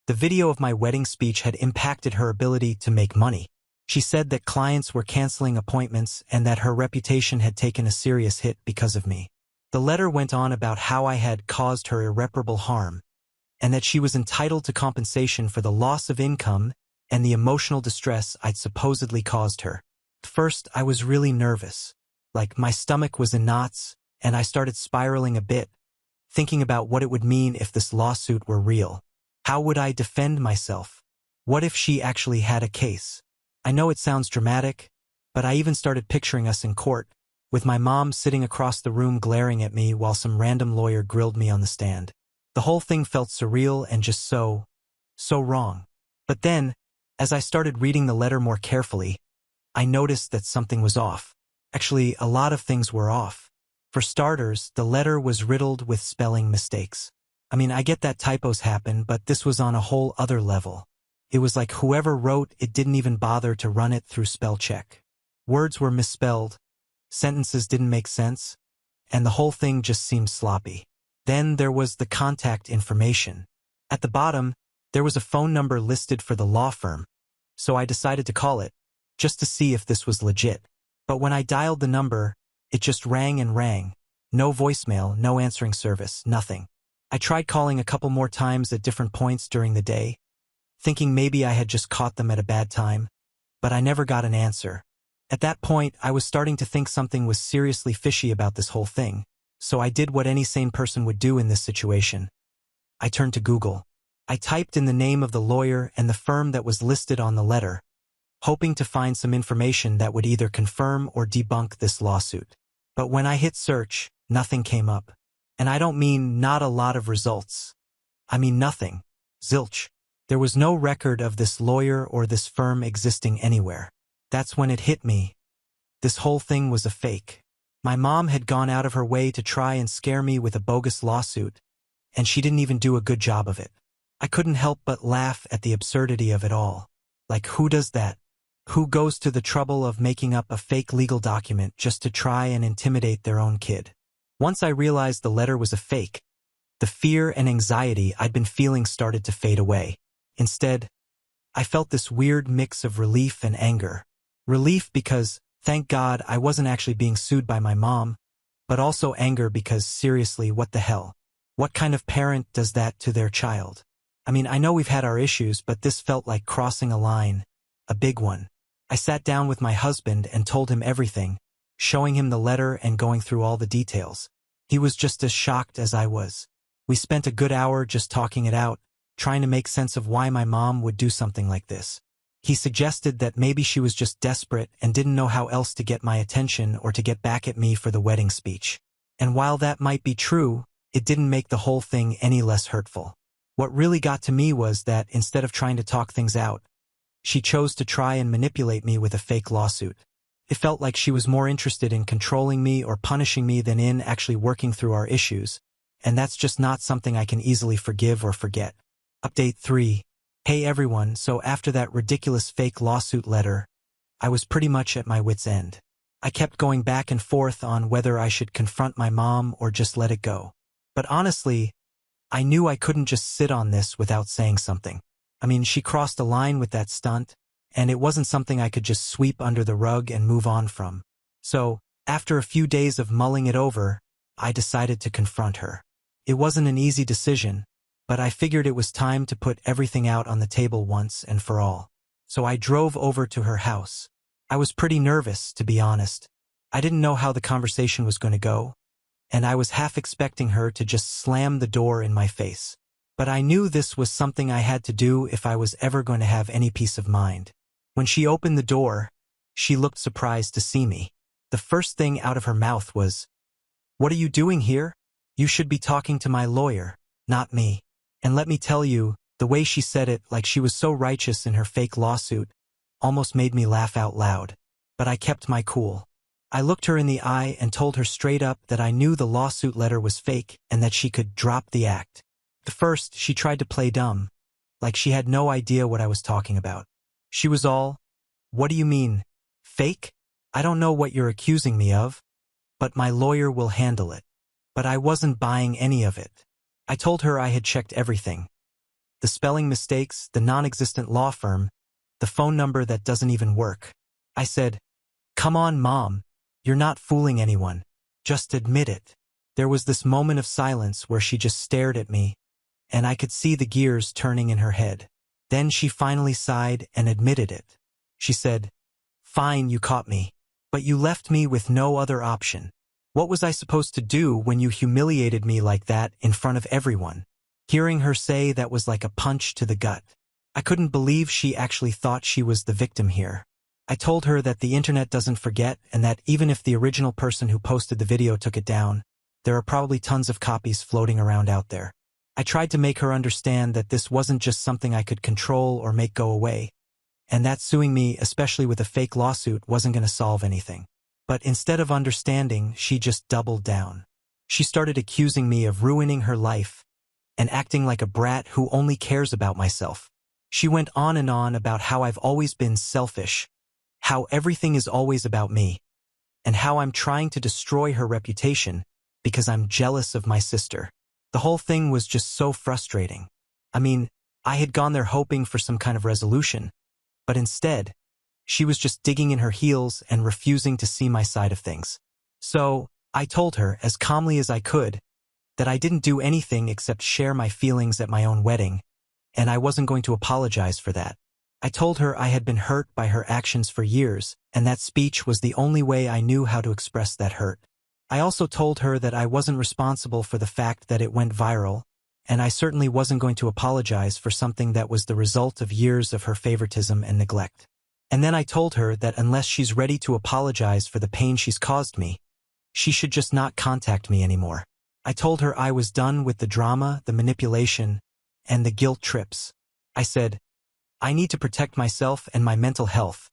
the video of my wedding speech had impacted her ability to make money. She said that clients were canceling appointments and that her reputation had taken a serious hit because of me. The letter went on about how I had caused her irreparable harm, and that she was entitled to compensation for the loss of income and the emotional distress I'd supposedly caused her. First, I was really nervous. Like, my stomach was in knots, and I started spiraling a bit, thinking about what it would mean if this lawsuit were real. How would I defend myself? What if she actually had a case? I know it sounds dramatic, but I even started picturing us in court, with my mom sitting across the room glaring at me while some random lawyer grilled me on the stand. The whole thing felt surreal and just so wrong. But then, as I started reading the letter more carefully, I noticed that something was off. Actually, a lot of things were off. For starters, the letter was riddled with spelling mistakes. I mean, I get that typos happen, but this was on a whole other level. It was like whoever wrote it didn't even bother to run it through spell check. Words were misspelled, sentences didn't make sense, and the whole thing just seemed sloppy. Then there was the contact information. At the bottom, there was a phone number listed for the law firm, so I decided to call it, just to see if this was legit. But when I dialed the number, it just rang and rang. No voicemail, no answering service, nothing. I tried calling a couple more times at different points during the day, thinking maybe I had just caught them at a bad time, but I never got an answer. At that point, I was starting to think something was seriously fishy about this whole thing, so I did what any sane person would do in this situation. I turned to Google. I typed in the name of the lawyer and the firm that was listed on the letter, hoping to find some information that would either confirm or debunk this lawsuit. But when I hit search, nothing came up. And I don't mean not a lot of results. I mean nothing. Zilch. There was no record of this lawyer or this firm existing anywhere. That's when it hit me. This whole thing was a fake. My mom had gone out of her way to try and scare me with a bogus lawsuit, and she didn't even do a good job of it. I couldn't help but laugh at the absurdity of it all. Like, who does that? Who goes to the trouble of making up a fake legal document just to try and intimidate their own kid? Once I realized the letter was a fake, the fear and anxiety I'd been feeling started to fade away. Instead, I felt this weird mix of relief and anger. Relief because, thank God, I wasn't actually being sued by my mom, but also anger because, seriously, what the hell? What kind of parent does that to their child? I mean, I know we've had our issues, but this felt like crossing a line, a big one. I sat down with my husband and told him everything, showing him the letter and going through all the details. He was just as shocked as I was. We spent a good hour just talking it out, trying to make sense of why my mom would do something like this. He suggested that maybe she was just desperate and didn't know how else to get my attention or to get back at me for the wedding speech. And while that might be true, it didn't make the whole thing any less hurtful. What really got to me was that instead of trying to talk things out, she chose to try and manipulate me with a fake lawsuit. It felt like she was more interested in controlling me or punishing me than in actually working through our issues, and that's just not something I can easily forgive or forget. Update 3. Hey everyone, so after that ridiculous fake lawsuit letter, I was pretty much at my wit's end. I kept going back and forth on whether I should confront my mom or just let it go. But honestly, I knew I couldn't just sit on this without saying something. I mean, she crossed a line with that stunt, and it wasn't something I could just sweep under the rug and move on from. So, after a few days of mulling it over, I decided to confront her. It wasn't an easy decision, but I figured it was time to put everything out on the table once and for all. So I drove over to her house. I was pretty nervous, to be honest. I didn't know how the conversation was going to go, and I was half expecting her to just slam the door in my face. But I knew this was something I had to do if I was ever going to have any peace of mind. When she opened the door, she looked surprised to see me. The first thing out of her mouth was, "What are you doing here? You should be talking to my lawyer, not me." And let me tell you, the way she said it, like she was so righteous in her fake lawsuit, almost made me laugh out loud. But I kept my cool. I looked her in the eye and told her straight up that I knew the lawsuit letter was fake and that she could drop the act. At first, she tried to play dumb, like she had no idea what I was talking about. She was all, "What do you mean, fake? I don't know what you're accusing me of, but my lawyer will handle it." But I wasn't buying any of it. I told her I had checked everything. The spelling mistakes, the non-existent law firm, the phone number that doesn't even work. I said, "Come on, Mom, you're not fooling anyone. Just admit it." There was this moment of silence where she just stared at me, and I could see the gears turning in her head. Then she finally sighed and admitted it. She said, "Fine, you caught me, but you left me with no other option. What was I supposed to do when you humiliated me like that in front of everyone?" Hearing her say that was like a punch to the gut. I couldn't believe she actually thought she was the victim here. I told her that the internet doesn't forget and that even if the original person who posted the video took it down, there are probably tons of copies floating around out there. I tried to make her understand that this wasn't just something I could control or make go away, and that suing me, especially with a fake lawsuit, wasn't going to solve anything. But instead of understanding, she just doubled down. She started accusing me of ruining her life and acting like a brat who only cares about myself. She went on and on about how I've always been selfish, how everything is always about me, and how I'm trying to destroy her reputation because I'm jealous of my sister. The whole thing was just so frustrating. I mean, I had gone there hoping for some kind of resolution, but instead, she was just digging in her heels and refusing to see my side of things. So, I told her, as calmly as I could, that I didn't do anything except share my feelings at my own wedding, and I wasn't going to apologize for that. I told her I had been hurt by her actions for years, and that speech was the only way I knew how to express that hurt. I also told her that I wasn't responsible for the fact that it went viral, and I certainly wasn't going to apologize for something that was the result of years of her favoritism and neglect. And then I told her that unless she's ready to apologize for the pain she's caused me, she should just not contact me anymore. I told her I was done with the drama, the manipulation, and the guilt trips. I said, "I need to protect myself and my mental health,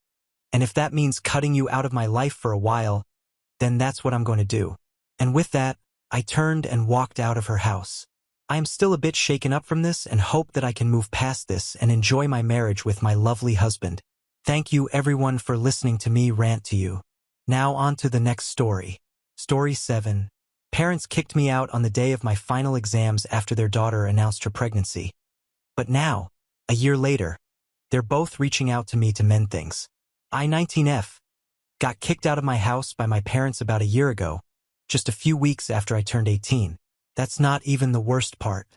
and if that means cutting you out of my life for a while, then that's what I'm going to do." And with that, I turned and walked out of her house. I am still a bit shaken up from this and hope that I can move past this and enjoy my marriage with my lovely husband. Thank you everyone for listening to me rant to you. Now on to the next story. Story 7. Parents kicked me out on the day of my final exams after their daughter announced her pregnancy. But now, a year later, they're both reaching out to me to mend things. I, 19F, got kicked out of my house by my parents about a year ago, just a few weeks after I turned 18. That's not even the worst part.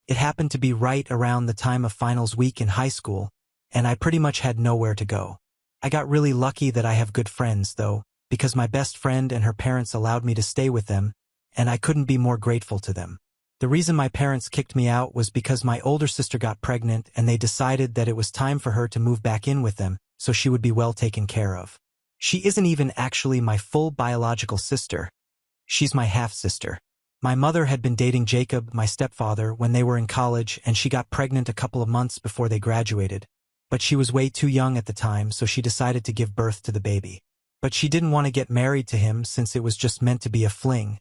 It happened to be right around the time of finals week in high school, and I pretty much had nowhere to go. I got really lucky that I have good friends, though, because my best friend and her parents allowed me to stay with them, and I couldn't be more grateful to them. The reason my parents kicked me out was because my older sister got pregnant and they decided that it was time for her to move back in with them so she would be well taken care of. She isn't even actually my full biological sister. She's my half-sister. My mother had been dating Jacob, my stepfather, when they were in college, and she got pregnant a couple of months before they graduated. But she was way too young at the time, so she decided to give birth to the baby. But she didn't want to get married to him since it was just meant to be a fling,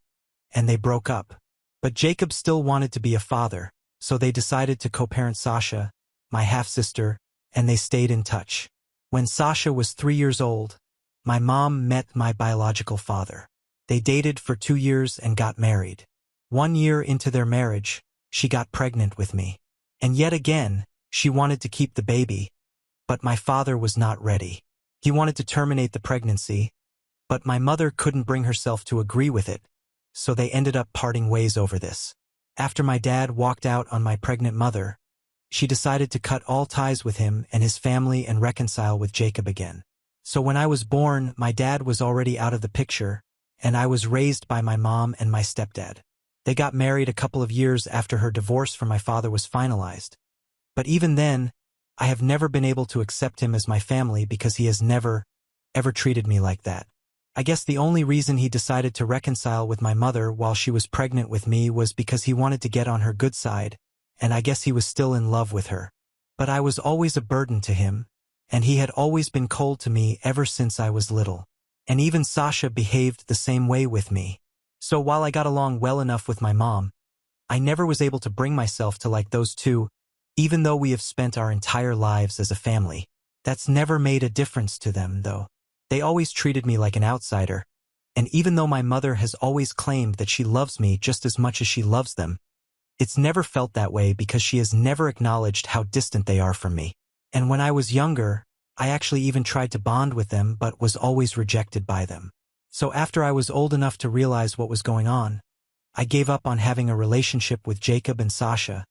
and they broke up. But Jacob still wanted to be a father, so they decided to co-parent Sasha, my half-sister, and they stayed in touch. When Sasha was 3 years old, my mom met my biological father. They dated for 2 years and got married. 1 year into their marriage, she got pregnant with me. And yet again, she wanted to keep the baby, but my father was not ready. He wanted to terminate the pregnancy, but my mother couldn't bring herself to agree with it, so they ended up parting ways over this. After my dad walked out on my pregnant mother, she decided to cut all ties with him and his family and reconcile with Jacob again. So when I was born, my dad was already out of the picture, and I was raised by my mom and my stepdad. They got married a couple of years after her divorce from my father was finalized. But even then, I have never been able to accept him as my family because he has never, ever treated me like that. I guess the only reason he decided to reconcile with my mother while she was pregnant with me was because he wanted to get on her good side, and I guess he was still in love with her. But I was always a burden to him, and he had always been cold to me ever since I was little. And even Sasha behaved the same way with me. So while I got along well enough with my mom, I never was able to bring myself to like those two, even though we have spent our entire lives as a family. That's never made a difference to them, though. They always treated me like an outsider, and even though my mother has always claimed that she loves me just as much as she loves them, it's never felt that way because she has never acknowledged how distant they are from me. And when I was younger, I actually even tried to bond with them but was always rejected by them. So after I was old enough to realize what was going on, I gave up on having a relationship with Jacob and Sasha,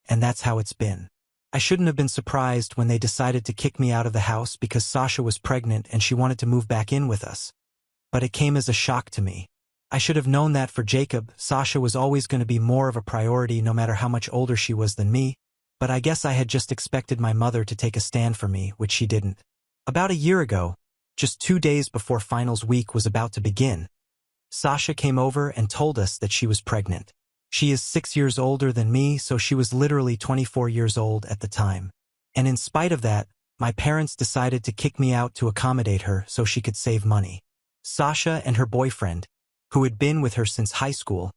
and that's how it's been. I shouldn't have been surprised when they decided to kick me out of the house because Sasha was pregnant and she wanted to move back in with us. But it came as a shock to me. I should have known that for Jacob, Sasha was always going to be more of a priority no matter how much older she was than me, but I guess I had just expected my mother to take a stand for me, which she didn't. About a year ago, just 2 days before finals week was about to begin, Sasha came over and told us that she was pregnant. She is 6 years older than me, so she was literally 24 years old at the time. And in spite of that, my parents decided to kick me out to accommodate her so she could save money. Sasha and her boyfriend, who had been with her since high school,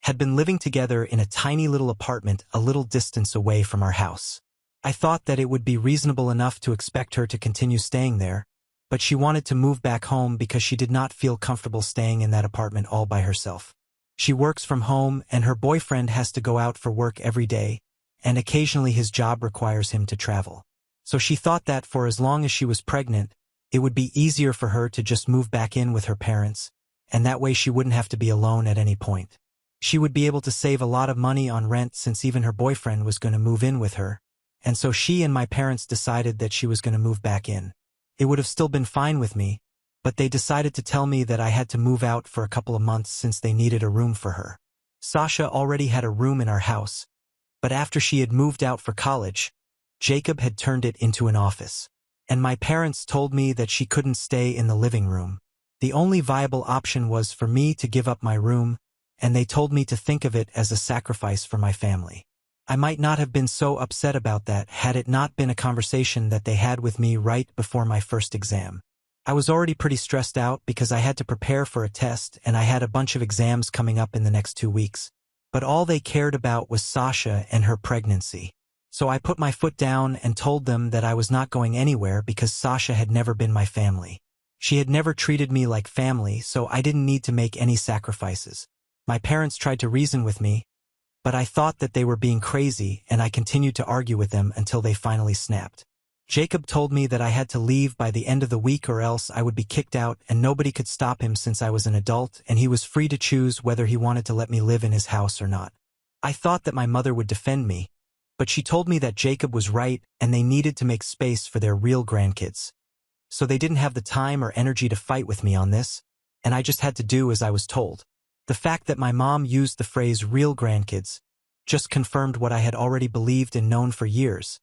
had been living together in a tiny little apartment a little distance away from our house. I thought that it would be reasonable enough to expect her to continue staying there, but she wanted to move back home because she did not feel comfortable staying in that apartment all by herself. She works from home and her boyfriend has to go out for work every day, and occasionally his job requires him to travel. So she thought that for as long as she was pregnant, it would be easier for her to just move back in with her parents, and that way she wouldn't have to be alone at any point. She would be able to save a lot of money on rent since even her boyfriend was going to move in with her, and so she and my parents decided that she was going to move back in. It would have still been fine with me, but they decided to tell me that I had to move out for a couple of months since they needed a room for her. Sasha already had a room in our house, but after she had moved out for college, Jacob had turned it into an office. And my parents told me that she couldn't stay in the living room. The only viable option was for me to give up my room, and they told me to think of it as a sacrifice for my family. I might not have been so upset about that had it not been a conversation that they had with me right before my first exam. I was already pretty stressed out because I had to prepare for a test and I had a bunch of exams coming up in the next 2 weeks. But all they cared about was Sasha and her pregnancy. So I put my foot down and told them that I was not going anywhere because Sasha had never been my family. She had never treated me like family, so I didn't need to make any sacrifices. My parents tried to reason with me, but I thought that they were being crazy and I continued to argue with them until they finally snapped. Jacob told me that I had to leave by the end of the week or else I would be kicked out and nobody could stop him since I was an adult and he was free to choose whether he wanted to let me live in his house or not. I thought that my mother would defend me, but she told me that Jacob was right and they needed to make space for their real grandkids. So they didn't have the time or energy to fight with me on this, and I just had to do as I was told. The fact that my mom used the phrase real grandkids just confirmed what I had already believed and known for years,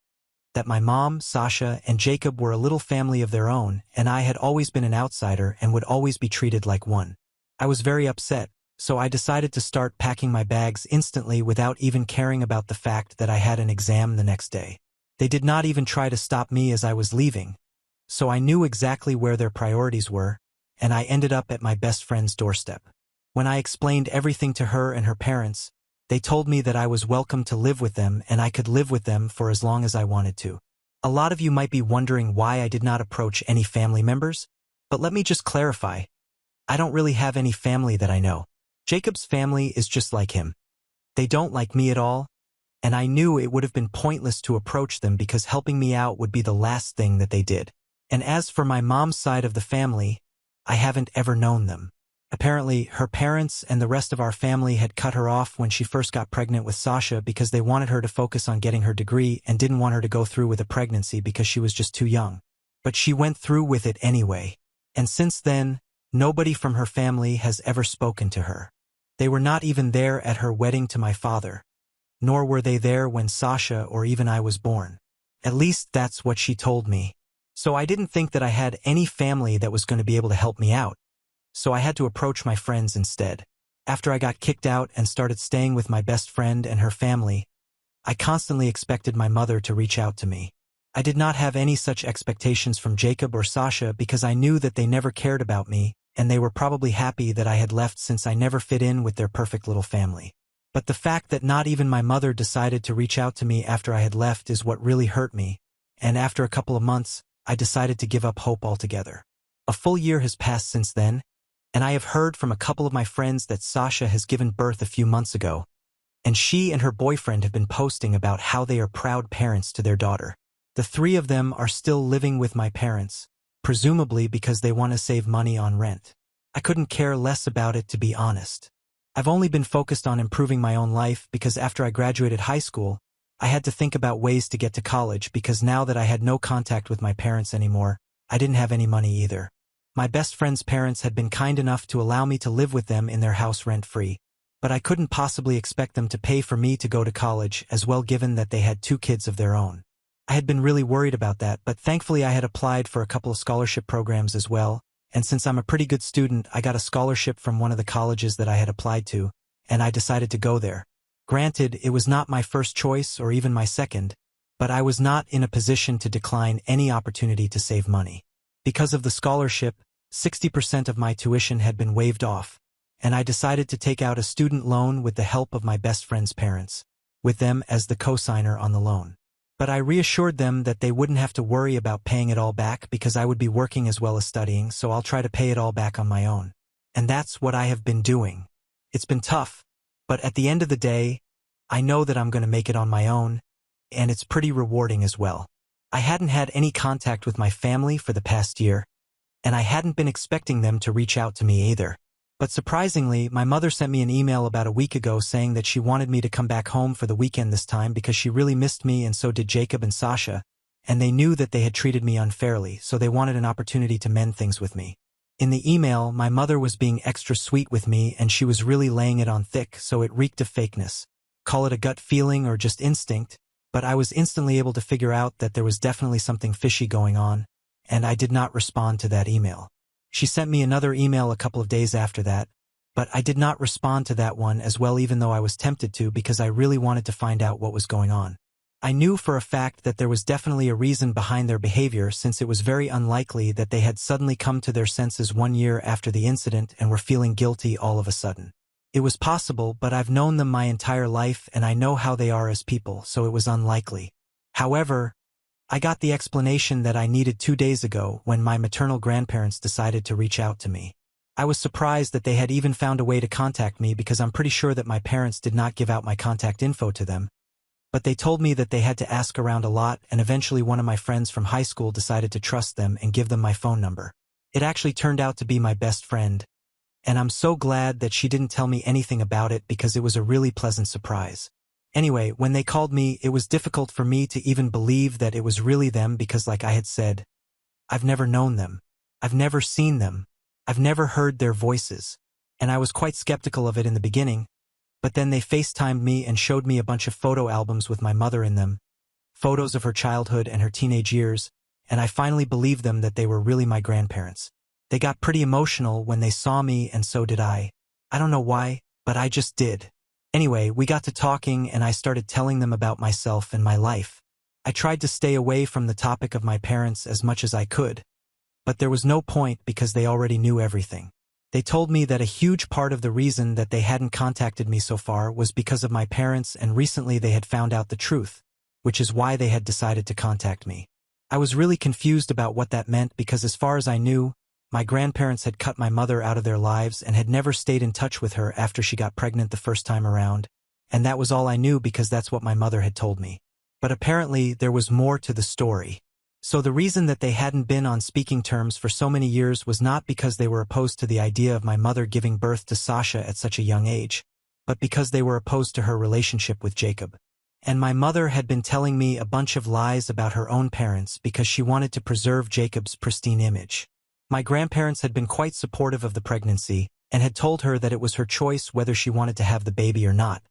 that my mom, Sasha, and Jacob were a little family of their own, and I had always been an outsider and would always be treated like one. I was very upset, so I decided to start packing my bags instantly without even caring about the fact that I had an exam the next day. They did not even try to stop me as I was leaving, so I knew exactly where their priorities were, and I ended up at my best friend's doorstep. When I explained everything to her and her parents, they told me that I was welcome to live with them and I could live with them for as long as I wanted to. A lot of you might be wondering why I did not approach any family members, but let me just clarify. I don't really have any family that I know. Jacob's family is just like him. They don't like me at all, and I knew it would have been pointless to approach them because helping me out would be the last thing that they did. And as for my mom's side of the family, I haven't ever known them. Apparently, her parents and the rest of our family had cut her off when she first got pregnant with Sasha because they wanted her to focus on getting her degree and didn't want her to go through with a pregnancy because she was just too young. But she went through with it anyway. And since then, nobody from her family has ever spoken to her. They were not even there at her wedding to my father, nor were they there when Sasha or even I was born. At least that's what she told me. So I didn't think that I had any family that was going to be able to help me out. So I had to approach my friends instead. After I got kicked out and started staying with my best friend and her family, I constantly expected my mother to reach out to me. I did not have any such expectations from Jacob or Sasha because I knew that they never cared about me, and they were probably happy that I had left since I never fit in with their perfect little family. But the fact that not even my mother decided to reach out to me after I had left is what really hurt me, and after a couple of months, I decided to give up hope altogether. A full year has passed since then, and I have heard from a couple of my friends that Sasha has given birth a few months ago, and she and her boyfriend have been posting about how they are proud parents to their daughter. The three of them are still living with my parents, presumably because they want to save money on rent. I couldn't care less about it, to be honest. I've only been focused on improving my own life because after I graduated high school, I had to think about ways to get to college because now that I had no contact with my parents anymore, I didn't have any money either. My best friend's parents had been kind enough to allow me to live with them in their house rent-free, but I couldn't possibly expect them to pay for me to go to college as well given that they had 2 kids of their own. I had been really worried about that, but thankfully I had applied for a couple of scholarship programs as well, and since I'm a pretty good student, I got a scholarship from one of the colleges that I had applied to, and I decided to go there. Granted, it was not my first choice or even my second, but I was not in a position to decline any opportunity to save money. Because of the scholarship, 60% of my tuition had been waived off, and I decided to take out a student loan with the help of my best friend's parents, with them as the co-signer on the loan. But I reassured them that they wouldn't have to worry about paying it all back because I would be working as well as studying, so I'll try to pay it all back on my own. And that's what I have been doing. It's been tough, but at the end of the day, I know that I'm going to make it on my own, and it's pretty rewarding as well. I hadn't had any contact with my family for the past year, and I hadn't been expecting them to reach out to me either. But surprisingly, my mother sent me an email about a week ago saying that she wanted me to come back home for the weekend this time because she really missed me and so did Jacob and Sasha, and they knew that they had treated me unfairly, so they wanted an opportunity to mend things with me. In the email, my mother was being extra sweet with me and she was really laying it on thick, so it reeked of fakeness. Call it a gut feeling or just instinct, but I was instantly able to figure out that there was definitely something fishy going on, and I did not respond to that email. She sent me another email a couple of days after that, but I did not respond to that one as well even though I was tempted to because I really wanted to find out what was going on. I knew for a fact that there was definitely a reason behind their behavior since it was very unlikely that they had suddenly come to their senses 1 year after the incident and were feeling guilty all of a sudden. It was possible, but I've known them my entire life and I know how they are as people, so it was unlikely. However, I got the explanation that I needed 2 days ago when my maternal grandparents decided to reach out to me. I was surprised that they had even found a way to contact me because I'm pretty sure that my parents did not give out my contact info to them. But they told me that they had to ask around a lot and eventually one of my friends from high school decided to trust them and give them my phone number. It actually turned out to be my best friend, And I'm so glad that she didn't tell me anything about it because it was a really pleasant surprise. Anyway, when they called me, it was difficult for me to even believe that it was really them because, like I had said, I've never known them. I've never seen them. I've never heard their voices. And I was quite skeptical of it in the beginning, but then they FaceTimed me and showed me a bunch of photo albums with my mother in them, photos of her childhood and her teenage years, and I finally believed them that they were really my grandparents. They got pretty emotional when they saw me, and so did I. I don't know why, but I just did. Anyway, we got to talking and I started telling them about myself and my life. I tried to stay away from the topic of my parents as much as I could, but there was no point because they already knew everything. They told me that a huge part of the reason that they hadn't contacted me so far was because of my parents, and recently they had found out the truth, which is why they had decided to contact me. I was really confused about what that meant because, as far as I knew, my grandparents had cut my mother out of their lives and had never stayed in touch with her after she got pregnant the first time around, and that was all I knew because that's what my mother had told me. But apparently there was more to the story. So the reason that they hadn't been on speaking terms for so many years was not because they were opposed to the idea of my mother giving birth to Sasha at such a young age, but because they were opposed to her relationship with Jacob. And my mother had been telling me a bunch of lies about her own parents because she wanted to preserve Jacob's pristine image. My grandparents had been quite supportive of the pregnancy and had told her that it was her choice whether she wanted to have the baby or not.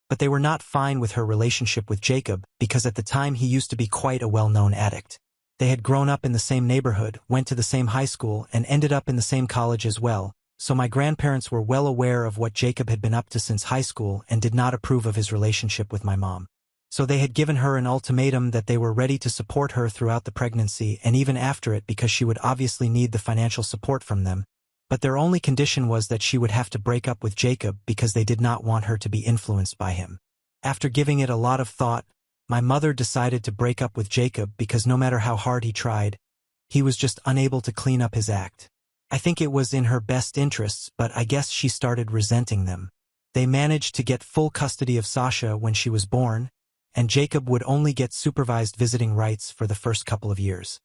But they were not fine with her relationship with Jacob because at the time he used to be quite a well-known addict. They had grown up in the same neighborhood, went to the same high school, and ended up in the same college as well, so my grandparents were well aware of what Jacob had been up to since high school and did not approve of his relationship with my mom. So they had given her an ultimatum that they were ready to support her throughout the pregnancy and even after it because she would obviously need the financial support from them, but their only condition was that she would have to break up with Jacob because they did not want her to be influenced by him. After giving it a lot of thought, my mother decided to break up with Jacob because no matter how hard he tried, he was just unable to clean up his act. I think it was in her best interests, but I guess she started resenting them. They managed to get full custody of Sasha when she was born, and Jacob would only get supervised visiting rights for the first couple of years.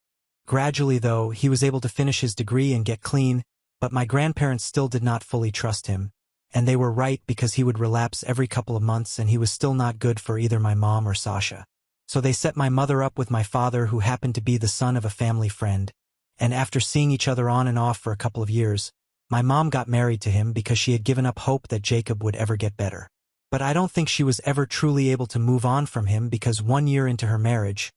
Gradually, though, he was able to finish his degree and get clean, but my grandparents still did not fully trust him, and they were right because he would relapse every couple of months and he was still not good for either my mom or Sasha. So they set my mother up with my father, who happened to be the son of a family friend, and after seeing each other on and off for a couple of years, my mom got married to him because she had given up hope that Jacob would ever get better. But I don't think she was ever truly able to move on from him because 1 year into her marriage,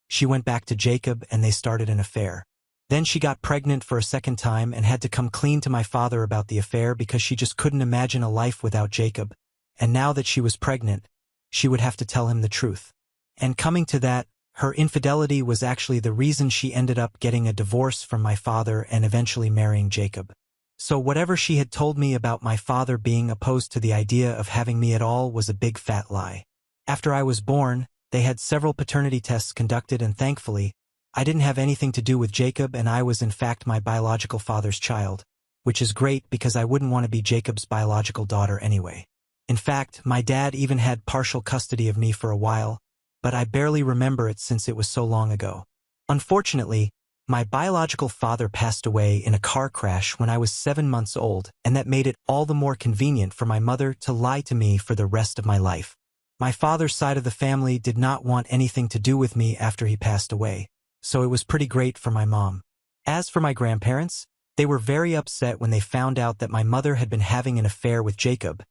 she went back to Jacob and they started an affair. Then she got pregnant for a second time and had to come clean to my father about the affair because she just couldn't imagine a life without Jacob, and now that she was pregnant, she would have to tell him the truth. And coming to that, her infidelity was actually the reason she ended up getting a divorce from my father and eventually marrying Jacob. So whatever she had told me about my father being opposed to the idea of having me at all was a big fat lie. After I was born, they had several paternity tests conducted, and thankfully, I didn't have anything to do with Jacob and I was in fact my biological father's child, which is great because I wouldn't want to be Jacob's biological daughter anyway. In fact, my dad even had partial custody of me for a while, but I barely remember it since it was so long ago. Unfortunately, my biological father passed away in a car crash when I was 7 months old, and that made it all the more convenient for my mother to lie to me for the rest of my life. My father's side of the family did not want anything to do with me after he passed away, so it was pretty great for my mom. As for my grandparents, they were very upset when they found out that my mother had been having an affair with Jacob,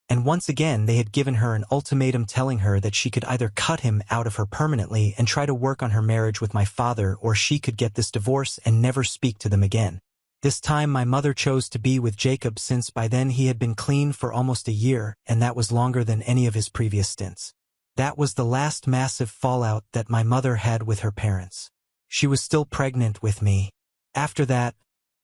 and once again they had given her an ultimatum telling her that she could either cut him out of her permanently and try to work on her marriage with my father, or she could get this divorce and never speak to them again. This time my mother chose to be with Jacob since by then he had been clean for almost a year, and that was longer than any of his previous stints. That was the last massive fallout that my mother had with her parents. She was still pregnant with me. After that,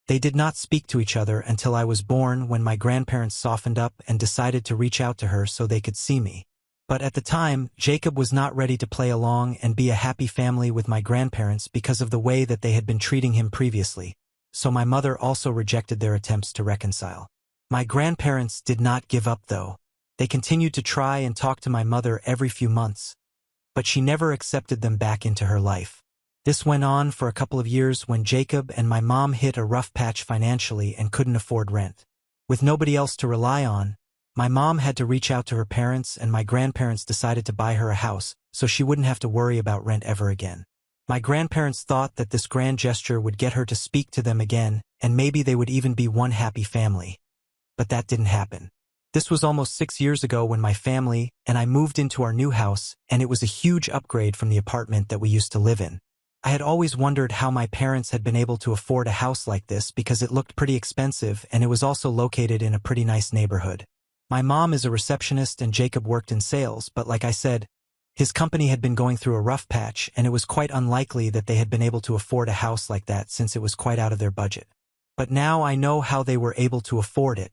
they did not speak to each other until I was born, when my grandparents softened up and decided to reach out to her so they could see me. But at the time, Jacob was not ready to play along and be a happy family with my grandparents because of the way that they had been treating him previously, so my mother also rejected their attempts to reconcile. My grandparents did not give up though. They continued to try and talk to my mother every few months, but she never accepted them back into her life. This went on for a couple of years when Jacob and my mom hit a rough patch financially and couldn't afford rent. With nobody else to rely on, my mom had to reach out to her parents, and my grandparents decided to buy her a house so she wouldn't have to worry about rent ever again. My grandparents thought that this grand gesture would get her to speak to them again, and maybe they would even be one happy family. But that didn't happen. This was almost 6 years ago when my family and I moved into our new house, and it was a huge upgrade from the apartment that we used to live in. I had always wondered how my parents had been able to afford a house like this because it looked pretty expensive and it was also located in a pretty nice neighborhood. My mom is a receptionist and Jacob worked in sales, but like I said, his company had been going through a rough patch and it was quite unlikely that they had been able to afford a house like that since it was quite out of their budget. But now I know how they were able to afford it.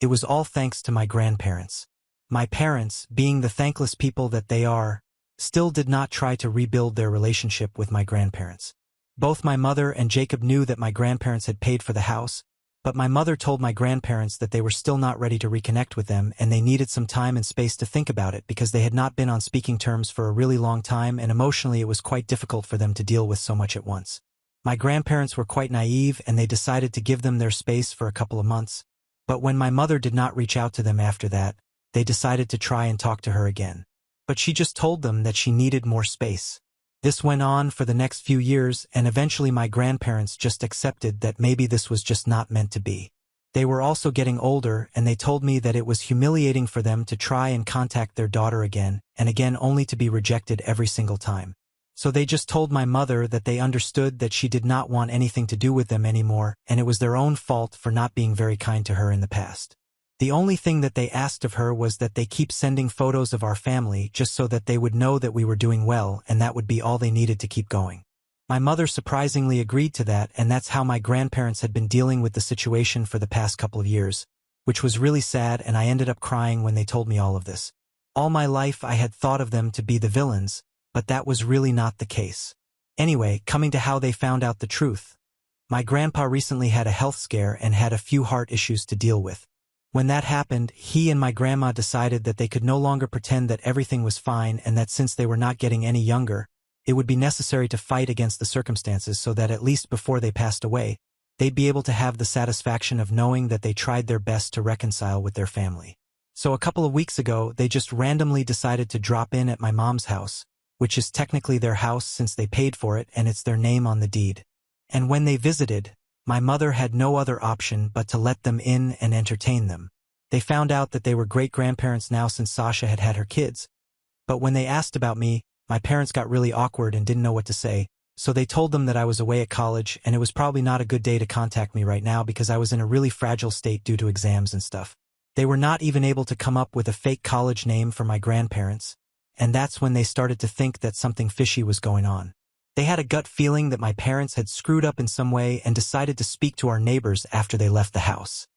It was all thanks to my grandparents. My parents, being the thankless people that they are, still did not try to rebuild their relationship with my grandparents. Both my mother and Jacob knew that my grandparents had paid for the house, but my mother told my grandparents that they were still not ready to reconnect with them and they needed some time and space to think about it because they had not been on speaking terms for a really long time and emotionally it was quite difficult for them to deal with so much at once. My grandparents were quite naive and they decided to give them their space for a couple of months. But when my mother did not reach out to them after that, they decided to try and talk to her again. But she just told them that she needed more space. This went on for the next few years, and eventually my grandparents just accepted that maybe this was just not meant to be. They were also getting older, and they told me that it was humiliating for them to try and contact their daughter again, and again only to be rejected every single time. So they just told my mother that they understood that she did not want anything to do with them anymore, and it was their own fault for not being very kind to her in the past. The only thing that they asked of her was that they keep sending photos of our family just so that they would know that we were doing well, and that would be all they needed to keep going. My mother surprisingly agreed to that, and that's how my grandparents had been dealing with the situation for the past couple of years, which was really sad, and I ended up crying when they told me all of this. All my life I had thought of them to be the villains, but that was really not the case. Anyway, coming to how they found out the truth. My grandpa recently had a health scare and had a few heart issues to deal with. When that happened, he and my grandma decided that they could no longer pretend that everything was fine and that since they were not getting any younger, it would be necessary to fight against the circumstances so that at least before they passed away, they'd be able to have the satisfaction of knowing that they tried their best to reconcile with their family. So a couple of weeks ago, they just randomly decided to drop in at my mom's house, which is technically their house since they paid for it and it's their name on the deed. And when they visited, my mother had no other option but to let them in and entertain them. They found out that they were great-grandparents now since Sasha had had her kids. But when they asked about me, my parents got really awkward and didn't know what to say, so they told them that I was away at college and it was probably not a good day to contact me right now because I was in a really fragile state due to exams and stuff. They were not even able to come up with a fake college name for my grandparents, and that's when they started to think that something fishy was going on. They had a gut feeling that my parents had screwed up in some way and decided to speak to our neighbors after they left the house.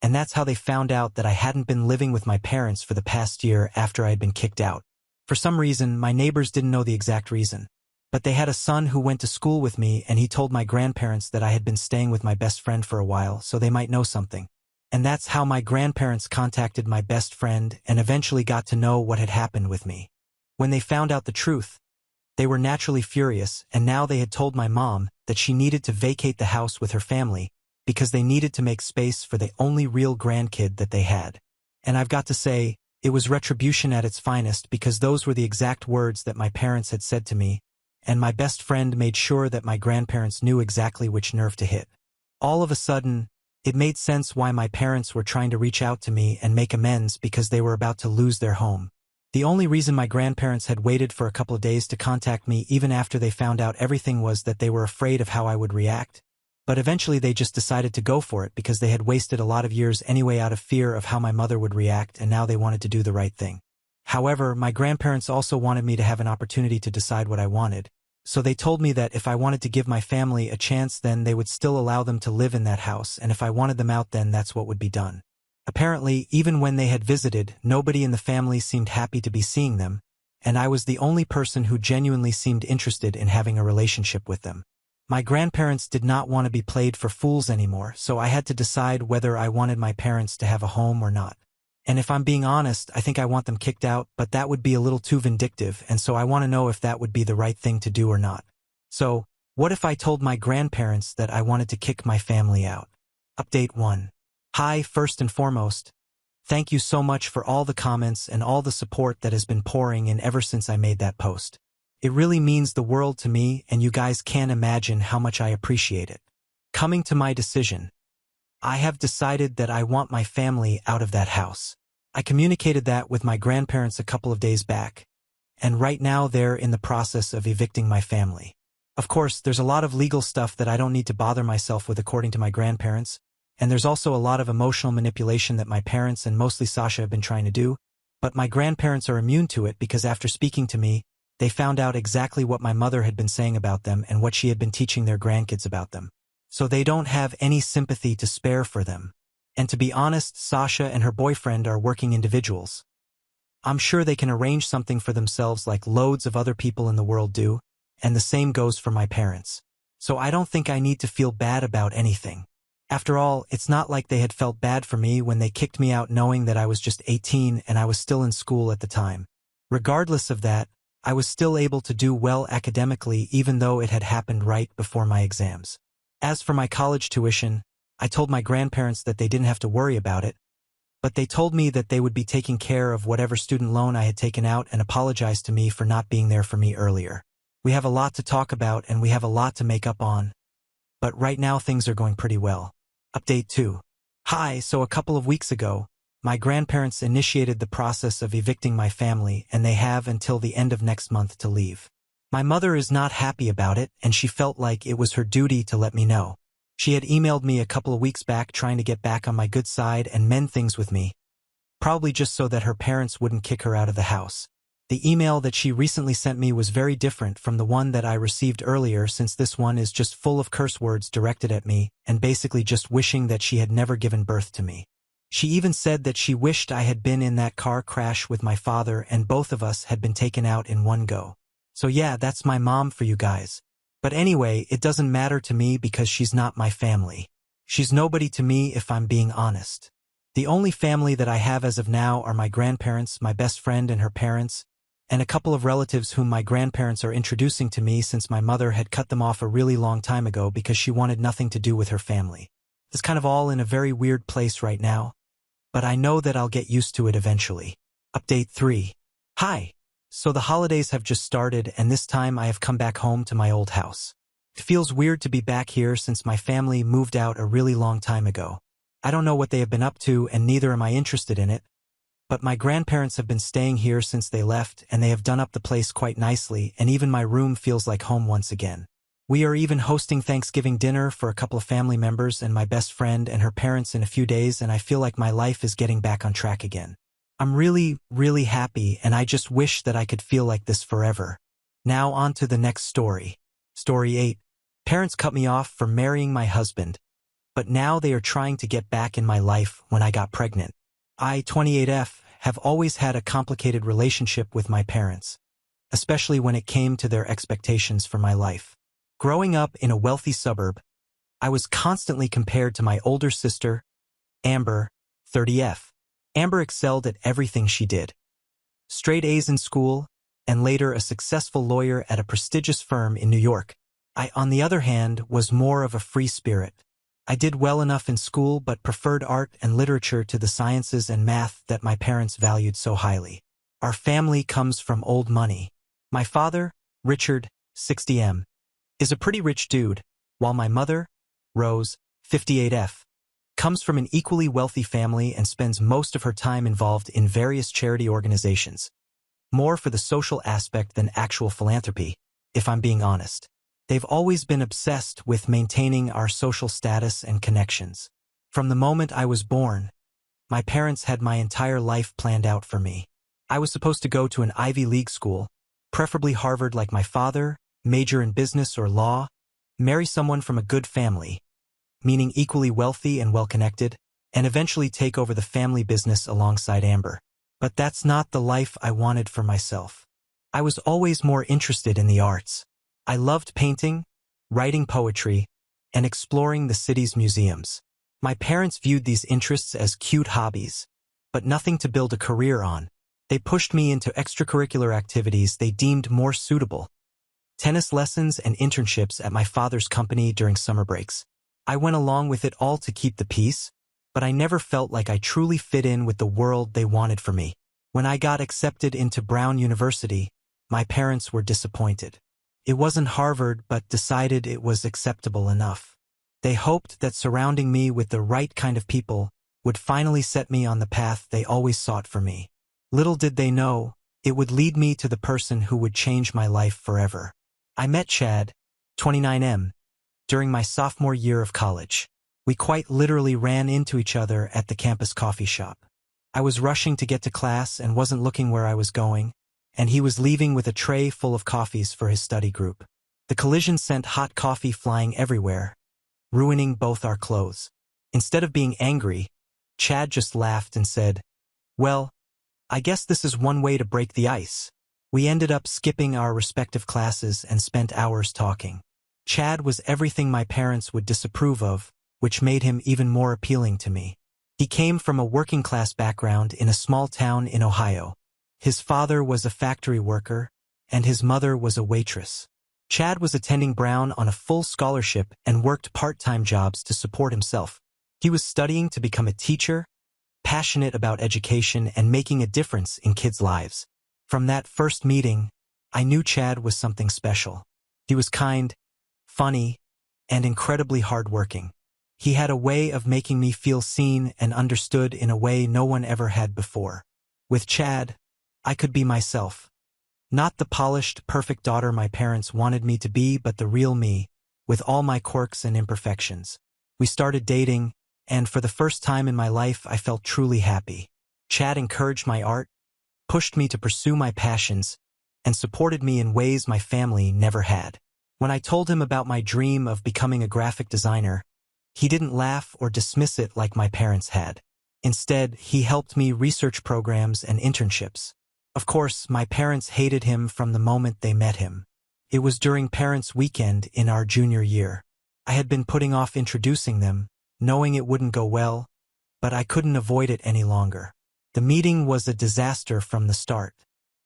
And that's how they found out that I hadn't been living with my parents for the past year after I had been kicked out. For some reason, my neighbors didn't know the exact reason, but they had a son who went to school with me and he told my grandparents that I had been staying with my best friend for a while so they might know something. And that's how my grandparents contacted my best friend and eventually got to know what had happened with me. When they found out the truth, they were naturally furious, and now they had told my mom that she needed to vacate the house with her family because they needed to make space for the only real grandkid that they had. And I've got to say, it was retribution at its finest because those were the exact words that my parents had said to me, and my best friend made sure that my grandparents knew exactly which nerve to hit. All of a sudden, it made sense why my parents were trying to reach out to me and make amends because they were about to lose their home. The only reason my grandparents had waited for a couple of days to contact me even after they found out everything was that they were afraid of how I would react. But eventually they just decided to go for it because they had wasted a lot of years anyway out of fear of how my mother would react, and now they wanted to do the right thing. However, my grandparents also wanted me to have an opportunity to decide what I wanted. So they told me that if I wanted to give my family a chance, then they would still allow them to live in that house, and if I wanted them out, then that's what would be done. Apparently, even when they had visited, nobody in the family seemed happy to be seeing them, and I was the only person who genuinely seemed interested in having a relationship with them. My grandparents did not want to be played for fools anymore, so I had to decide whether I wanted my parents to have a home or not. And if I'm being honest, I think I want them kicked out, but that would be a little too vindictive, and so I want to know if that would be the right thing to do or not. So, what if I told my grandparents that I wanted to kick my family out? Update 1. Hi, first and foremost. Thank you so much for all the comments and all the support that has been pouring in ever since I made that post. It really means the world to me, and you guys can't imagine how much I appreciate it. Coming to my decision. I have decided that I want my family out of that house. I communicated that with my grandparents a couple of days back, and right now they're in the process of evicting my family. Of course, there's a lot of legal stuff that I don't need to bother myself with according to my grandparents, and there's also a lot of emotional manipulation that my parents and mostly Sasha have been trying to do, but my grandparents are immune to it because after speaking to me, they found out exactly what my mother had been saying about them and what she had been teaching their grandkids about them. So they don't have any sympathy to spare for them. And to be honest, Sasha and her boyfriend are working individuals. I'm sure they can arrange something for themselves like loads of other people in the world do, and the same goes for my parents. So I don't think I need to feel bad about anything. After all, it's not like they had felt bad for me when they kicked me out knowing that I was just 18 and I was still in school at the time. Regardless of that, I was still able to do well academically even though it had happened right before my exams. As for my college tuition, I told my grandparents that they didn't have to worry about it, but they told me that they would be taking care of whatever student loan I had taken out and apologized to me for not being there for me earlier. We have a lot to talk about and we have a lot to make up on, but right now things are going pretty well. Update 2. Hi, so a couple of weeks ago, my grandparents initiated the process of evicting my family and they have until the end of next month to leave. My mother is not happy about it and she felt like it was her duty to let me know. She had emailed me a couple of weeks back trying to get back on my good side and mend things with me, probably just so that her parents wouldn't kick her out of the house. The email that she recently sent me was very different from the one that I received earlier since this one is just full of curse words directed at me and basically just wishing that she had never given birth to me. She even said that she wished I had been in that car crash with my father and both of us had been taken out in one go. So yeah, that's my mom for you guys. But anyway, it doesn't matter to me because she's not my family. She's nobody to me if I'm being honest. The only family that I have as of now are my grandparents, my best friend and her parents, and a couple of relatives whom my grandparents are introducing to me since my mother had cut them off a really long time ago because she wanted nothing to do with her family. It's kind of all in a very weird place right now, but I know that I'll get used to it eventually. Update 3. Hi. So the holidays have just started and this time I have come back home to my old house. It feels weird to be back here since my family moved out a really long time ago. I don't know what they have been up to and neither am I interested in it, but my grandparents have been staying here since they left and they have done up the place quite nicely and even my room feels like home once again. We are even hosting Thanksgiving dinner for a couple of family members and my best friend and her parents in a few days and I feel like my life is getting back on track again. I'm really, really happy and I just wish that I could feel like this forever. Now on to the next story. Story 8. Parents cut me off for marrying my husband, but now they are trying to get back in my life when I got pregnant. I, 28F, have always had a complicated relationship with my parents, especially when it came to their expectations for my life. Growing up in a wealthy suburb, I was constantly compared to my older sister, Amber, 30F. Amber excelled at everything she did. Straight A's in school, and later a successful lawyer at a prestigious firm in New York. I, on the other hand, was more of a free spirit. I did well enough in school but preferred art and literature to the sciences and math that my parents valued so highly. Our family comes from old money. My father, Richard, 60M, is a pretty rich dude, while my mother, Rose, 58F, comes from an equally wealthy family and spends most of her time involved in various charity organizations. More for the social aspect than actual philanthropy, if I'm being honest. They've always been obsessed with maintaining our social status and connections. From the moment I was born, my parents had my entire life planned out for me. I was supposed to go to an Ivy League school, preferably Harvard like my father, major in business or law, marry someone from a good family, meaning equally wealthy and well-connected, and eventually take over the family business alongside Amber. But that's not the life I wanted for myself. I was always more interested in the arts. I loved painting, writing poetry, and exploring the city's museums. My parents viewed these interests as cute hobbies, but nothing to build a career on. They pushed me into extracurricular activities they deemed more suitable. Tennis lessons and internships at my father's company during summer breaks. I went along with it all to keep the peace, but I never felt like I truly fit in with the world they wanted for me. When I got accepted into Brown University, my parents were disappointed. It wasn't Harvard, but decided it was acceptable enough. They hoped that surrounding me with the right kind of people would finally set me on the path they always sought for me. Little did they know, it would lead me to the person who would change my life forever. I met Chad, 29M, during my sophomore year of college. We quite literally ran into each other at the campus coffee shop. I was rushing to get to class and wasn't looking where I was going, and he was leaving with a tray full of coffees for his study group. The collision sent hot coffee flying everywhere, ruining both our clothes. Instead of being angry, Chad just laughed and said, "Well, I guess this is one way to break the ice." We ended up skipping our respective classes and spent hours talking. Chad was everything my parents would disapprove of, which made him even more appealing to me. He came from a working-class background in a small town in Ohio. His father was a factory worker, and his mother was a waitress. Chad was attending Brown on a full scholarship and worked part-time jobs to support himself. He was studying to become a teacher, passionate about education and making a difference in kids' lives. From that first meeting, I knew Chad was something special. He was kind, funny, and incredibly hardworking. He had a way of making me feel seen and understood in a way no one ever had before. With Chad, I could be myself. Not the polished, perfect daughter my parents wanted me to be, but the real me, with all my quirks and imperfections. We started dating, and for the first time in my life I felt truly happy. Chad encouraged my art, pushed me to pursue my passions, and supported me in ways my family never had. When I told him about my dream of becoming a graphic designer, he didn't laugh or dismiss it like my parents had. Instead, he helped me research programs and internships. Of course, my parents hated him from the moment they met him. It was during Parents' Weekend in our junior year. I had been putting off introducing them, knowing it wouldn't go well, but I couldn't avoid it any longer. The meeting was a disaster from the start.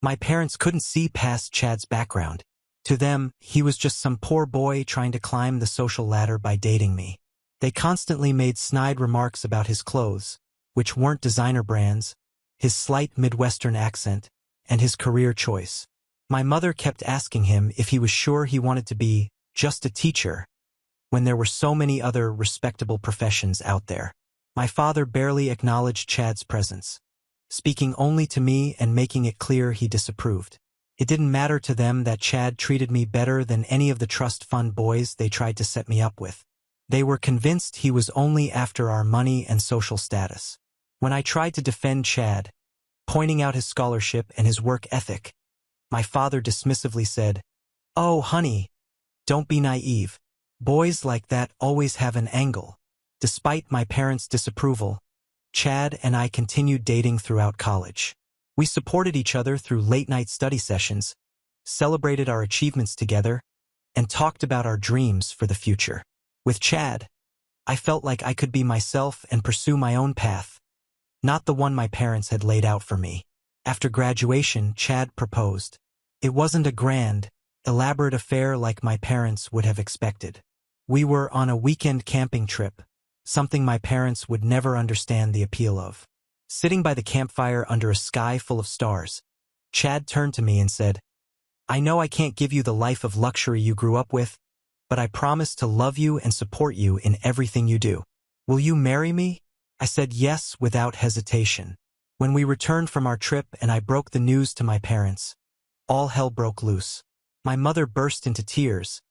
My parents couldn't see past Chad's background. To them, he was just some poor boy trying to climb the social ladder by dating me. They constantly made snide remarks about his clothes, which weren't designer brands, his slight Midwestern accent, and his career choice. My mother kept asking him if he was sure he wanted to be just a teacher, when there were so many other respectable professions out there. My father barely acknowledged Chad's presence, speaking only to me and making it clear he disapproved. It didn't matter to them that Chad treated me better than any of the trust fund boys they tried to set me up with. They were convinced he was only after our money and social status. When I tried to defend Chad, pointing out his scholarship and his work ethic, my father dismissively said, "Oh, honey, don't be naive. Boys like that always have an angle." Despite my parents' disapproval, Chad and I continued dating throughout college. We supported each other through late-night study sessions, celebrated our achievements together, and talked about our dreams for the future. With Chad, I felt like I could be myself and pursue my own path, not the one my parents had laid out for me. After graduation, Chad proposed. It wasn't a grand, elaborate affair like my parents would have expected. We were on a weekend camping trip, something my parents would never understand the appeal of. Sitting by the campfire under a sky full of stars, Chad turned to me and said, "I know I can't give you the life of luxury you grew up with, but I promise to love you and support you in everything you do. Will you marry me?" I said yes without hesitation. When we returned from our trip and I broke the news to my parents, all hell broke loose. My mother burst into tears,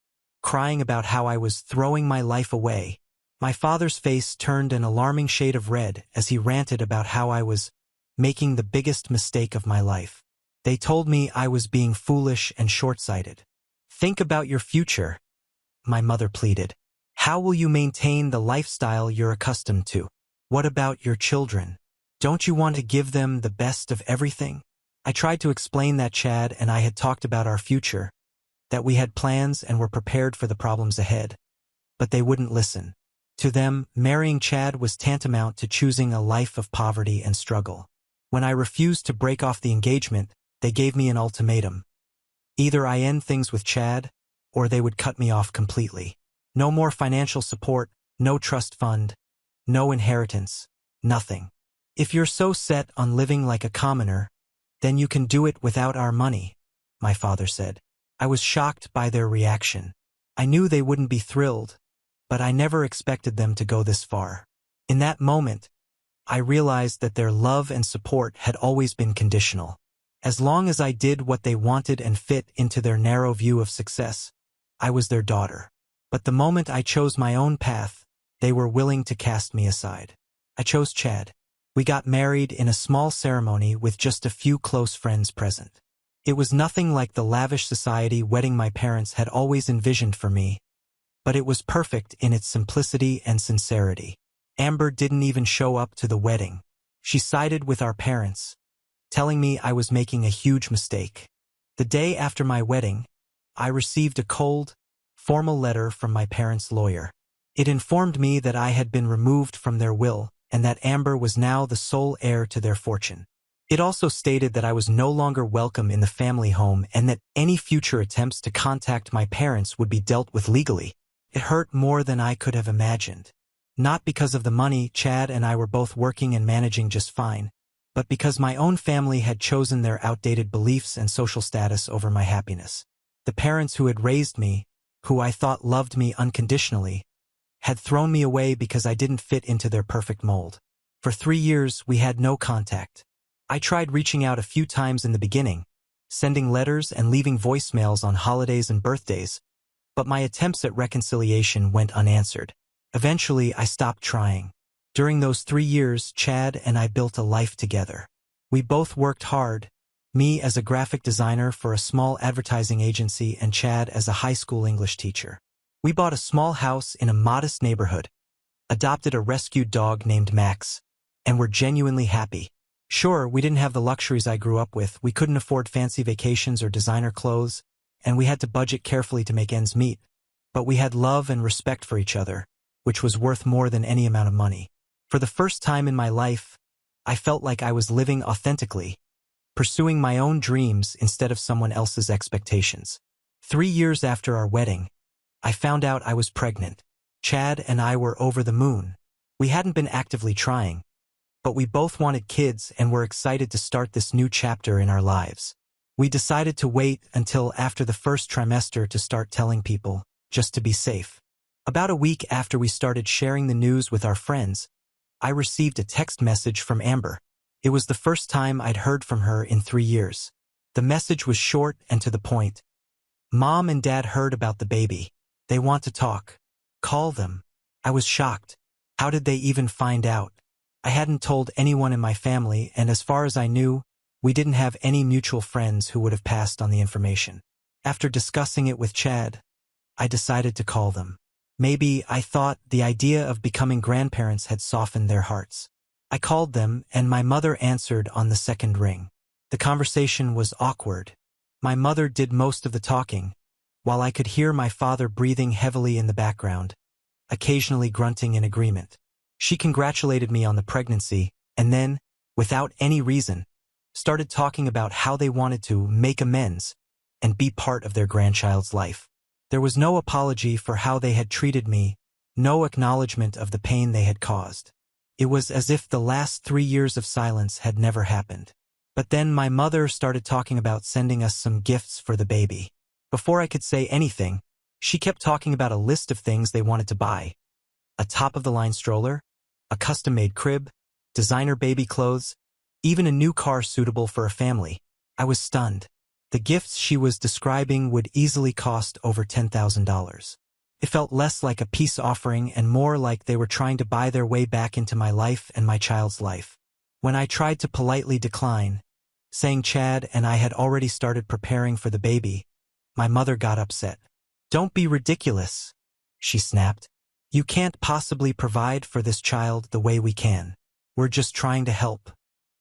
crying about how I was throwing my life away. My father's face turned an alarming shade of red as he ranted about how I was making the biggest mistake of my life. They told me I was being foolish and short-sighted. "Think about your future," my mother pleaded. "How will you maintain the lifestyle you're accustomed to? What about your children? Don't you want to give them the best of everything?" I tried to explain that Chad and I had talked about our future, that we had plans and were prepared for the problems ahead, but they wouldn't listen. To them, marrying Chad was tantamount to choosing a life of poverty and struggle. When I refused to break off the engagement, they gave me an ultimatum. Either I end things with Chad, or they would cut me off completely. No more financial support, no trust fund, No inheritance. Nothing. If you're so set on living like a commoner, then you can do it without our money, my father said. I was shocked by their reaction. I knew they wouldn't be thrilled, but I never expected them to go this far. In that moment, I realized that their love and support had always been conditional. As long as I did what they wanted and fit into their narrow view of success, I was their daughter. But the moment I chose my own path, they were willing to cast me aside. I chose Chad. We got married in a small ceremony with just a few close friends present. It was nothing like the lavish society wedding my parents had always envisioned for me, but it was perfect in its simplicity and sincerity. Amber didn't even show up to the wedding. She sided with our parents, telling me I was making a huge mistake. The day after my wedding, I received a cold, formal letter from my parents' lawyer. It informed me that I had been removed from their will and that Amber was now the sole heir to their fortune. It also stated that I was no longer welcome in the family home and that any future attempts to contact my parents would be dealt with legally. It hurt more than I could have imagined. Not because of the money. Chad and I were both working and managing just fine, but because my own family had chosen their outdated beliefs and social status over my happiness. The parents who had raised me, who I thought loved me unconditionally, had thrown me away because I didn't fit into their perfect mold. For 3 years, we had no contact. I tried reaching out a few times in the beginning, sending letters and leaving voicemails on holidays and birthdays, but my attempts at reconciliation went unanswered. Eventually, I stopped trying. During those 3 years, Chad and I built a life together. We both worked hard, me as a graphic designer for a small advertising agency and Chad as a high school English teacher. We bought a small house in a modest neighborhood, adopted a rescued dog named Max, and were genuinely happy. Sure, we didn't have the luxuries I grew up with. We couldn't afford fancy vacations or designer clothes, and we had to budget carefully to make ends meet. But we had love and respect for each other, which was worth more than any amount of money. For the first time in my life, I felt like I was living authentically, pursuing my own dreams instead of someone else's expectations. 3 years after our wedding, I found out I was pregnant. Chad and I were over the moon. We hadn't been actively trying, but we both wanted kids and were excited to start this new chapter in our lives. We decided to wait until after the first trimester to start telling people, just to be safe. About a week after we started sharing the news with our friends, I received a text message from Amber. It was the first time I'd heard from her in 3 years. The message was short and to the point. Mom and Dad heard about the baby. They want to talk. Call them. I was shocked. How did they even find out? I hadn't told anyone in my family, and as far as I knew, we didn't have any mutual friends who would have passed on the information. After discussing it with Chad, I decided to call them. Maybe, I thought, the idea of becoming grandparents had softened their hearts. I called them, and my mother answered on the second ring. The conversation was awkward. My mother did most of the talking, while I could hear my father breathing heavily in the background, occasionally grunting in agreement. She congratulated me on the pregnancy, and then, without any reason, started talking about how they wanted to make amends and be part of their grandchild's life. There was no apology for how they had treated me, no acknowledgement of the pain they had caused. It was as if the last 3 years of silence had never happened. But then my mother started talking about sending us some gifts for the baby. Before I could say anything, she kept talking about a list of things they wanted to buy. A top-of-the-line stroller, a custom-made crib, designer baby clothes, even a new car suitable for a family. I was stunned. The gifts she was describing would easily cost over $10,000. It felt less like a peace offering and more like they were trying to buy their way back into my life and my child's life. When I tried to politely decline, saying Chad and I had already started preparing for the baby, my mother got upset. "Don't be ridiculous," she snapped. "You can't possibly provide for this child the way we can. We're just trying to help.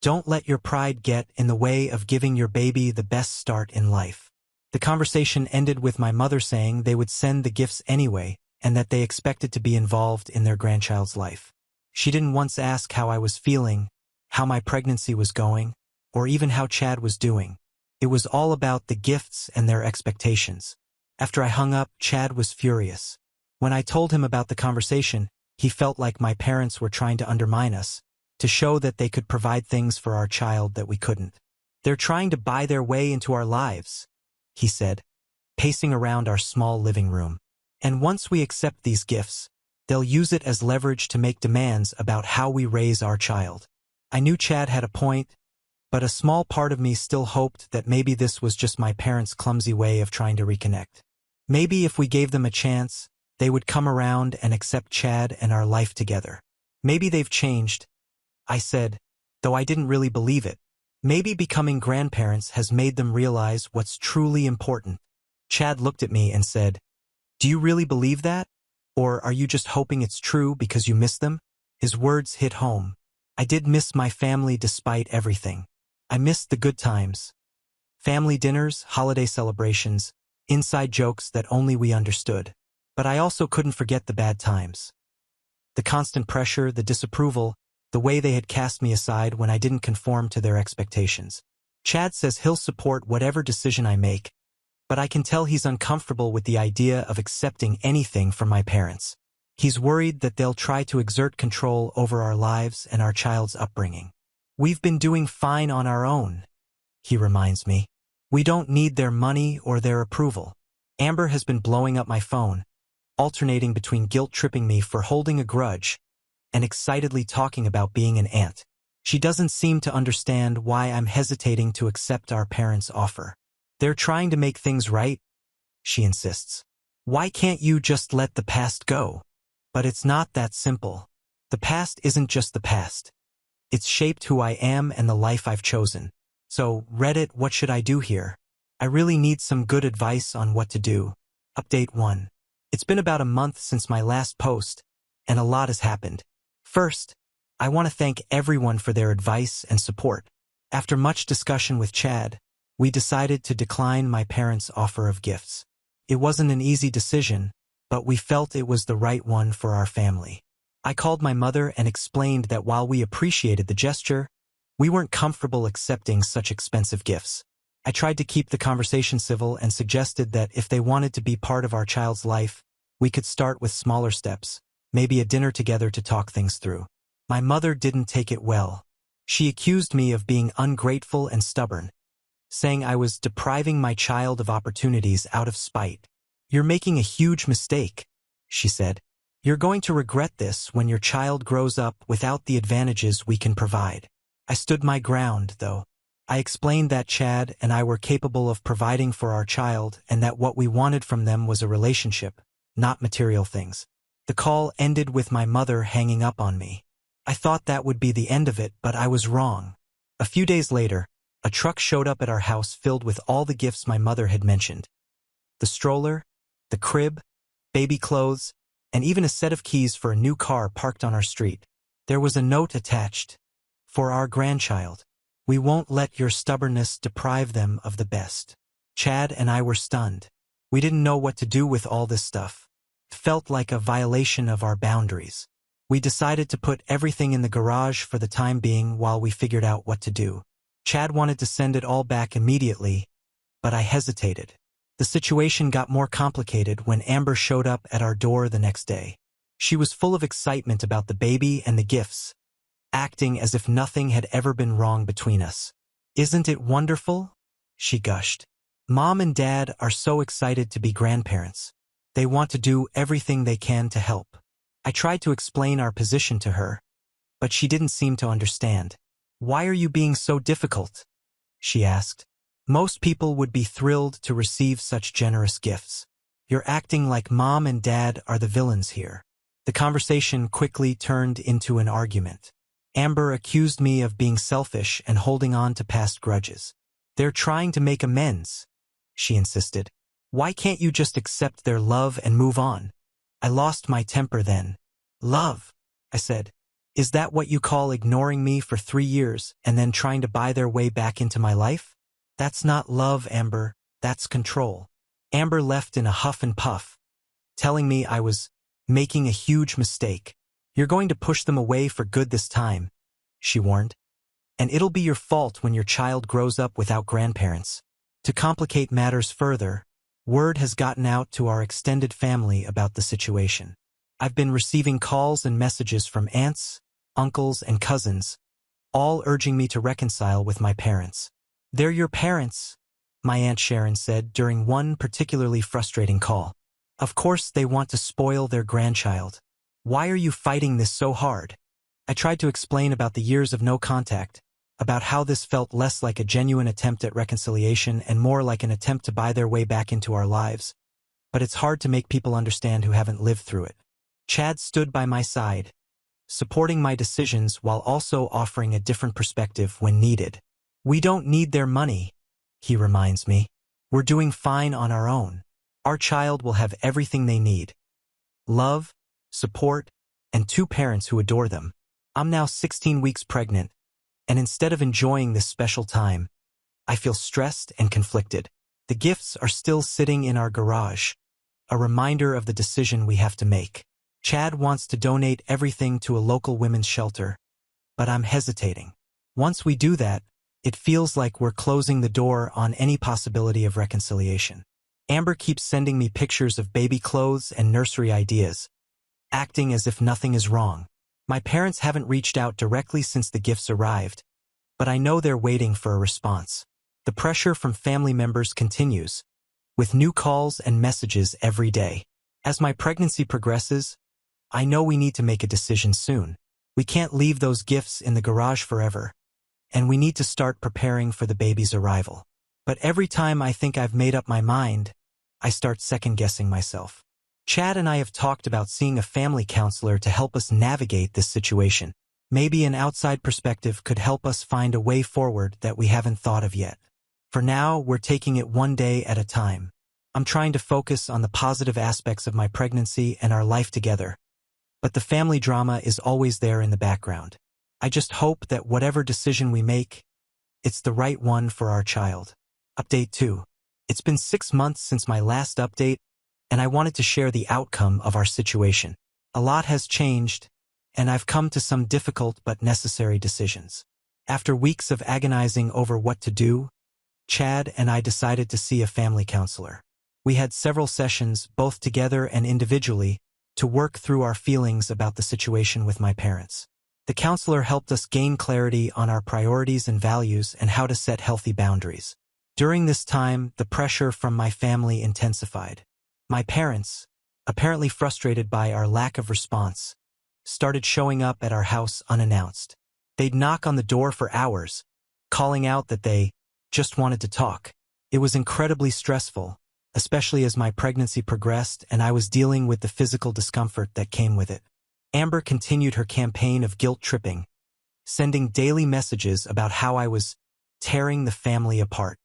Don't let your pride get in the way of giving your baby the best start in life." The conversation ended with my mother saying they would send the gifts anyway and that they expected to be involved in their grandchild's life. She didn't once ask how I was feeling, how my pregnancy was going, or even how Chad was doing. It was all about the gifts and their expectations. After I hung up, Chad was furious. When I told him about the conversation, He felt like my parents were trying to undermine us, to show that they could provide things for our child that we couldn't. They're trying to buy their way into our lives, he said, pacing around our small living room. And once we accept these gifts, they'll use it as leverage to make demands about how we raise our child. I knew Chad had a point, but a small part of me still hoped that maybe this was just my parents' clumsy way of trying to reconnect. Maybe if we gave them a chance, they would come around and accept Chad and our life together. Maybe they've changed, I said, though I didn't really believe it. Maybe becoming grandparents has made them realize what's truly important. Chad looked at me and said, "Do you really believe that? Or are you just hoping it's true because you miss them?" His words hit home. I did miss my family despite everything. I missed the good times. Family dinners, holiday celebrations, inside jokes that only we understood. But I also couldn't forget the bad times. The constant pressure, the disapproval, the way they had cast me aside when I didn't conform to their expectations. Chad says he'll support whatever decision I make, but I can tell he's uncomfortable with the idea of accepting anything from my parents. He's worried that they'll try to exert control over our lives and our child's upbringing. We've been doing fine on our own, he reminds me. We don't need their money or their approval. Amber has been blowing up my phone, alternating between guilt-tripping me for holding a grudge and excitedly talking about being an aunt. She doesn't seem to understand why I'm hesitating to accept our parents' offer. They're trying to make things right, she insists. Why can't you just let the past go? But it's not that simple. The past isn't just the past. It's shaped who I am and the life I've chosen. So, Reddit, what should I do here? I really need some good advice on what to do. Update 1. It's been about a month since my last post, and a lot has happened. First, I want to thank everyone for their advice and support. After much discussion with Chad, we decided to decline my parents' offer of gifts. It wasn't an easy decision, but we felt it was the right one for our family. I called my mother and explained that while we appreciated the gesture, we weren't comfortable accepting such expensive gifts. I tried to keep the conversation civil and suggested that if they wanted to be part of our child's life, we could start with smaller steps, maybe a dinner together to talk things through. My mother didn't take it well. She accused me of being ungrateful and stubborn, saying I was depriving my child of opportunities out of spite. "You're making a huge mistake," she said. "You're going to regret this when your child grows up without the advantages we can provide." I stood my ground, though. I explained that Chad and I were capable of providing for our child and that what we wanted from them was a relationship, not material things. The call ended with my mother hanging up on me. I thought that would be the end of it, but I was wrong. A few days later, a truck showed up at our house filled with all the gifts my mother had mentioned. The stroller, the crib, baby clothes, and even a set of keys for a new car parked on our street. There was a note attached. "For our grandchild. We won't let your stubbornness deprive them of the best." Chad and I were stunned. We didn't know what to do with all this stuff. It felt like a violation of our boundaries. We decided to put everything in the garage for the time being while we figured out what to do. Chad wanted to send it all back immediately, but I hesitated. The situation got more complicated when Amber showed up at our door the next day. She was full of excitement about the baby and the gifts, acting as if nothing had ever been wrong between us. "Isn't it wonderful?" she gushed. "Mom and Dad are so excited to be grandparents. They want to do everything they can to help." I tried to explain our position to her, but she didn't seem to understand. "Why are you being so difficult?" she asked. "Most people would be thrilled to receive such generous gifts. You're acting like Mom and Dad are the villains here." The conversation quickly turned into an argument. Amber accused me of being selfish and holding on to past grudges. "They're trying to make amends," she insisted. "Why can't you just accept their love and move on?" I lost my temper then. "Love," I said. "Is that what you call ignoring me for 3 years and then trying to buy their way back into my life? That's not love, Amber. That's control." Amber left in a huff and puff, telling me I was making a huge mistake. "You're going to push them away for good this time," she warned. "And it'll be your fault when your child grows up without grandparents." To complicate matters further, word has gotten out to our extended family about the situation. I've been receiving calls and messages from aunts, uncles, and cousins, all urging me to reconcile with my parents. "They're your parents," my Aunt Sharon said during one particularly frustrating call. "Of course they want to spoil their grandchild. Why are you fighting this so hard?" I tried to explain about the years of no contact, about how this felt less like a genuine attempt at reconciliation and more like an attempt to buy their way back into our lives. But it's hard to make people understand who haven't lived through it. Chad stood by my side, supporting my decisions while also offering a different perspective when needed. "We don't need their money," he reminds me. "We're doing fine on our own. Our child will have everything they need: love, support, and two parents who adore them." I'm now 16 weeks pregnant, and instead of enjoying this special time, I feel stressed and conflicted. The gifts are still sitting in our garage, a reminder of the decision we have to make. Chad wants to donate everything to a local women's shelter, but I'm hesitating. Once we do that, it feels like we're closing the door on any possibility of reconciliation. Amber keeps sending me pictures of baby clothes and nursery ideas, acting as if nothing is wrong. My parents haven't reached out directly since the gifts arrived, but I know they're waiting for a response. The pressure from family members continues, with new calls and messages every day. As my pregnancy progresses, I know we need to make a decision soon. We can't leave those gifts in the garage forever, and we need to start preparing for the baby's arrival. But every time I think I've made up my mind, I start second-guessing myself. Chad and I have talked about seeing a family counselor to help us navigate this situation. Maybe an outside perspective could help us find a way forward that we haven't thought of yet. For now, we're taking it one day at a time. I'm trying to focus on the positive aspects of my pregnancy and our life together, but the family drama is always there in the background. I just hope that whatever decision we make, it's the right one for our child. Update 2. It's been 6 months since my last update, and I wanted to share the outcome of our situation. A lot has changed, and I've come to some difficult but necessary decisions. After weeks of agonizing over what to do, Chad and I decided to see a family counselor. We had several sessions, both together and individually, to work through our feelings about the situation with my parents. The counselor helped us gain clarity on our priorities and values and how to set healthy boundaries. During this time, the pressure from my family intensified. My parents, apparently frustrated by our lack of response, started showing up at our house unannounced. They'd knock on the door for hours, calling out that they just wanted to talk. It was incredibly stressful, especially as my pregnancy progressed and I was dealing with the physical discomfort that came with it. Amber continued her campaign of guilt tripping, sending daily messages about how I was tearing the family apart.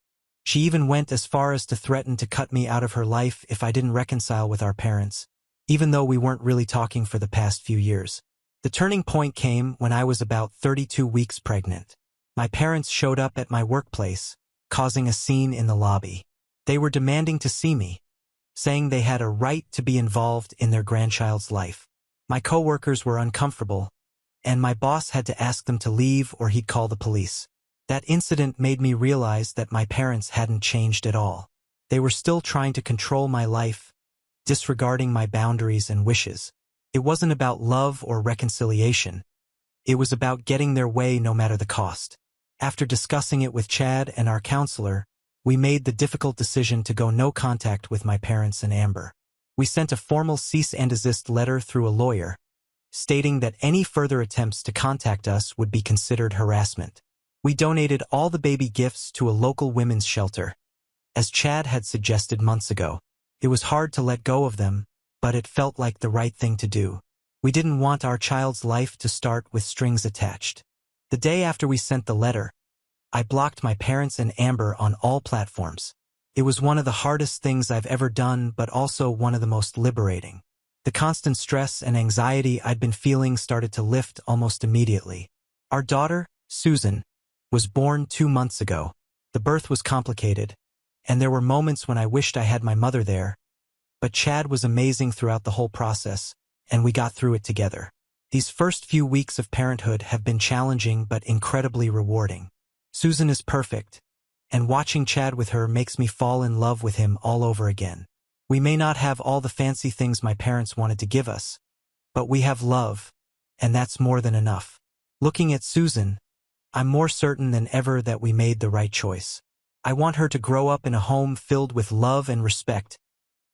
She even went as far as to threaten to cut me out of her life if I didn't reconcile with our parents, even though we weren't really talking for the past few years. The turning point came when I was about 32 weeks pregnant. My parents showed up at my workplace, causing a scene in the lobby. They were demanding to see me, saying they had a right to be involved in their grandchild's life. My coworkers were uncomfortable, and my boss had to ask them to leave or he'd call the police. That incident made me realize that my parents hadn't changed at all. They were still trying to control my life, disregarding my boundaries and wishes. It wasn't about love or reconciliation. It was about getting their way no matter the cost. After discussing it with Chad and our counselor, we made the difficult decision to go no contact with my parents and Amber. We sent a formal cease and desist letter through a lawyer, stating that any further attempts to contact us would be considered harassment. We donated all the baby gifts to a local women's shelter, as Chad had suggested months ago. It was hard to let go of them, but it felt like the right thing to do. We didn't want our child's life to start with strings attached. The day after we sent the letter, I blocked my parents and Amber on all platforms. It was one of the hardest things I've ever done, but also one of the most liberating. The constant stress and anxiety I'd been feeling started to lift almost immediately. Our daughter, Susan, was born 2 months ago. The birth was complicated, and there were moments when I wished I had my mother there, but Chad was amazing throughout the whole process, and we got through it together. These first few weeks of parenthood have been challenging but incredibly rewarding. Susan is perfect, and watching Chad with her makes me fall in love with him all over again. We may not have all the fancy things my parents wanted to give us, but we have love, and that's more than enough. Looking at Susan, I'm more certain than ever that we made the right choice. I want her to grow up in a home filled with love and respect,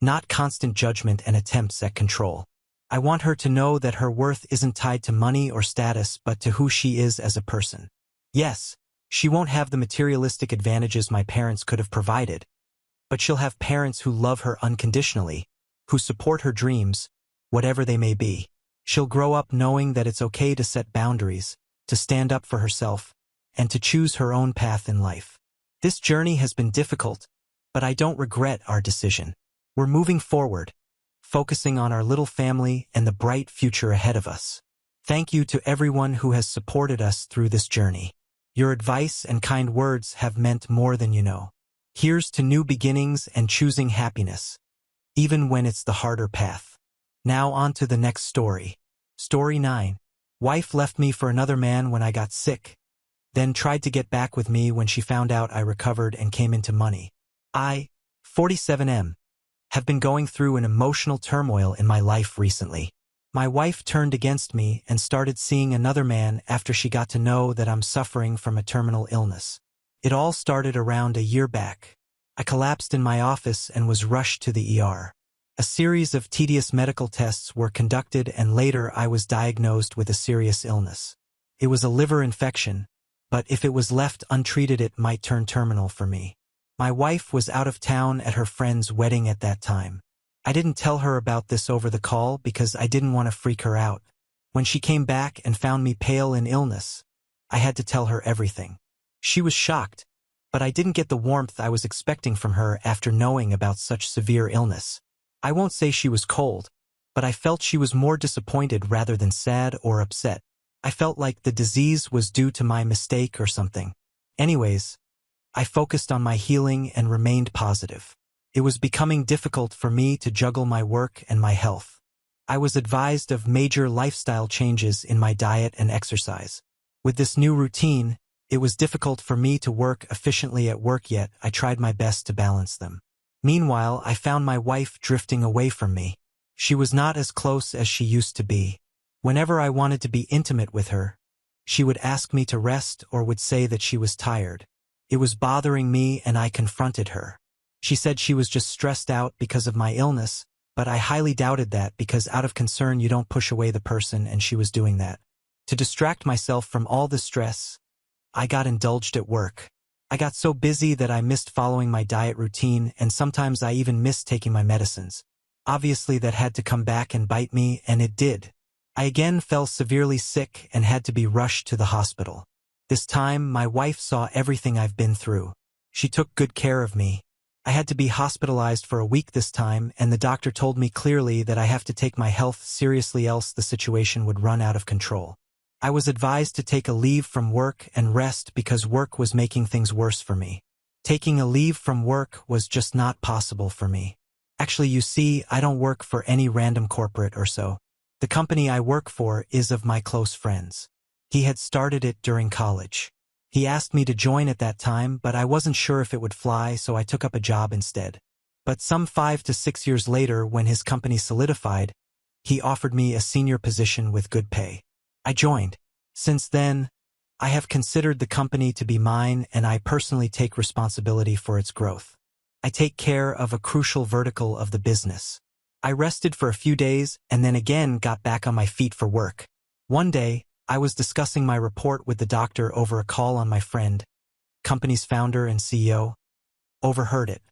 not constant judgment and attempts at control. I want her to know that her worth isn't tied to money or status but to who she is as a person. Yes, she won't have the materialistic advantages my parents could have provided, but she'll have parents who love her unconditionally, who support her dreams, whatever they may be. She'll grow up knowing that it's okay to set boundaries, to stand up for herself, and to choose her own path in life. This journey has been difficult, but I don't regret our decision. We're moving forward, focusing on our little family and the bright future ahead of us. Thank you to everyone who has supported us through this journey. Your advice and kind words have meant more than you know. Here's to new beginnings and choosing happiness, even when it's the harder path. Now on to the next story. Story 9. Wife left me for another man when I got sick, then tried to get back with me when she found out I recovered and came into money. I, 47M, have been going through an emotional turmoil in my life recently. My wife turned against me and started seeing another man after she got to know that I'm suffering from a terminal illness. It all started around a year back. I collapsed in my office and was rushed to the ER. A series of tedious medical tests were conducted and later I was diagnosed with a serious illness. It was a liver infection, but if it was left untreated it might turn terminal for me. My wife was out of town at her friend's wedding at that time. I didn't tell her about this over the call because I didn't want to freak her out. When she came back and found me pale in illness, I had to tell her everything. She was shocked, but I didn't get the warmth I was expecting from her after knowing about such severe illness. I won't say she was cold, but I felt she was more disappointed rather than sad or upset. I felt like the disease was due to my mistake or something. Anyways, I focused on my healing and remained positive. It was becoming difficult for me to juggle my work and my health. I was advised of major lifestyle changes in my diet and exercise. With this new routine, it was difficult for me to work efficiently at work, yet I tried my best to balance them. Meanwhile, I found my wife drifting away from me. She was not as close as she used to be. Whenever I wanted to be intimate with her, she would ask me to rest or would say that she was tired. It was bothering me and I confronted her. She said she was just stressed out because of my illness, but I highly doubted that because out of concern you don't push away the person, and she was doing that. To distract myself from all the stress, I got indulged at work. I got so busy that I missed following my diet routine, and sometimes I even missed taking my medicines. Obviously that had to come back and bite me, and it did. I again fell severely sick and had to be rushed to the hospital. This time, my wife saw everything I've been through. She took good care of me. I had to be hospitalized for a week this time, and the doctor told me clearly that I have to take my health seriously, else the situation would run out of control. I was advised to take a leave from work and rest because work was making things worse for me. Taking a leave from work was just not possible for me. Actually, you see, I don't work for any random corporate or so. The company I work for is of my close friends. He had started it during college. He asked me to join at that time, but I wasn't sure if it would fly, so I took up a job instead. But some 5 to 6 years later, when his company solidified, he offered me a senior position with good pay. I joined. Since then, I have considered the company to be mine, and I personally take responsibility for its growth. I take care of a crucial vertical of the business. I rested for a few days and then again got back on my feet for work. One day, I was discussing my report with the doctor over a call on my friend, company's founder and CEO, overheard it.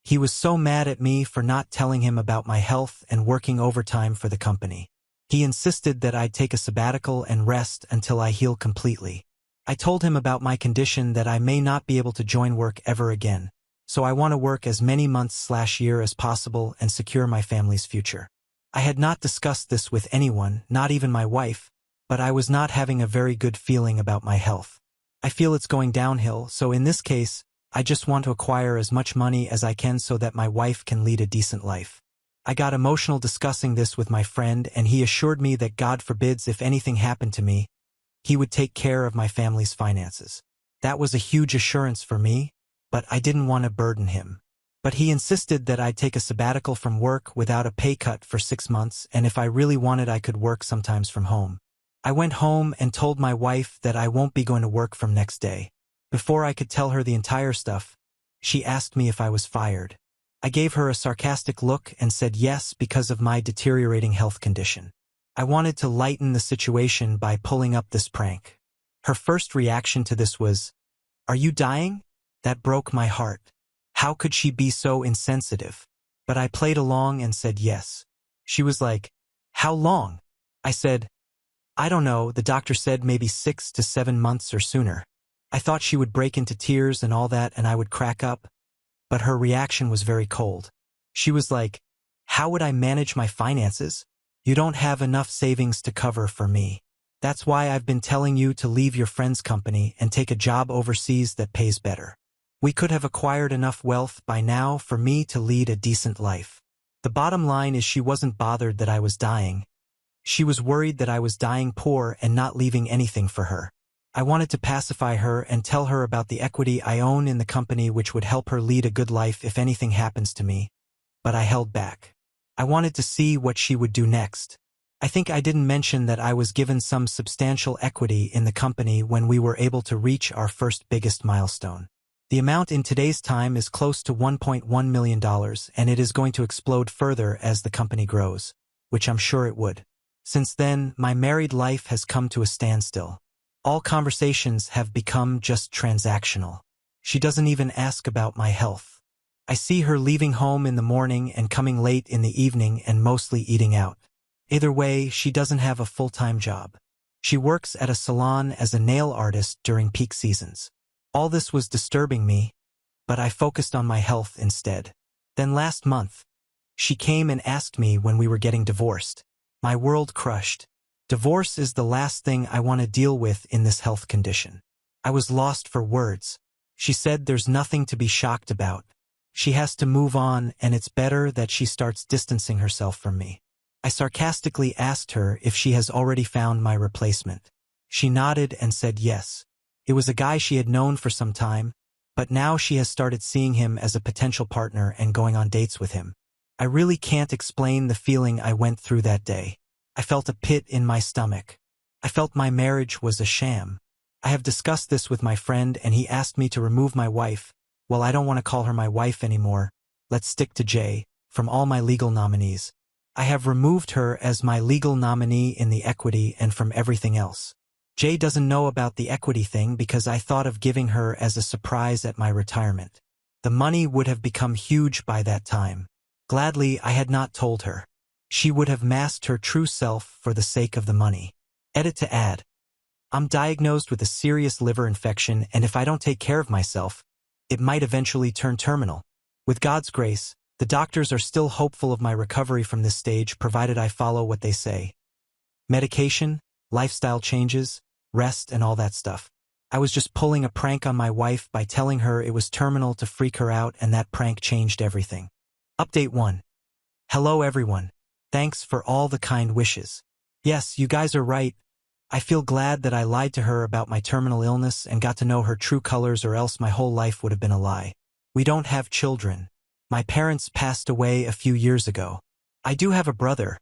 He was so mad at me for not telling him about my health and working overtime for the company. He insisted that I'd take a sabbatical and rest until I heal completely. I told him about my condition, that I may not be able to join work ever again, so I want to work as many months/year as possible and secure my family's future. I had not discussed this with anyone, not even my wife, but I was not having a very good feeling about my health. I feel it's going downhill, so in this case, I just want to acquire as much money as I can so that my wife can lead a decent life. I got emotional discussing this with my friend, and he assured me that God forbids if anything happened to me, he would take care of my family's finances. That was a huge assurance for me, but I didn't want to burden him. But he insisted that I'd take a sabbatical from work without a pay cut for 6 months, and if I really wanted I could work sometimes from home. I went home and told my wife that I won't be going to work from next day. Before I could tell her the entire stuff, she asked me if I was fired. I gave her a sarcastic look and said yes because of my deteriorating health condition. I wanted to lighten the situation by pulling up this prank. Her first reaction to this was, "Are you dying?" That broke my heart. How could she be so insensitive? But I played along and said yes. She was like, "How long?" I said, "I don't know, the doctor said maybe 6 to 7 months or sooner." I thought she would break into tears and all that and I would crack up, but her reaction was very cold. She was like, "How would I manage my finances? You don't have enough savings to cover for me. That's why I've been telling you to leave your friend's company and take a job overseas that pays better. We could have acquired enough wealth by now for me to lead a decent life." The bottom line is she wasn't bothered that I was dying. She was worried that I was dying poor and not leaving anything for her. I wanted to pacify her and tell her about the equity I own in the company which would help her lead a good life if anything happens to me, but I held back. I wanted to see what she would do next. I think I didn't mention that I was given some substantial equity in the company when we were able to reach our first biggest milestone. The amount in today's time is close to $1.1 million, and it is going to explode further as the company grows, which I'm sure it would. Since then, my married life has come to a standstill. All conversations have become just transactional. She doesn't even ask about my health. I see her leaving home in the morning and coming late in the evening and mostly eating out. Either way, she doesn't have a full-time job. She works at a salon as a nail artist during peak seasons. All this was disturbing me, but I focused on my health instead. Then last month, she came and asked me when we were getting divorced. My world crushed. Divorce is the last thing I want to deal with in this health condition. I was lost for words. She said there's nothing to be shocked about. She has to move on, and it's better that she starts distancing herself from me. I sarcastically asked her if she has already found my replacement. She nodded and said yes. It was a guy she had known for some time, but now she has started seeing him as a potential partner and going on dates with him. I really can't explain the feeling I went through that day. I felt a pit in my stomach. I felt my marriage was a sham. I have discussed this with my friend and he asked me to remove my wife. Well, I don't want to call her my wife anymore. Let's stick to Jay, from all my legal nominees. I have removed her as my legal nominee in the equity and from everything else. Jay doesn't know about the equity thing because I thought of giving her as a surprise at my retirement. The money would have become huge by that time. Gladly, I had not told her. She would have masked her true self for the sake of the money. Edit to add. I'm diagnosed with a serious liver infection, and if I don't take care of myself, it might eventually turn terminal. With God's grace, the doctors are still hopeful of my recovery from this stage provided I follow what they say. Medication, lifestyle changes, rest, and all that stuff. I was just pulling a prank on my wife by telling her it was terminal to freak her out, and that prank changed everything. Update 1. Hello everyone. Thanks for all the kind wishes. Yes, you guys are right. I feel glad that I lied to her about my terminal illness and got to know her true colors, or else my whole life would have been a lie. We don't have children. My parents passed away a few years ago. I do have a brother,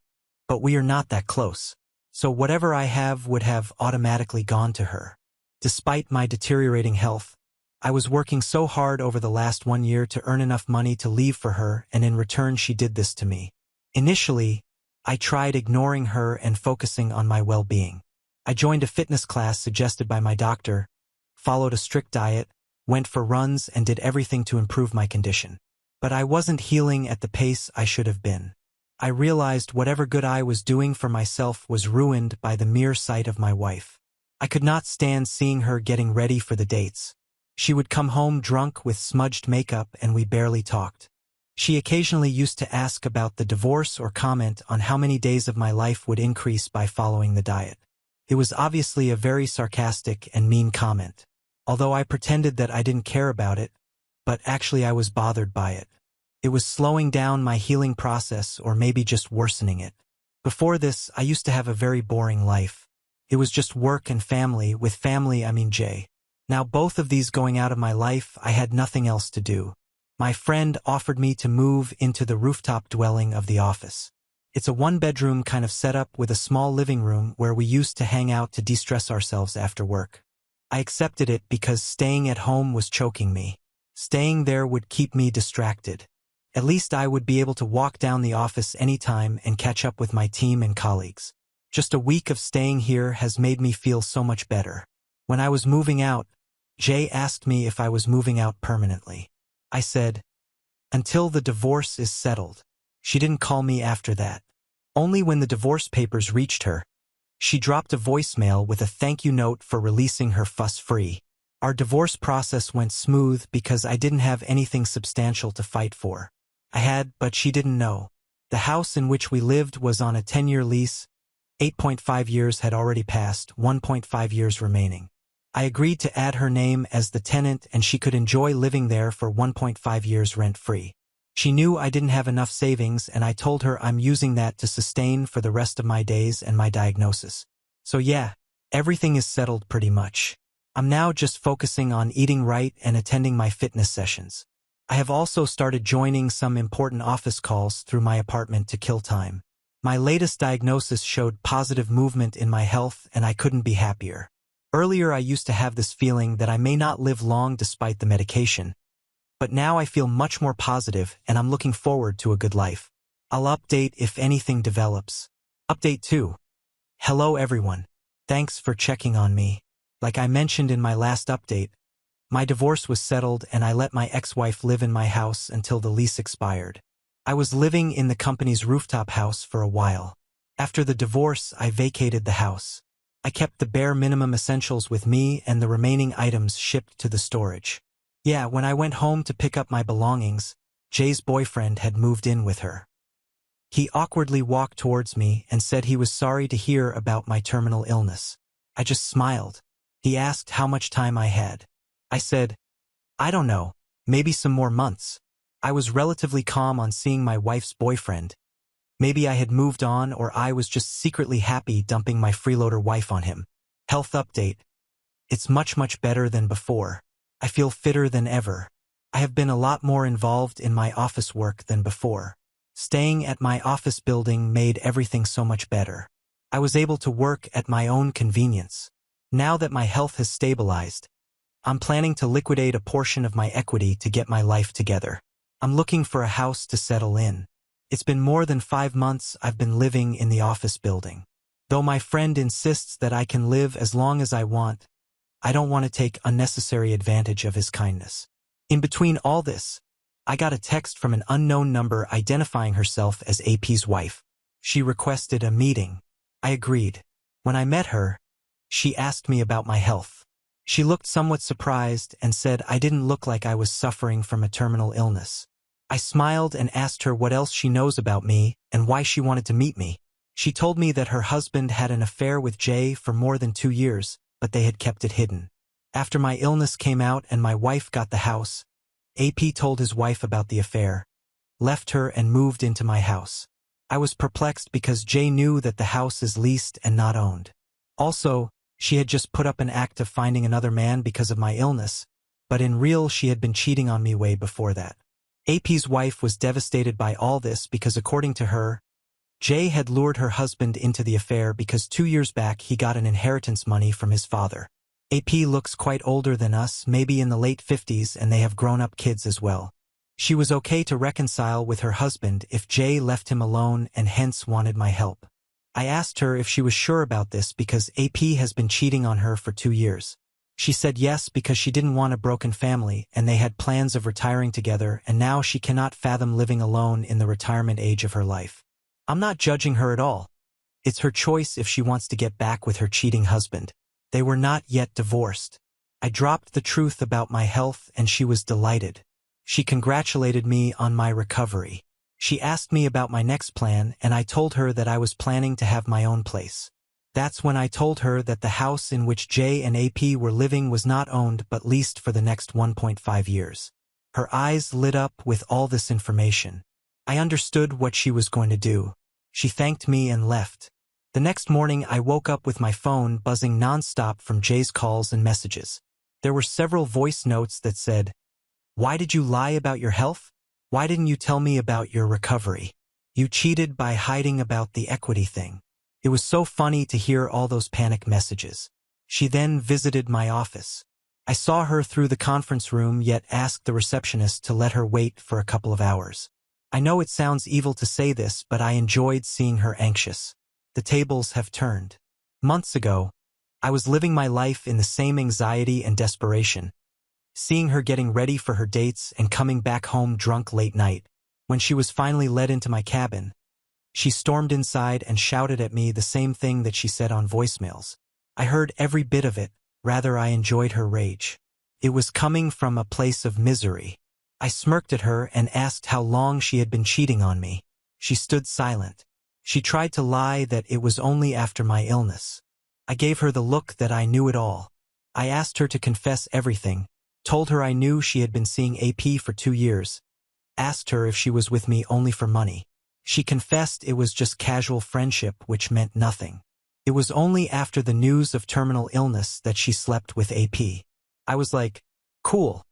but we are not that close. So whatever I have would have automatically gone to her. Despite my deteriorating health, I was working so hard over the last 1 year to earn enough money to leave for her, and in return she did this to me. Initially, I tried ignoring her and focusing on my well-being. I joined a fitness class suggested by my doctor, followed a strict diet, went for runs, and did everything to improve my condition. But I wasn't healing at the pace I should have been. I realized whatever good I was doing for myself was ruined by the mere sight of my wife. I could not stand seeing her getting ready for the dates. She would come home drunk with smudged makeup and we barely talked. She occasionally used to ask about the divorce or comment on how many days of my life would increase by following the diet. It was obviously a very sarcastic and mean comment, although I pretended that I didn't care about it, but actually I was bothered by it. It was slowing down my healing process, or maybe just worsening it. Before this, I used to have a very boring life. It was just work and family. With family, I mean Jay. Now both of these going out of my life, I had nothing else to do. My friend offered me to move into the rooftop dwelling of the office. It's a one-bedroom kind of setup with a small living room where we used to hang out to de-stress ourselves after work. I accepted it because staying at home was choking me. Staying there would keep me distracted. At least I would be able to walk down the office anytime and catch up with my team and colleagues. Just a week of staying here has made me feel so much better. When I was moving out, Jay asked me if I was moving out permanently. I said, until the divorce is settled. She didn't call me after that. Only when the divorce papers reached her, she dropped a voicemail with a thank you note for releasing her fuss-free. Our divorce process went smooth because I didn't have anything substantial to fight for. I had, but she didn't know. The house in which we lived was on a 10-year lease. 8.5 years had already passed, 1.5 years remaining. I agreed to add her name as the tenant and she could enjoy living there for 1.5 years rent-free. She knew I didn't have enough savings and I told her I'm using that to sustain for the rest of my days and my diagnosis. So yeah, everything is settled pretty much. I'm now just focusing on eating right and attending my fitness sessions. I have also started joining some important office calls through my apartment to kill time. My latest diagnosis showed positive movement in my health and I couldn't be happier. Earlier I used to have this feeling that I may not live long despite the medication, but now I feel much more positive and I'm looking forward to a good life. I'll update if anything develops. Update 2. Hello everyone. Thanks for checking on me. Like I mentioned in my last update, my divorce was settled and I let my ex-wife live in my house until the lease expired. I was living in the company's rooftop house for a while. After the divorce, I vacated the house. I kept the bare minimum essentials with me and the remaining items shipped to the storage. Yeah, when I went home to pick up my belongings, Jay's boyfriend had moved in with her. He awkwardly walked towards me and said he was sorry to hear about my terminal illness. I just smiled. He asked how much time I had. I said, I don't know, maybe some more months. I was relatively calm on seeing my wife's boyfriend. Maybe I had moved on or I was just secretly happy dumping my freeloader wife on him. Health update. It's much better than before. I feel fitter than ever. I have been a lot more involved in my office work than before. Staying at my office building made everything so much better. I was able to work at my own convenience. Now that my health has stabilized, I'm planning to liquidate a portion of my equity to get my life together. I'm looking for a house to settle in. It's been more than 5 months I've been living in the office building. Though my friend insists that I can live as long as I want, I don't want to take unnecessary advantage of his kindness. In between all this, I got a text from an unknown number identifying herself as AP's wife. She requested a meeting. I agreed. When I met her, she asked me about my health. She looked somewhat surprised and said I didn't look like I was suffering from a terminal illness. I smiled and asked her what else she knows about me and why she wanted to meet me. She told me that her husband had an affair with Jay for more than 2 years, but they had kept it hidden. After my illness came out and my wife got the house, AP told his wife about the affair, left her and moved into my house. I was perplexed because Jay knew that the house is leased and not owned. Also, she had just put up an act of finding another man because of my illness, but in real she had been cheating on me way before that. AP's wife was devastated by all this because according to her, Jay had lured her husband into the affair because 2 years back he got an inheritance money from his father. AP looks quite older than us, maybe in the late 50s, and they have grown-up kids as well. She was okay to reconcile with her husband if Jay left him alone and hence wanted my help. I asked her if she was sure about this because AP has been cheating on her for 2 years. She said yes because she didn't want a broken family and they had plans of retiring together and now she cannot fathom living alone in the retirement age of her life. I'm not judging her at all. It's her choice if she wants to get back with her cheating husband. They were not yet divorced. I dropped the truth about my health and she was delighted. She congratulated me on my recovery. She asked me about my next plan and I told her that I was planning to have my own place. That's when I told her that the house in which Jay and AP were living was not owned but leased for the next 1.5 years. Her eyes lit up with all this information. I understood what she was going to do. She thanked me and left. The next morning I woke up with my phone buzzing non-stop from Jay's calls and messages. There were several voice notes that said, Why did you lie about your health? Why didn't you tell me about your recovery? You cheated by hiding about the equity thing. It was so funny to hear all those panic messages. She then visited my office. I saw her through the conference room, yet asked the receptionist to let her wait for a couple of hours. I know it sounds evil to say this, but I enjoyed seeing her anxious. The tables have turned. Months ago, I was living my life in the same anxiety and desperation, seeing her getting ready for her dates and coming back home drunk late night. When she was finally led into my cabin, she stormed inside and shouted at me the same thing that she said on voicemails. I heard every bit of it, rather I enjoyed her rage. It was coming from a place of misery. I smirked at her and asked how long she had been cheating on me. She stood silent. She tried to lie that it was only after my illness. I gave her the look that I knew it all. I asked her to confess everything, told her I knew she had been seeing AP for 2 years, asked her if she was with me only for money. She confessed it was just casual friendship, which meant nothing. It was only after the news of terminal illness that she slept with AP. I was like, cool.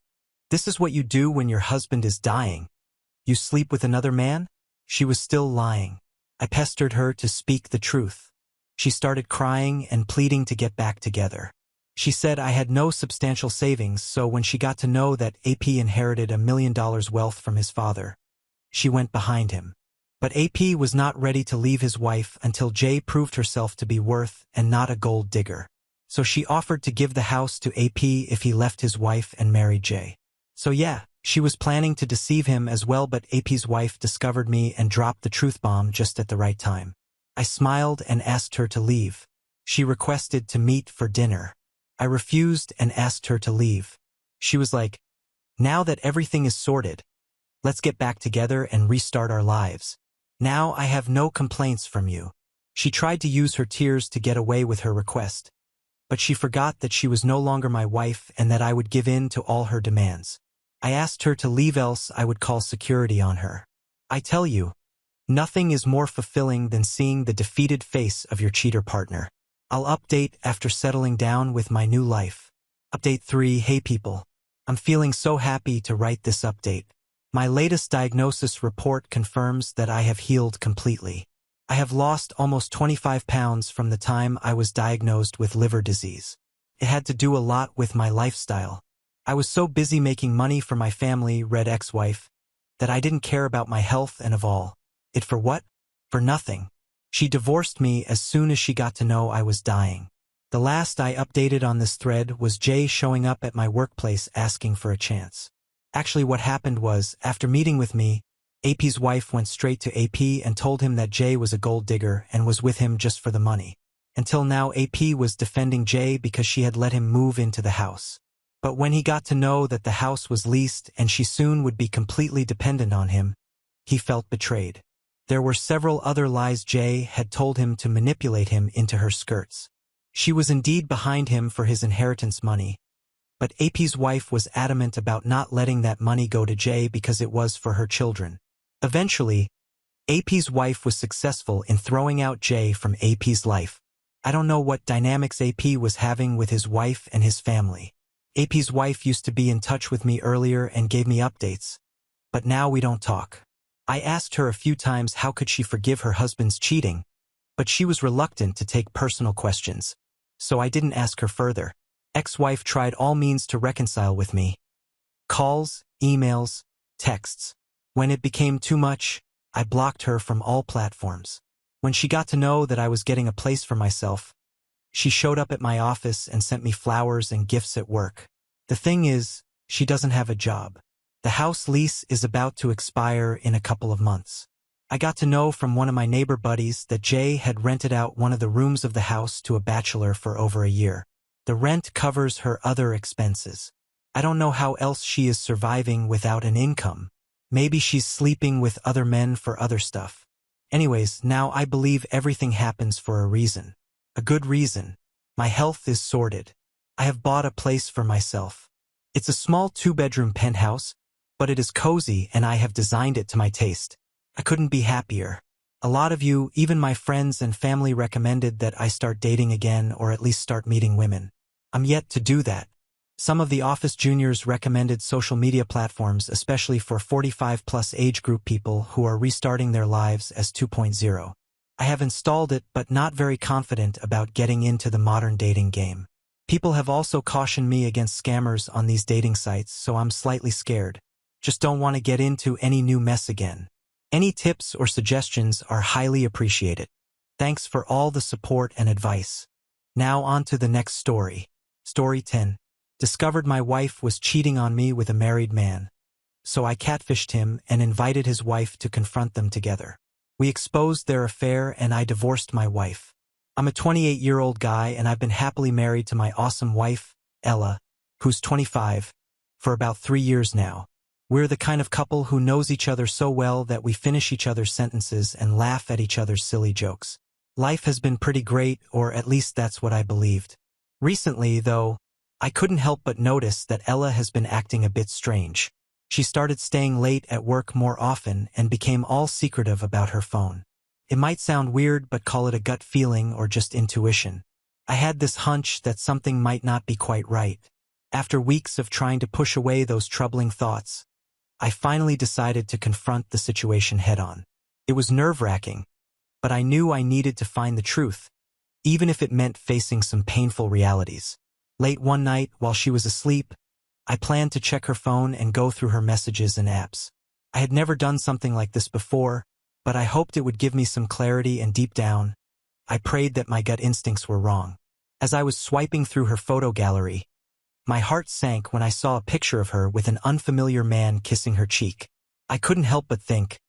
This is what you do when your husband is dying. You sleep with another man? She was still lying. I pestered her to speak the truth. She started crying and pleading to get back together. She said I had no substantial savings, so when she got to know that AP inherited $1 million wealth from his father, she went behind him. But AP was not ready to leave his wife until Jay proved herself to be worth and not a gold digger. So she offered to give the house to AP if he left his wife and married Jay. So yeah, she was planning to deceive him as well, but AP's wife discovered me and dropped the truth bomb just at the right time. I smiled and asked her to leave. She requested to meet for dinner. I refused and asked her to leave. She was like, now that everything is sorted, let's get back together and restart our lives. Now I have no complaints from you. She tried to use her tears to get away with her request, but she forgot that she was no longer my wife and that I would give in to all her demands. I asked her to leave, else I would call security on her. I tell you, nothing is more fulfilling than seeing the defeated face of your cheater partner. I'll update after settling down with my new life. Update 3. Hey people. I'm feeling so happy to write this update. My latest diagnosis report confirms that I have healed completely. I have lost almost 25 pounds from the time I was diagnosed with liver disease. It had to do a lot with my lifestyle. I was so busy making money for my family, red ex-wife, that I didn't care about my health, and of all it for what? For nothing. She divorced me as soon as she got to know I was dying. The last I updated on this thread was Jay showing up at my workplace asking for a chance. Actually, what happened was, after meeting with me, AP's wife went straight to AP and told him that Jay was a gold digger and was with him just for the money. Until now, AP was defending Jay because she had let him move into the house. But when he got to know that the house was leased and she soon would be completely dependent on him, he felt betrayed. There were several other lies Jay had told him to manipulate him into her skirts. She was indeed behind him for his inheritance money, but AP's wife was adamant about not letting that money go to Jay because it was for her children. Eventually, AP's wife was successful in throwing out Jay from AP's life. I don't know what dynamics AP was having with his wife and his family. AP's wife used to be in touch with me earlier and gave me updates, but now we don't talk. I asked her a few times how could she forgive her husband's cheating, but she was reluctant to take personal questions, so I didn't ask her further. Ex-wife tried all means to reconcile with me. Calls, emails, texts. When it became too much, I blocked her from all platforms. When she got to know that I was getting a place for myself, she showed up at my office and sent me flowers and gifts at work. The thing is, she doesn't have a job. The house lease is about to expire in a couple of months. I got to know from one of my neighbor buddies that Jay had rented out one of the rooms of the house to a bachelor for over a year. The rent covers her other expenses. I don't know how else she is surviving without an income. Maybe she's sleeping with other men for other stuff. Anyways, now I believe everything happens for a reason. A good reason. My health is sorted. I have bought a place for myself. It's a small 2-bedroom penthouse, but it is cozy and I have designed it to my taste. I couldn't be happier. A lot of you, even my friends and family, recommended that I start dating again or at least start meeting women. I'm yet to do that. Some of the office juniors recommended social media platforms, especially for 45-plus age group people who are restarting their lives as 2.0. I have installed it but not very confident about getting into the modern dating game. People have also cautioned me against scammers on these dating sites, so I'm slightly scared. Just don't want to get into any new mess again. Any tips or suggestions are highly appreciated. Thanks for all the support and advice. Now on to the next story. Story 10. Discovered my wife was cheating on me with a married man. So I catfished him and invited his wife to confront them together. We exposed their affair and I divorced my wife. I'm a 28-year-old guy and I've been happily married to my awesome wife, Ella, who's 25, for about 3 years now. We're the kind of couple who knows each other so well that we finish each other's sentences and laugh at each other's silly jokes. Life has been pretty great, or at least that's what I believed. Recently, though, I couldn't help but notice that Ella has been acting a bit strange. She started staying late at work more often and became all secretive about her phone. It might sound weird, but call it a gut feeling or just intuition. I had this hunch that something might not be quite right. After weeks of trying to push away those troubling thoughts, I finally decided to confront the situation head-on. It was nerve-wracking, but I knew I needed to find the truth, even if it meant facing some painful realities. Late one night, while she was asleep, I planned to check her phone and go through her messages and apps. I had never done something like this before, but I hoped it would give me some clarity, and deep down, I prayed that my gut instincts were wrong. As I was swiping through her photo gallery, my heart sank when I saw a picture of her with an unfamiliar man kissing her cheek. I couldn't help but think,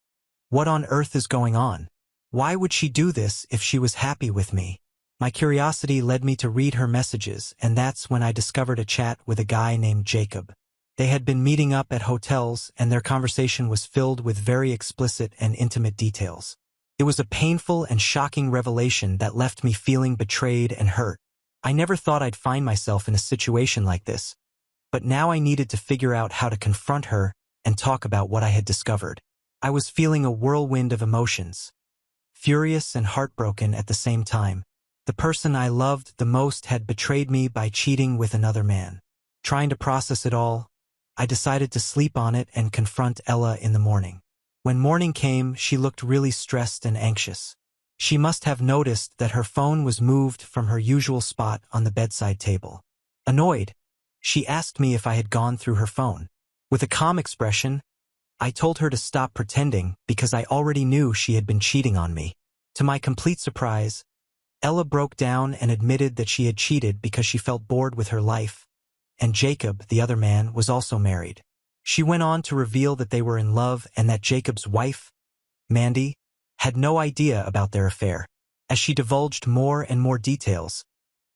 what on earth is going on? Why would she do this if she was happy with me? My curiosity led me to read her messages, and that's when I discovered a chat with a guy named Jacob. They had been meeting up at hotels, and their conversation was filled with very explicit and intimate details. It was a painful and shocking revelation that left me feeling betrayed and hurt. I never thought I'd find myself in a situation like this, but now I needed to figure out how to confront her and talk about what I had discovered. I was feeling a whirlwind of emotions, furious and heartbroken at the same time. The person I loved the most had betrayed me by cheating with another man. Trying to process it all, I decided to sleep on it and confront Ella in the morning. When morning came, she looked really stressed and anxious. She must have noticed that her phone was moved from her usual spot on the bedside table. Annoyed, she asked me if I had gone through her phone. With a calm expression, I told her to stop pretending because I already knew she had been cheating on me. To my complete surprise, Ella broke down and admitted that she had cheated because she felt bored with her life, and Jacob, the other man, was also married. She went on to reveal that they were in love and that Jacob's wife, Mandy, had no idea about their affair. As she divulged more and more details,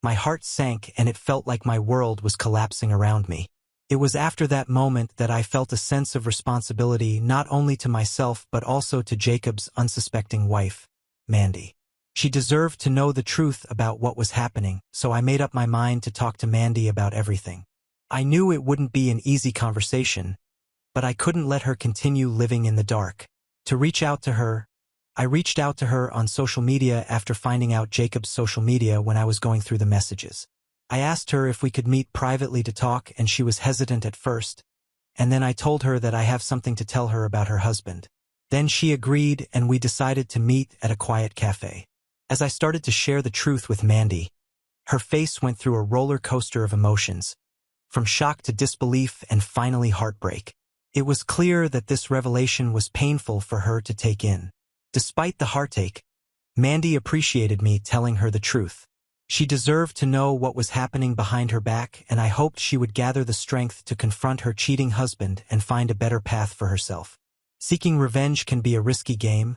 my heart sank and it felt like my world was collapsing around me. It was after that moment that I felt a sense of responsibility not only to myself but also to Jacob's unsuspecting wife, Mandy. She deserved to know the truth about what was happening, so I made up my mind to talk to Mandy about everything. I knew it wouldn't be an easy conversation, but I couldn't let her continue living in the dark. To reach out to her, I reached out to her on social media after finding out Jacob's social media when I was going through the messages. I asked her if we could meet privately to talk, and she was hesitant at first, and then I told her that I have something to tell her about her husband. Then she agreed and we decided to meet at a quiet cafe. As I started to share the truth with Mandy, her face went through a roller coaster of emotions, from shock to disbelief and finally heartbreak. It was clear that this revelation was painful for her to take in. Despite the heartache, Mandy appreciated me telling her the truth. She deserved to know what was happening behind her back, and I hoped she would gather the strength to confront her cheating husband and find a better path for herself. Seeking revenge can be a risky game,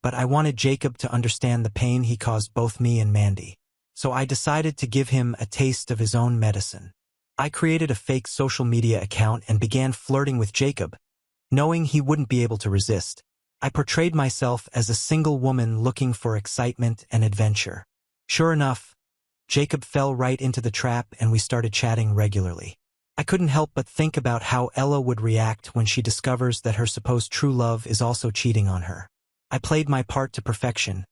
but I wanted Jacob to understand the pain he caused both me and Mandy. So I decided to give him a taste of his own medicine. I created a fake social media account and began flirting with Jacob, knowing he wouldn't be able to resist. I portrayed myself as a single woman looking for excitement and adventure. Sure enough, Jacob fell right into the trap and we started chatting regularly. I couldn't help but think about how Ella would react when she discovers that her supposed true love is also cheating on her. I played my part to perfection,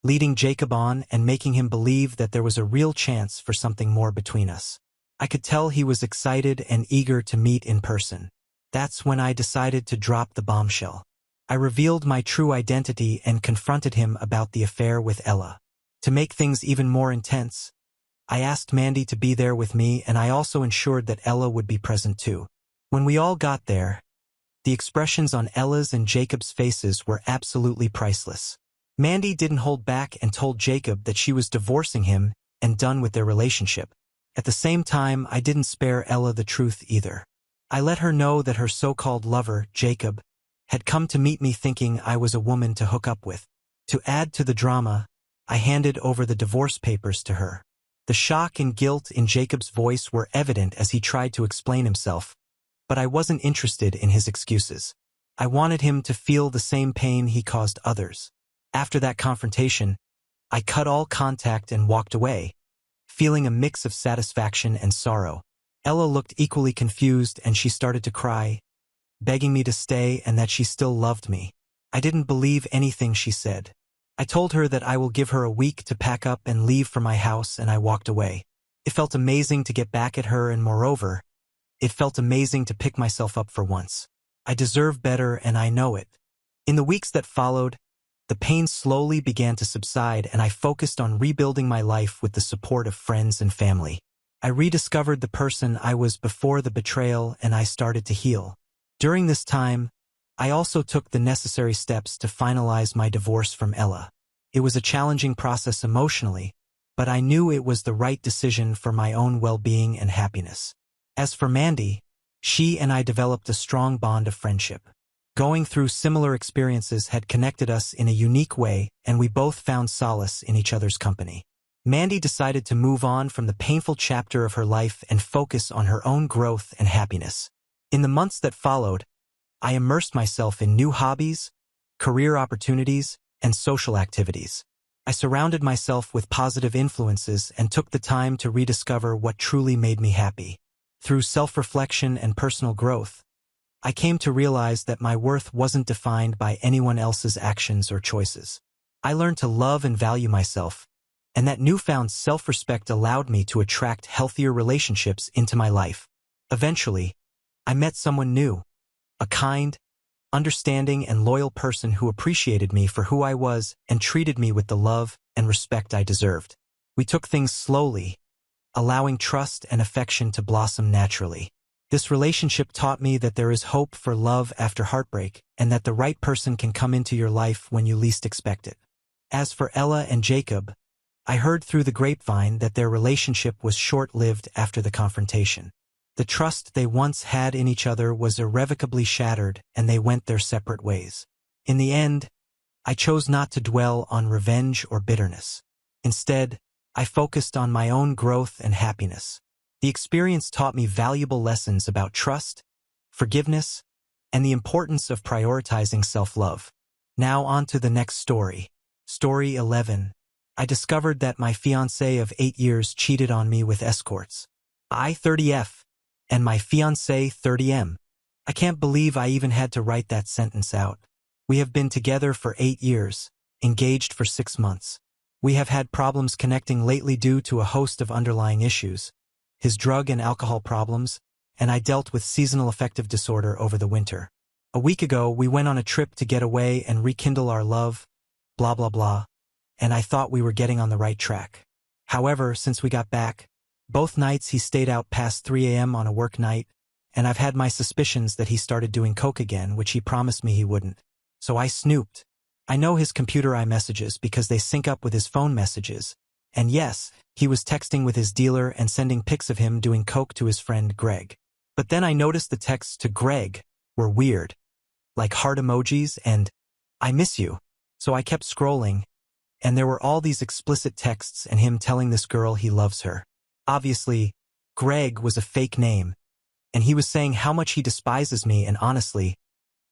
leading Jacob on and making him believe that there was a real chance for something more between us. I could tell he was excited and eager to meet in person. That's when I decided to drop the bombshell. I revealed my true identity and confronted him about the affair with Ella. To make things even more intense, I asked Mandy to be there with me, and I also ensured that Ella would be present too. When we all got there, the expressions on Ella's and Jacob's faces were absolutely priceless. Mandy didn't hold back and told Jacob that she was divorcing him and done with their relationship. At the same time, I didn't spare Ella the truth either. I let her know that her so-called lover, Jacob, had come to meet me thinking I was a woman to hook up with. To add to the drama, I handed over the divorce papers to her. The shock and guilt in Jacob's voice were evident as he tried to explain himself, but I wasn't interested in his excuses. I wanted him to feel the same pain he caused others. After that confrontation, I cut all contact and walked away, feeling a mix of satisfaction and sorrow. Ella looked equally confused, and she started to cry, begging me to stay and that she still loved me. I didn't believe anything she said. I told her that I will give her a week to pack up and leave for my house, and I walked away. It felt amazing to get back at her, and moreover, it felt amazing to pick myself up for once. I deserve better, and I know it. In the weeks that followed, the pain slowly began to subside, and I focused on rebuilding my life with the support of friends and family. I rediscovered the person I was before the betrayal, and I started to heal. During this time, I also took the necessary steps to finalize my divorce from Ella. It was a challenging process emotionally, but I knew it was the right decision for my own well-being and happiness. As for Mandy, she and I developed a strong bond of friendship. Going through similar experiences had connected us in a unique way, and we both found solace in each other's company. Mandy decided to move on from the painful chapter of her life and focus on her own growth and happiness. In the months that followed, I immersed myself in new hobbies, career opportunities, and social activities. I surrounded myself with positive influences and took the time to rediscover what truly made me happy. Through self-reflection and personal growth, I came to realize that my worth wasn't defined by anyone else's actions or choices. I learned to love and value myself, and that newfound self-respect allowed me to attract healthier relationships into my life. Eventually, I met someone new, a kind, understanding, and loyal person who appreciated me for who I was and treated me with the love and respect I deserved. We took things slowly, allowing trust and affection to blossom naturally. This relationship taught me that there is hope for love after heartbreak, and that the right person can come into your life when you least expect it. As for Ella and Jacob, I heard through the grapevine that their relationship was short-lived after the confrontation. The trust they once had in each other was irrevocably shattered, and they went their separate ways. In the end, I chose not to dwell on revenge or bitterness. Instead, I focused on my own growth and happiness. The experience taught me valuable lessons about trust, forgiveness, and the importance of prioritizing self-love. Now on to the next story. Story 11. I discovered that my fiancé of 8 years cheated on me with escorts. I 30F, and my fiancé 30M. I can't believe I even had to write that sentence out. We have been together for 8 years, engaged for 6 months. We have had problems connecting lately due to a host of underlying issues, his drug and alcohol problems, and I dealt with seasonal affective disorder over the winter. A week ago, we went on a trip to get away and rekindle our love, blah blah blah, and I thought we were getting on the right track. However, since we got back, both nights he stayed out past 3 a.m. on a work night, and I've had my suspicions that he started doing coke again, which he promised me he wouldn't. So I snooped. I know his computer iMessages because they sync up with his phone messages, and yes, he was texting with his dealer and sending pics of him doing coke to his friend Greg. But then I noticed the texts to Greg were weird, like heart emojis and "I miss you." So I kept scrolling, and there were all these explicit texts and him telling this girl he loves her. Obviously, Greg was a fake name, and he was saying how much he despises me, and honestly,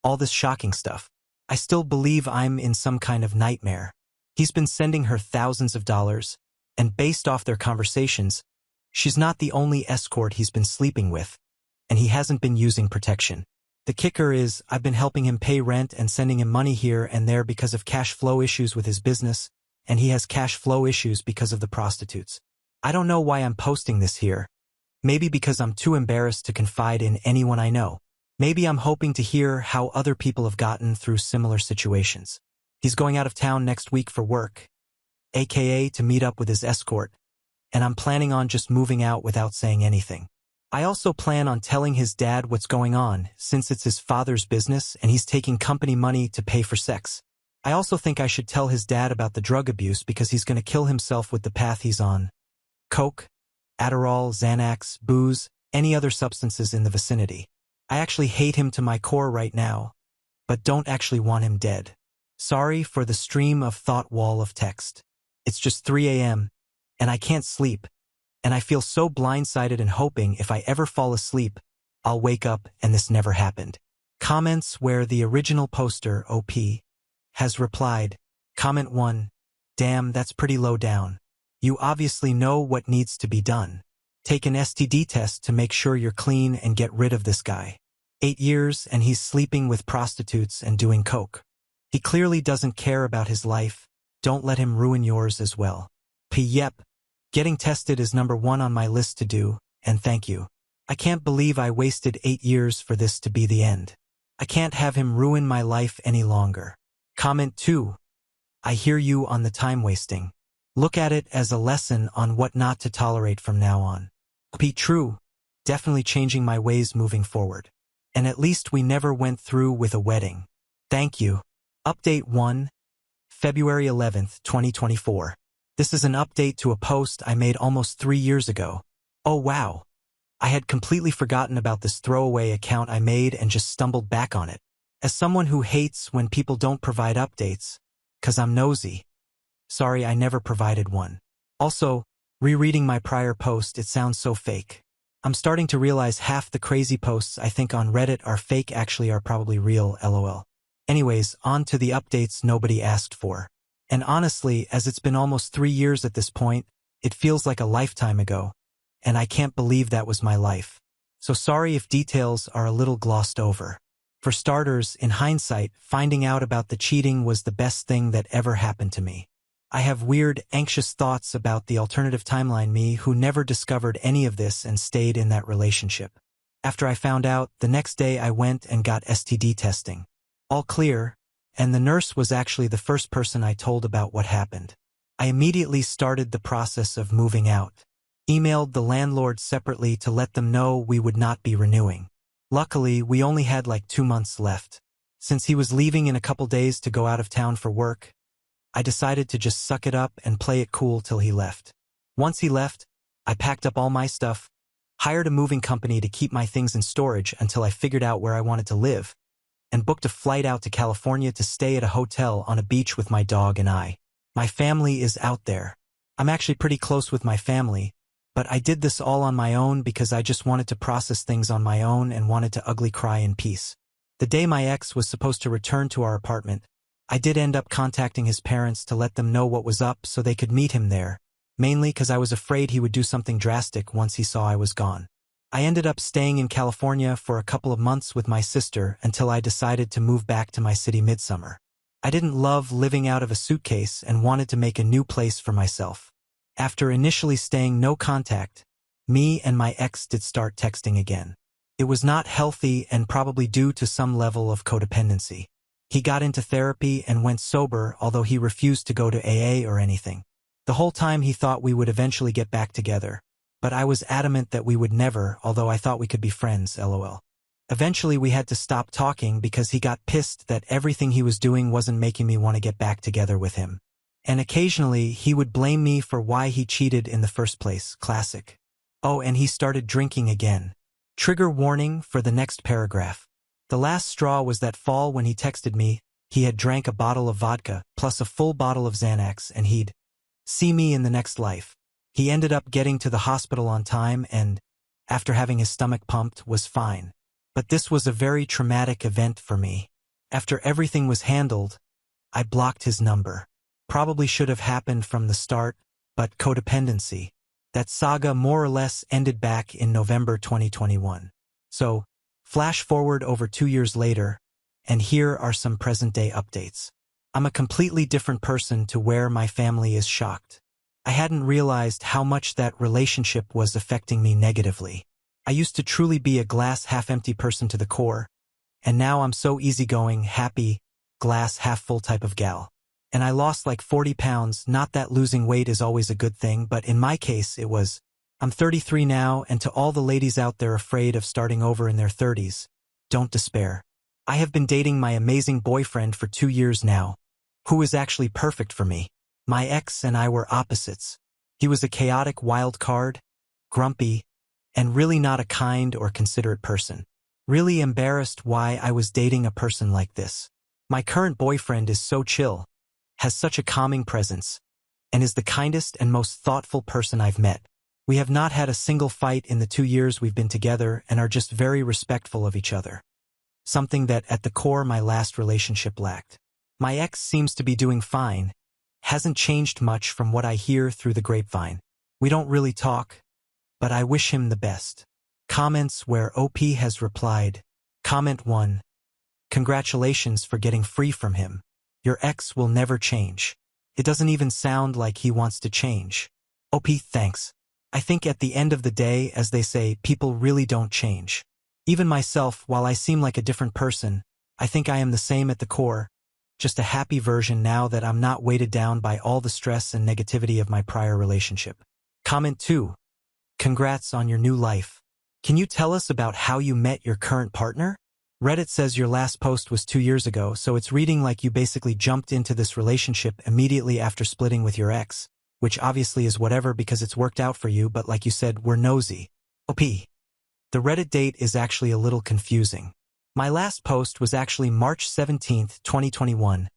all this shocking stuff. I still believe I'm in some kind of nightmare. He's been sending her thousands of dollars, and based off their conversations, she's not the only escort he's been sleeping with, and he hasn't been using protection. The kicker is, I've been helping him pay rent and sending him money here and there because of cash flow issues with his business, and he has cash flow issues because of the prostitutes. I don't know why I'm posting this here, Maybe because I'm too embarrassed to confide in anyone I know. Maybe I'm hoping to hear how other people have gotten through similar situations. He's going out of town next week for work, aka to meet up with his escort, and I'm planning on just moving out without saying anything. I also plan on telling his dad what's going on, since it's his father's business and he's taking company money to pay for sex. I also think I should tell his dad about the drug abuse because he's going to kill himself with the path he's on. Coke, Adderall, Xanax, booze, any other substances in the vicinity. I actually hate him to my core right now, but don't actually want him dead. Sorry for the stream of thought wall of text. It's just 3 a.m., and I can't sleep, and I feel so blindsided and hoping if I ever fall asleep, I'll wake up and this never happened. Comments where the original poster, OP, has replied. Comment 1. Damn, that's pretty low down. You obviously know what needs to be done. Take an STD test to make sure you're clean and get rid of this guy. 8 years and he's sleeping with prostitutes and doing coke. He clearly doesn't care about his life. Don't let him ruin yours as well. Yep. Getting tested is number 1 on my list to do, and thank you. I can't believe I wasted 8 years for this to be the end. I can't have him ruin my life any longer. Comment 2. I hear you on the time wasting. Look at it as a lesson on what not to tolerate from now on. True. Definitely changing my ways moving forward. And at least we never went through with a wedding. Thank you. Update 1. February 11th, 2024. This is an update to a post I made almost 3 years ago. Oh wow. I had completely forgotten about this throwaway account I made and just stumbled back on it. As someone who hates when people don't provide updates, 'cause I'm nosy. Sorry I never provided one. Also, rereading my prior post, it sounds so fake. I'm starting to realize half the crazy posts I think on Reddit are fake actually are probably real, lol. Anyways, on to the updates nobody asked for. And honestly, as it's been almost 3 years at this point, it feels like a lifetime ago. And I can't believe that was my life. So sorry if details are a little glossed over. For starters, in hindsight, finding out about the cheating was the best thing that ever happened to me. I have weird, anxious thoughts about the alternative timeline me who never discovered any of this and stayed in that relationship. After I found out, the next day I went and got STD testing. All clear, and the nurse was actually the first person I told about what happened. I immediately started the process of moving out. Emailed the landlord separately to let them know we would not be renewing. Luckily, we only had like 2 months left. Since he was leaving in a couple days to go out of town for work, I decided to just suck it up and play it cool till he left. Once he left, I packed up all my stuff, hired a moving company to keep my things in storage until I figured out where I wanted to live, and booked a flight out to California to stay at a hotel on a beach with my dog and I. My family is out there. I'm actually pretty close with my family, but I did this all on my own because I just wanted to process things on my own and wanted to ugly cry in peace. The day my ex was supposed to return to our apartment, I did end up contacting his parents to let them know what was up so they could meet him there, mainly because I was afraid he would do something drastic once he saw I was gone. I ended up staying in California for a couple of months with my sister until I decided to move back to my city midsummer. I didn't love living out of a suitcase and wanted to make a new place for myself. After initially staying no contact, me and my ex did start texting again. It was not healthy and probably due to some level of codependency. He got into therapy and went sober, although he refused to go to AA or anything. The whole time he thought we would eventually get back together, but I was adamant that we would never, although I thought we could be friends, lol. Eventually we had to stop talking because he got pissed that everything he was doing wasn't making me want to get back together with him. And occasionally he would blame me for why he cheated in the first place, classic. Oh, and he started drinking again. Trigger warning for the next paragraph. The last straw was that fall when he texted me. He had drank a bottle of vodka, plus a full bottle of Xanax, and he'd see me in the next life. He ended up getting to the hospital on time and, after having his stomach pumped, was fine. But this was a very traumatic event for me. After everything was handled, I blocked his number. Probably should have happened from the start, but codependency. That saga more or less ended back in November 2021. So, flash forward over 2 years later, and here are some present-day updates. I'm a completely different person to where my family is shocked. I hadn't realized how much that relationship was affecting me negatively. I used to truly be a glass half-empty person to the core, and now I'm so easygoing, happy, glass half-full type of gal. And I lost like 40 pounds, not that losing weight is always a good thing, but in my case it was. I'm 33 now, and to all the ladies out there afraid of starting over in their 30s, don't despair. I have been dating my amazing boyfriend for 2 years now, who is actually perfect for me. My ex and I were opposites. He was a chaotic wild card, grumpy, and really not a kind or considerate person. Really embarrassed why I was dating a person like this. My current boyfriend is so chill, has such a calming presence, and is the kindest and most thoughtful person I've met. We have not had a single fight in the 2 years we've been together and are just very respectful of each other. Something that, at the core, my last relationship lacked. My ex seems to be doing fine, hasn't changed much from what I hear through the grapevine. We don't really talk, but I wish him the best. Comments where OP has replied. Comment 1. Congratulations for getting free from him. Your ex will never change. It doesn't even sound like he wants to change. OP, thanks. I think at the end of the day, as they say, people really don't change. Even myself, while I seem like a different person, I think I am the same at the core, just a happy version now that I'm not weighted down by all the stress and negativity of my prior relationship. Comment 2. Congrats on your new life. Can you tell us about how you met your current partner? Reddit says your last post was 2 years ago, so it's reading like you basically jumped into this relationship immediately after splitting with your ex, which obviously is whatever because it's worked out for you, but like you said, we're nosy. OP. The Reddit date is actually a little confusing. My last post was actually March 17th, 2021.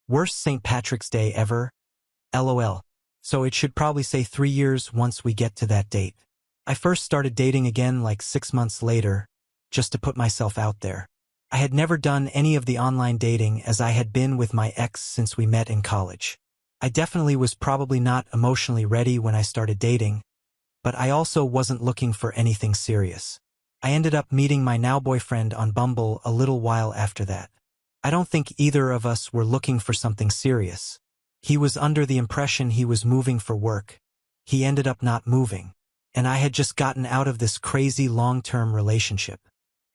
Worst St. Patrick's Day ever? LOL. So it should probably say 3 years once we get to that date. I first started dating again like 6 months later, just to put myself out there. I had never done any of the online dating as I had been with my ex since we met in college. I definitely was probably not emotionally ready when I started dating, but I also wasn't looking for anything serious. I ended up meeting my now boyfriend on Bumble a little while after that. I don't think either of us were looking for something serious. He was under the impression he was moving for work. He ended up not moving. And I had just gotten out of this crazy long-term relationship.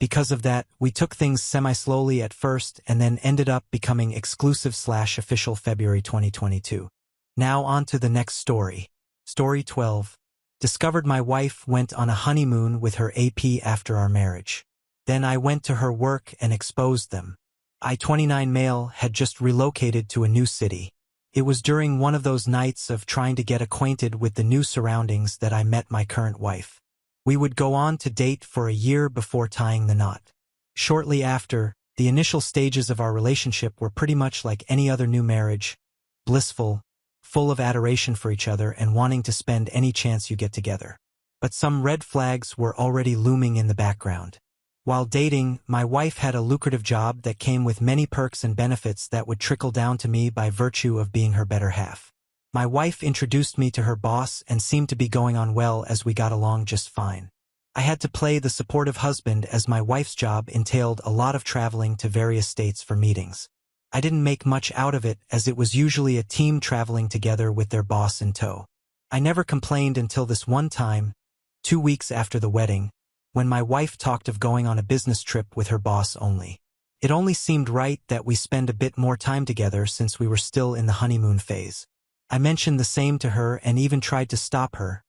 Because of that, we took things semi-slowly at first and then ended up becoming exclusive/official February 2022. Now on to the next story. Story 12. Discovered my wife went on a honeymoon with her AP after our marriage. Then I went to her work and exposed them. I, 29 male, had just relocated to a new city. It was during one of those nights of trying to get acquainted with the new surroundings that I met my current wife. We would go on to date for a year before tying the knot. Shortly after, the initial stages of our relationship were pretty much like any other new marriage, blissful, full of adoration for each other and wanting to spend any chance you get together. But some red flags were already looming in the background. While dating, my wife had a lucrative job that came with many perks and benefits that would trickle down to me by virtue of being her better half. My wife introduced me to her boss and seemed to be going on well as we got along just fine. I had to play the supportive husband as my wife's job entailed a lot of traveling to various states for meetings. I didn't make much out of it as it was usually a team traveling together with their boss in tow. I never complained until this one time, 2 weeks after the wedding, when my wife talked of going on a business trip with her boss only. It only seemed right that we spend a bit more time together since we were still in the honeymoon phase. I mentioned the same to her and even tried to stop her,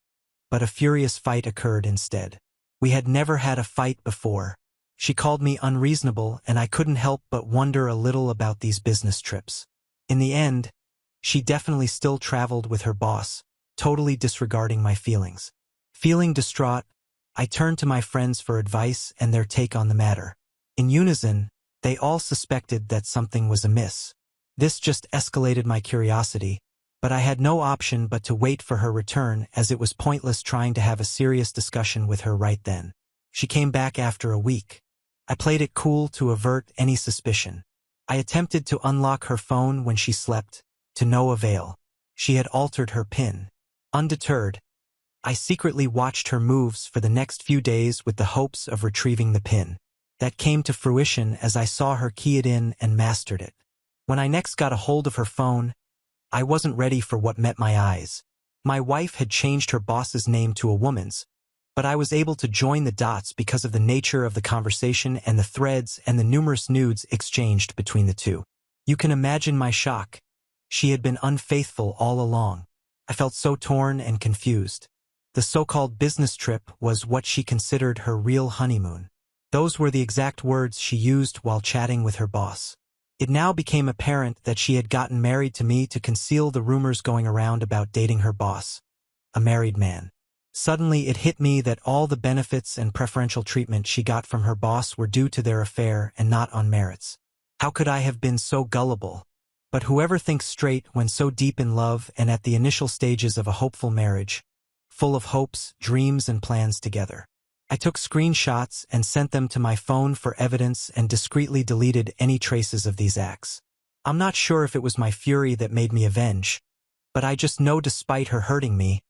but a furious fight occurred instead. We had never had a fight before. She called me unreasonable and I couldn't help but wonder a little about these business trips. In the end, she definitely still traveled with her boss, totally disregarding my feelings. Feeling distraught, I turned to my friends for advice and their take on the matter. In unison, they all suspected that something was amiss. This just escalated my curiosity, but I had no option but to wait for her return as it was pointless trying to have a serious discussion with her right then. She came back after a week. I played it cool to avert any suspicion. I attempted to unlock her phone when she slept, to no avail. She had altered her PIN. Undeterred, I secretly watched her moves for the next few days with the hopes of retrieving the PIN. That came to fruition as I saw her key it in and mastered it. When I next got a hold of her phone, I wasn't ready for what met my eyes. My wife had changed her boss's name to a woman's, but I was able to join the dots because of the nature of the conversation and the threads and the numerous nudes exchanged between the two. You can imagine my shock. She had been unfaithful all along. I felt so torn and confused. The so-called business trip was what she considered her real honeymoon. Those were the exact words she used while chatting with her boss. It now became apparent that she had gotten married to me to conceal the rumors going around about dating her boss, a married man. Suddenly it hit me that all the benefits and preferential treatment she got from her boss were due to their affair and not on merits. How could I have been so gullible? But whoever thinks straight when so deep in love and at the initial stages of a hopeful marriage, full of hopes, dreams, and plans together. I took screenshots and sent them to my phone for evidence and discreetly deleted any traces of these acts. I'm not sure if it was my fury that made me avenge, but I just know despite her hurting me,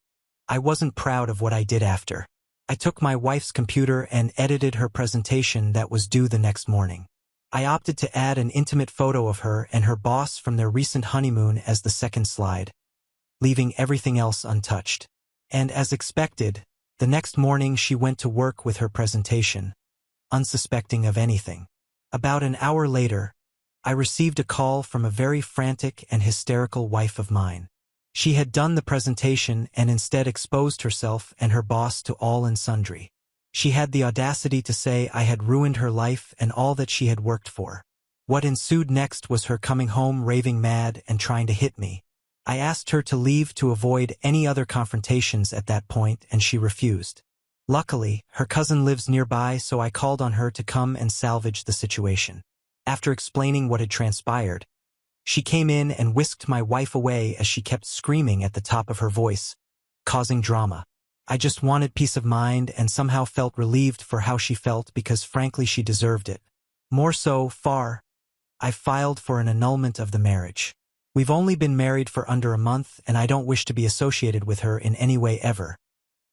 I wasn't proud of what I did after. I took my wife's computer and edited her presentation that was due the next morning. I opted to add an intimate photo of her and her boss from their recent honeymoon as the second slide, leaving everything else untouched. And as expected, the next morning she went to work with her presentation, unsuspecting of anything. About an hour later, I received a call from a very frantic and hysterical wife of mine. She had done the presentation and instead exposed herself and her boss to all and sundry. She had the audacity to say I had ruined her life and all that she had worked for. What ensued next was her coming home raving mad and trying to hit me. I asked her to leave to avoid any other confrontations at that point, and she refused. Luckily, her cousin lives nearby, so I called on her to come and salvage the situation. After explaining what had transpired, she came in and whisked my wife away as she kept screaming at the top of her voice, causing drama. I just wanted peace of mind and somehow felt relieved for how she felt because frankly she deserved it. More so, I filed for an annulment of the marriage. We've only been married for under a month and I don't wish to be associated with her in any way ever.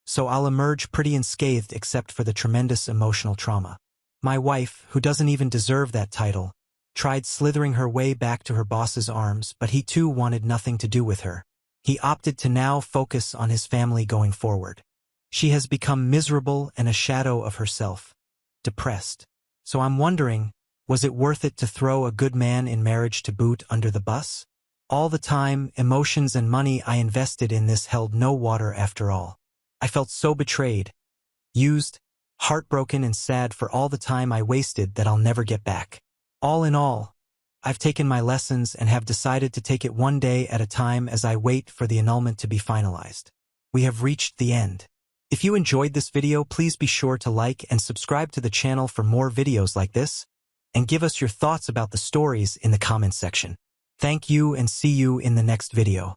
So I'll emerge pretty unscathed except for the tremendous emotional trauma. My wife, who doesn't even deserve that title, tried slithering her way back to her boss's arms, but he too wanted nothing to do with her. He opted to now focus on his family going forward. She has become miserable and a shadow of herself, depressed. So I'm wondering, was it worth it to throw a good man in marriage to boot under the bus? All the time, emotions and money I invested in this held no water after all. I felt so betrayed, used, heartbroken and sad for all the time I wasted that I'll never get back. All in all, I've taken my lessons and have decided to take it one day at a time as I wait for the annulment to be finalized. We have reached the end. If you enjoyed this video, please be sure to like and subscribe to the channel for more videos like this, and give us your thoughts about the stories in the comments section. Thank you and see you in the next video.